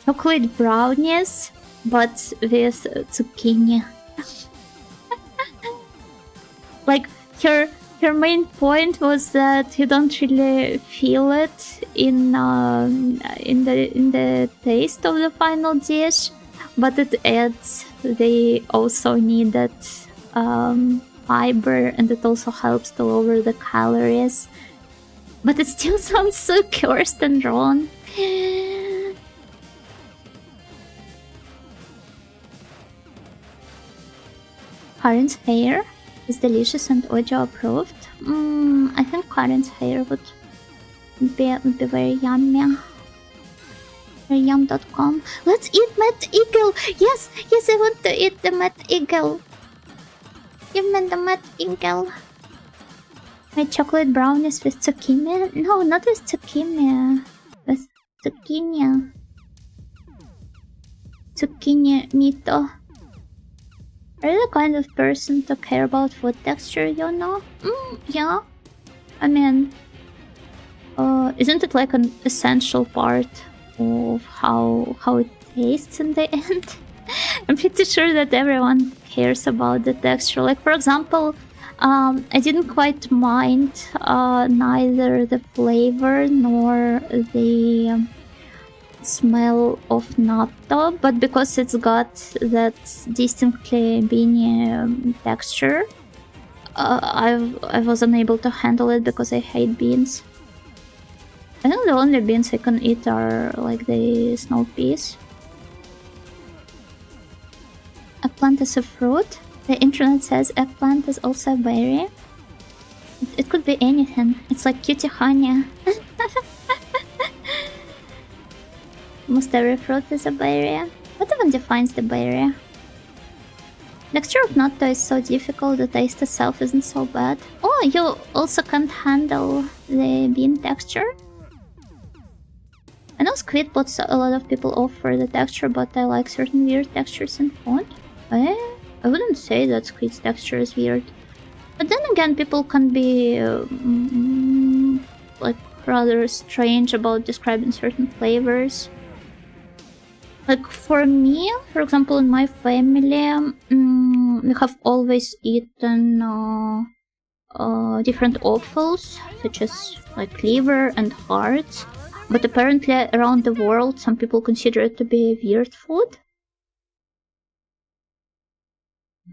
chocolate brownies, but with zucchini. Like, her main point was that you don't really feel it in the taste of the final dish, but it adds the also needed fiber, and it also helps to lower the calories. But it still sounds so cursed and wrong. Karen's hair is delicious and audio approved. I think Karen's hair would be very yummy. Yum.com. Let's eat Mad Eagle! Yes, I want to eat the Mad Eagle. Give me the Mad Eagle. My chocolate brownies with zucchini? No, not with zucchini. With zucchini. Zucchini mito. Are you the kind of person to care about food texture, you know? Yeah. I mean, isn't it like an essential part of how it tastes in the end? I'm pretty sure that everyone cares about the texture. Like, for example, I didn't quite mind neither the flavor nor the smell of natto, but because it's got that distinctly beany texture, I was unable to handle it because I hate beans. I think the only beans I can eat are like the snow peas. Eggplant is a fruit. The internet says eggplant is also a berry. It could be anything. It's like cutie honey. Most every fruit is a berry. What even defines the berry? Texture of natto is so difficult, the taste itself isn't so bad. Oh, you also can't handle the bean texture? I know squid puts a lot of people off for the texture, but I like certain weird textures in food. I wouldn't say that squid's texture is weird. But then again, people can be like rather strange about describing certain flavors. Like for me, for example, in my family, we have always eaten different offals, such as like liver and hearts. But apparently around the world, some people consider it to be weird food.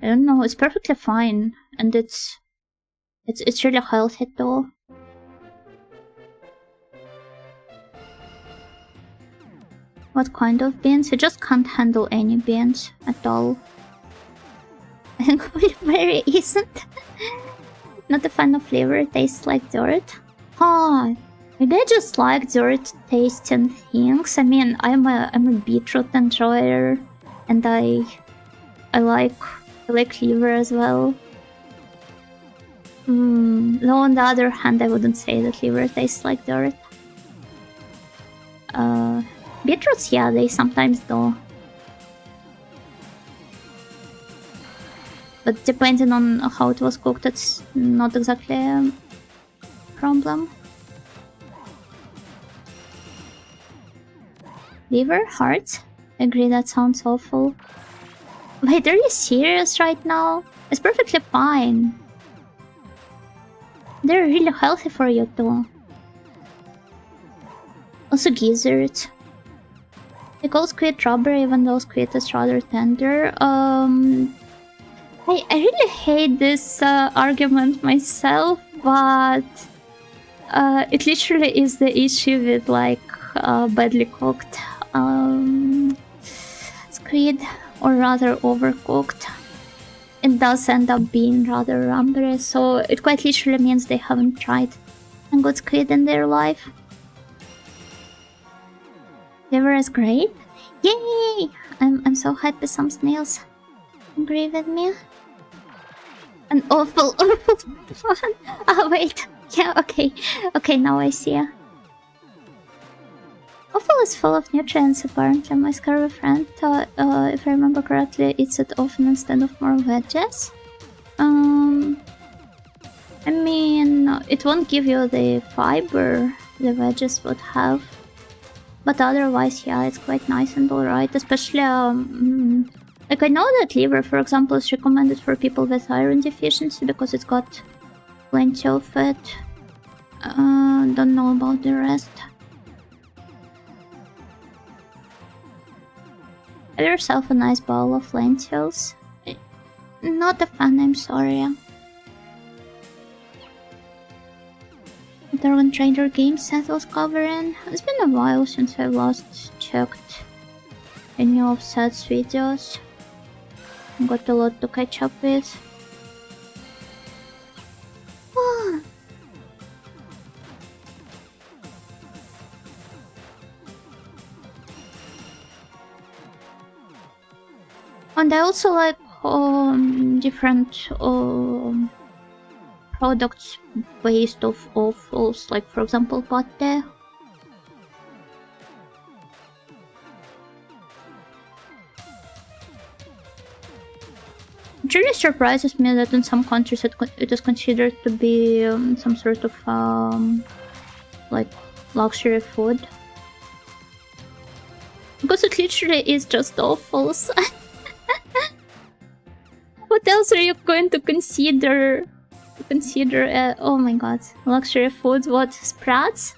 I don't know, it's perfectly fine, and it's really healthy too. What kind of beans? I just can't handle any beans at all. I think very isn't. Not a fan of flavor, it tastes like dirt. Maybe I just like dirt tasting things. I mean, I'm a beetroot enjoyer, and I I like liver as well. Though on the other hand, I wouldn't say that liver tastes like dirt. Beetroots, yeah, they sometimes do. But depending on how it was cooked, it's not exactly a problem. Liver, heart? Agree, that sounds awful. Wait, are you serious right now? It's perfectly fine. They're really healthy for you too. Also gizzards. They call squid rubber even though squid is rather tender. I really hate this argument myself, but it literally is the issue with like badly cooked squid, or rather overcooked. It does end up being rather rubbery, so it quite literally means they haven't tried a good squid in their life. Liver is great. Yay! I'm so happy some snails agree with me. An awful one. Oh wait, yeah, okay, now I see. Offal is full of nutrients apparently. My scurvy friend, if I remember correctly, eats it often instead of more veggies. I mean, it won't give you the fiber the veggies would have, but otherwise, yeah, it's quite nice and alright. Especially, like I know that liver, for example, is recommended for people with iron deficiency because it's got plenty of it. Don't know about the rest. Have yourself a nice bowl of lentils. Not a fan, I'm sorry. Dragon Trader game set was covering. It's been a while since I last checked any of Set's videos. Got a lot to catch up with. And I also like different products based off offals, like for example pate. It really surprises me that in some countries it is considered to be some sort of like luxury food. Because it literally is just offals. What else are you going to consider? Oh my god, luxury food? What, sprouts?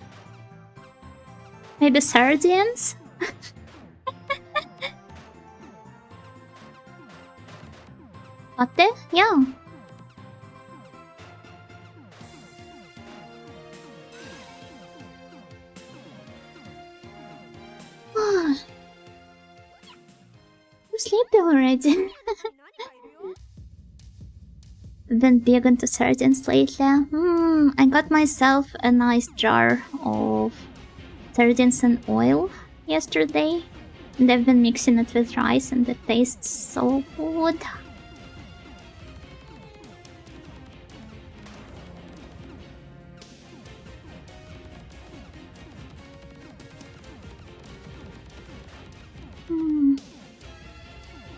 Maybe sardines? Pate? Yeah. I'm sleepy already. Been big into sardines lately. I got myself a nice jar of sardines and oil yesterday, and I've been mixing it with rice, and it tastes so good.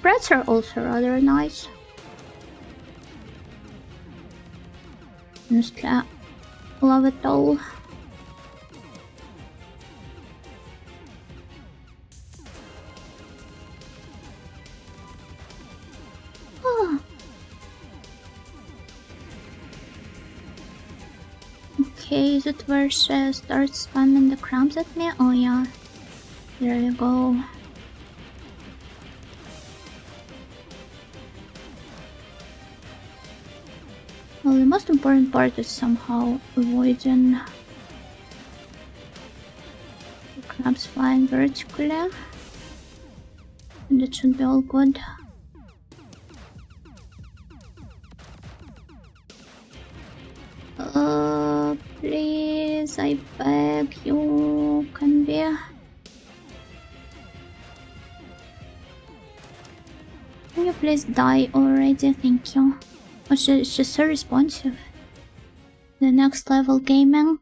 Breads are also rather nice. Honestly, love it all. Okay, is it where she starts spamming the crumbs at me? Oh yeah, there you go. Well, the most important part is somehow avoiding the crabs flying vertically, and it should be all good. Please, I beg you, can be. Can you please die already? Thank you. Oh, she's so responsive. The next level gaming.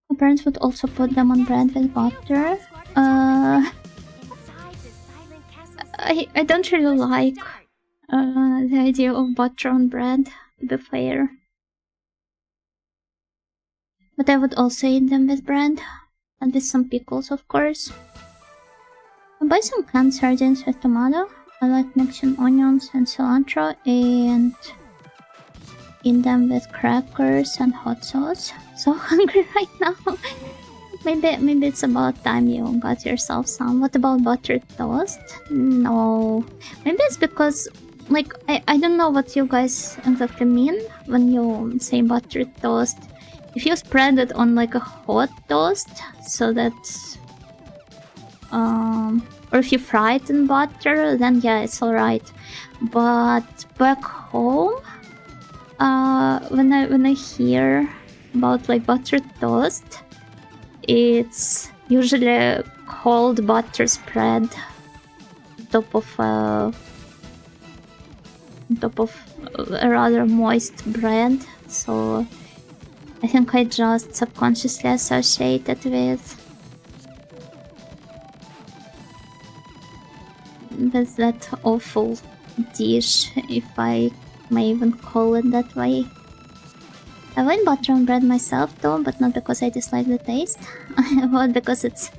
My parents would also put them on bread with butter. Inside the silent castle. I don't really like the idea of butter on bread, to be fair. But I would also eat them with bread, and with some pickles, of course. I buy some canned sardines with tomato. I like mixing onions and cilantro and eat them with crackers and hot sauce. So hungry right now. Maybe it's about time you got yourself some. What about buttered toast? No. Maybe it's because, like, I don't know what you guys exactly mean when you say buttered toast. If you spread it on like a hot toast, so that or if you fry it in butter, then yeah, it's alright. But back home, when I hear about like buttered toast, it's usually cold butter spread on top of a rather moist bread. So I think I just subconsciously associate it with that awful dish, if I may even call it that way. I like butter on bread myself though, but not because I dislike the taste, but because it's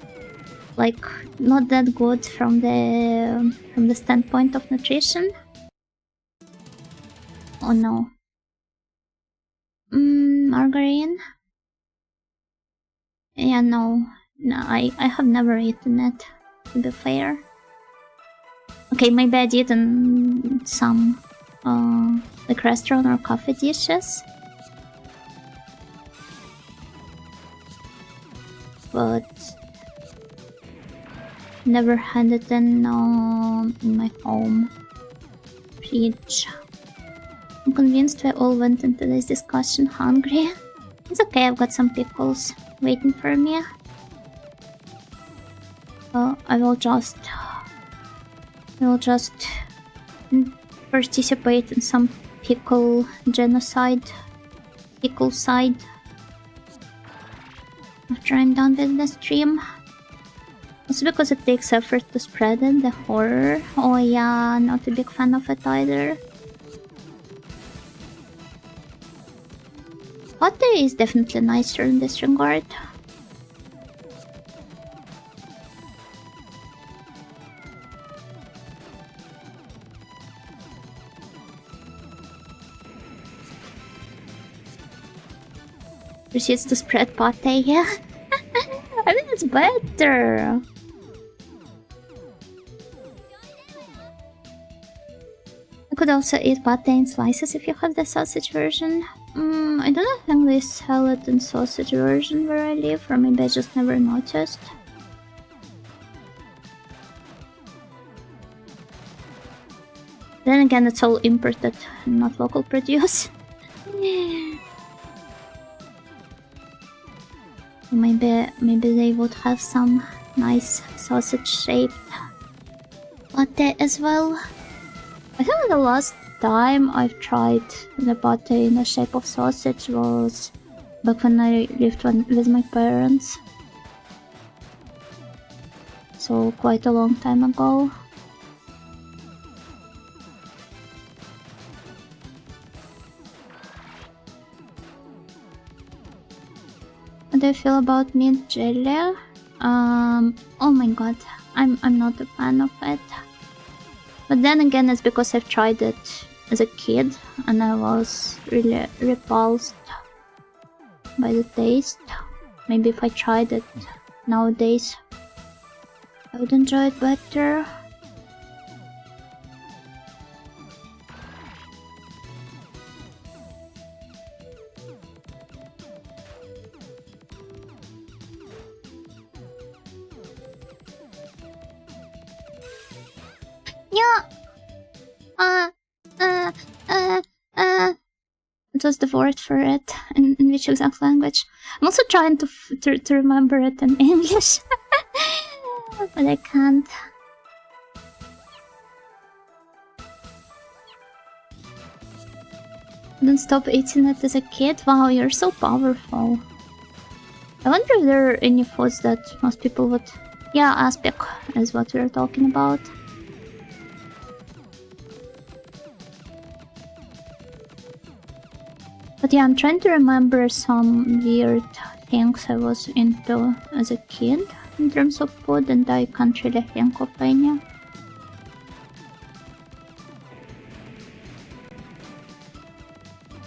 like not that good from the standpoint of nutrition. Oh no. Margarine? Yeah, no, I have never eaten it, to be fair. Okay, maybe I'd eaten some like restaurant or coffee dishes, but never had it in my home fridge. I'm convinced we all went into this discussion hungry. It's okay, I've got some pickles waiting for me. I will just participate in some pickle genocide, pickle side, after I'm done with the stream. Also because it takes effort to spread it, the horror. Oh yeah, not a big fan of it either. Latte is definitely nicer in this regard. Proceeds to spread pate, yeah. I mean, it's better. I could also eat pate in slices if you have the sausage version. I don't think they sell it in sausage version where I live, or maybe I just never noticed. Then again, it's all imported, not local produce. Maybe they would have some nice sausage-shaped latte as well. I think the last time I've tried the pate in the shape of sausage was back when I lived with my parents. So quite a long time ago. What do you feel about mint jelly? Oh my god, I'm not a fan of it. But then again, it's because I've tried it as a kid and I was really repulsed by the taste. Maybe if I tried it nowadays, I would enjoy it better. Yeah. What was the word for it? In which exact language? I'm also trying to remember it in English, but I can't. Don't stop eating it as a kid. Wow, you're so powerful. I wonder if there are any foods that most people would... Yeah, aspic is what we're talking about. But yeah, I'm trying to remember some weird things I was into as a kid in terms of food, and I can't really think of any.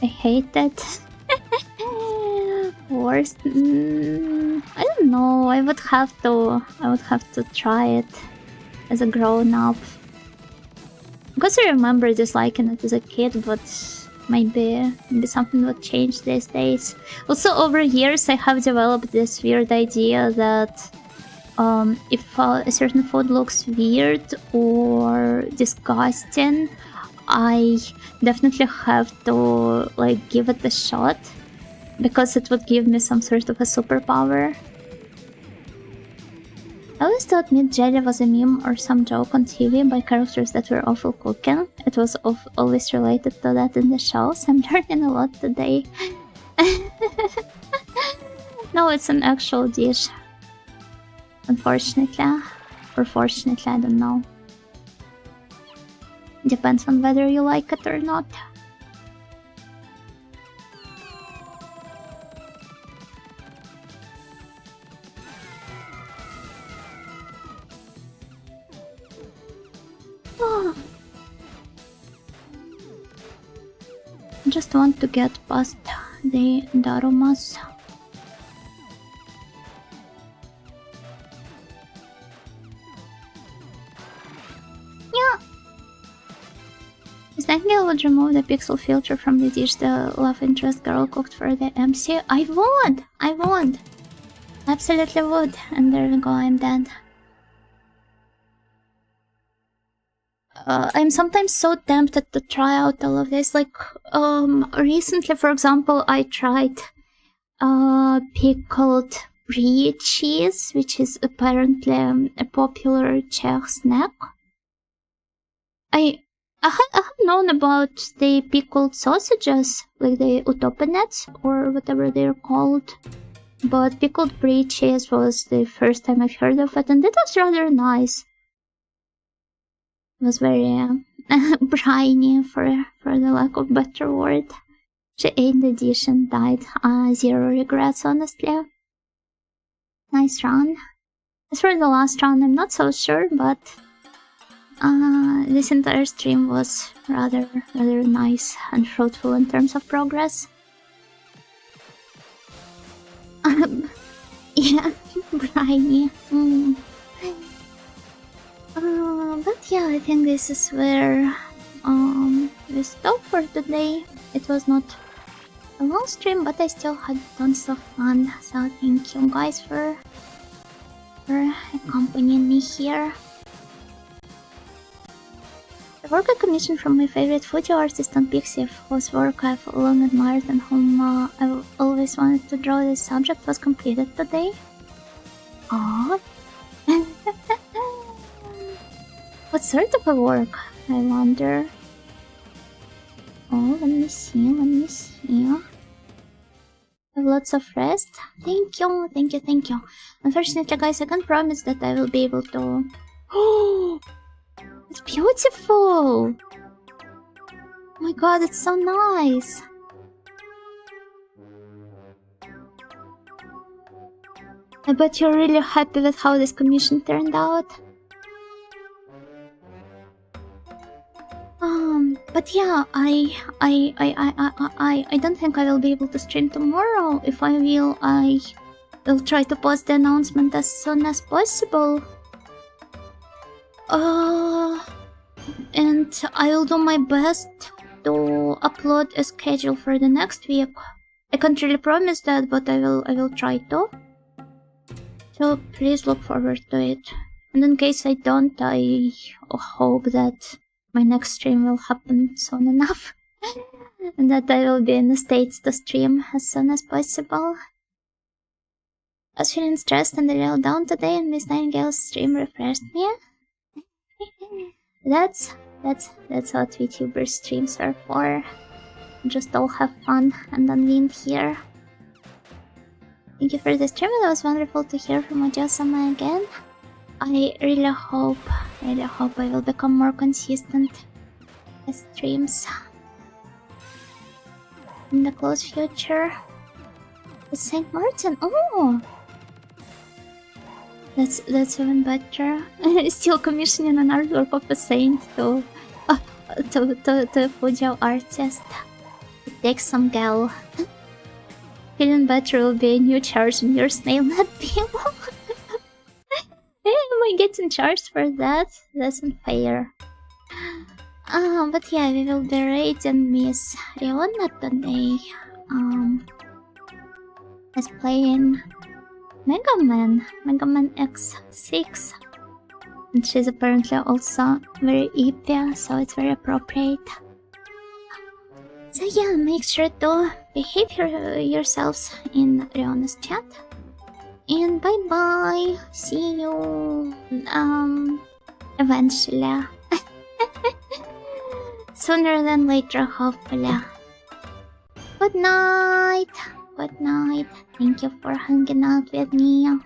I hate it. Worst? I don't know. I would have to try it as a grown-up. Because I remember disliking it as a kid, but maybe something would change these days. Also, over years, I have developed this weird idea that if a certain food looks weird or disgusting, I definitely have to like give it a shot, because it would give me some sort of a superpower. I always thought meat jelly was a meme or some joke on TV by characters that were awful cooking. It was always related to that in the shows. I'm learning a lot today. No, it's an actual dish. Unfortunately. Or fortunately, I don't know. Depends on whether you like it or not. I just want to get past the aromas. Yeah. This Nightingale would remove the pixel filter from the dish the love interest girl cooked for the MC. I would! I would! Absolutely would. And there we go, I'm dead. I'm sometimes so tempted to try out all of this. Like, recently, for example, I tried pickled brie cheese, which is apparently a popular Czech snack. I have known about the pickled sausages, like the utopenets, or whatever they're called. But pickled brie cheese was the first time I've heard of it, and it was rather nice. It was very briny, for the lack of better word. She ate the dish and died. Zero regrets, honestly. Nice run. As for the last round, I'm not so sure, but this entire stream was rather nice and fruitful in terms of progress. Yeah, briny. But yeah, I think this is where we stop for today. It was not a long stream, but I still had tons of fun. So thank you guys for accompanying me here. The work I commissioned from my favorite photo artist on Pixiv, whose work I've long admired and whom I've always wanted to draw this subject, was completed today. Aww. What sort of a work, I wonder? Oh, let me see. Have lots of rest. Thank you. Unfortunately, guys, I can't promise that I will be able to... Oh! It's beautiful! Oh my god, it's so nice! I bet you're really happy with how this commission turned out. But yeah, I don't think I will be able to stream tomorrow. If I will try to post the announcement as soon as possible. And I'll do my best to upload a schedule for the next week. I can't really promise that, but I will try to. So please look forward to it. And in case I don't, I hope that my next stream will happen soon enough. And that I will be in a state to stream as soon as possible. I was feeling stressed and a little down today, and Miss Nightingale's stream refreshed me. That's what VTuber streams are for. just all have fun and then we end here. Thank you for the stream. It was wonderful to hear from Ojo-sama again. I really hope I will become more consistent with streams in the close future. The Saint Martin. Oh, that's even better. Still commissioning an artwork of a saint to a Fujo artist. It takes some gal. Feeling better will be a new charge in your snail net people. Am I getting charged for that? That's unfair. But yeah, we will be raiding Miss Riona today. Is playing Mega Man X6. And she's apparently also very EP, so it's very appropriate. So yeah, make sure to behave yourselves in Riona's chat. And bye bye. See you eventually. Sooner than later, hopefully. Good night. Good night. Thank you for hanging out with me.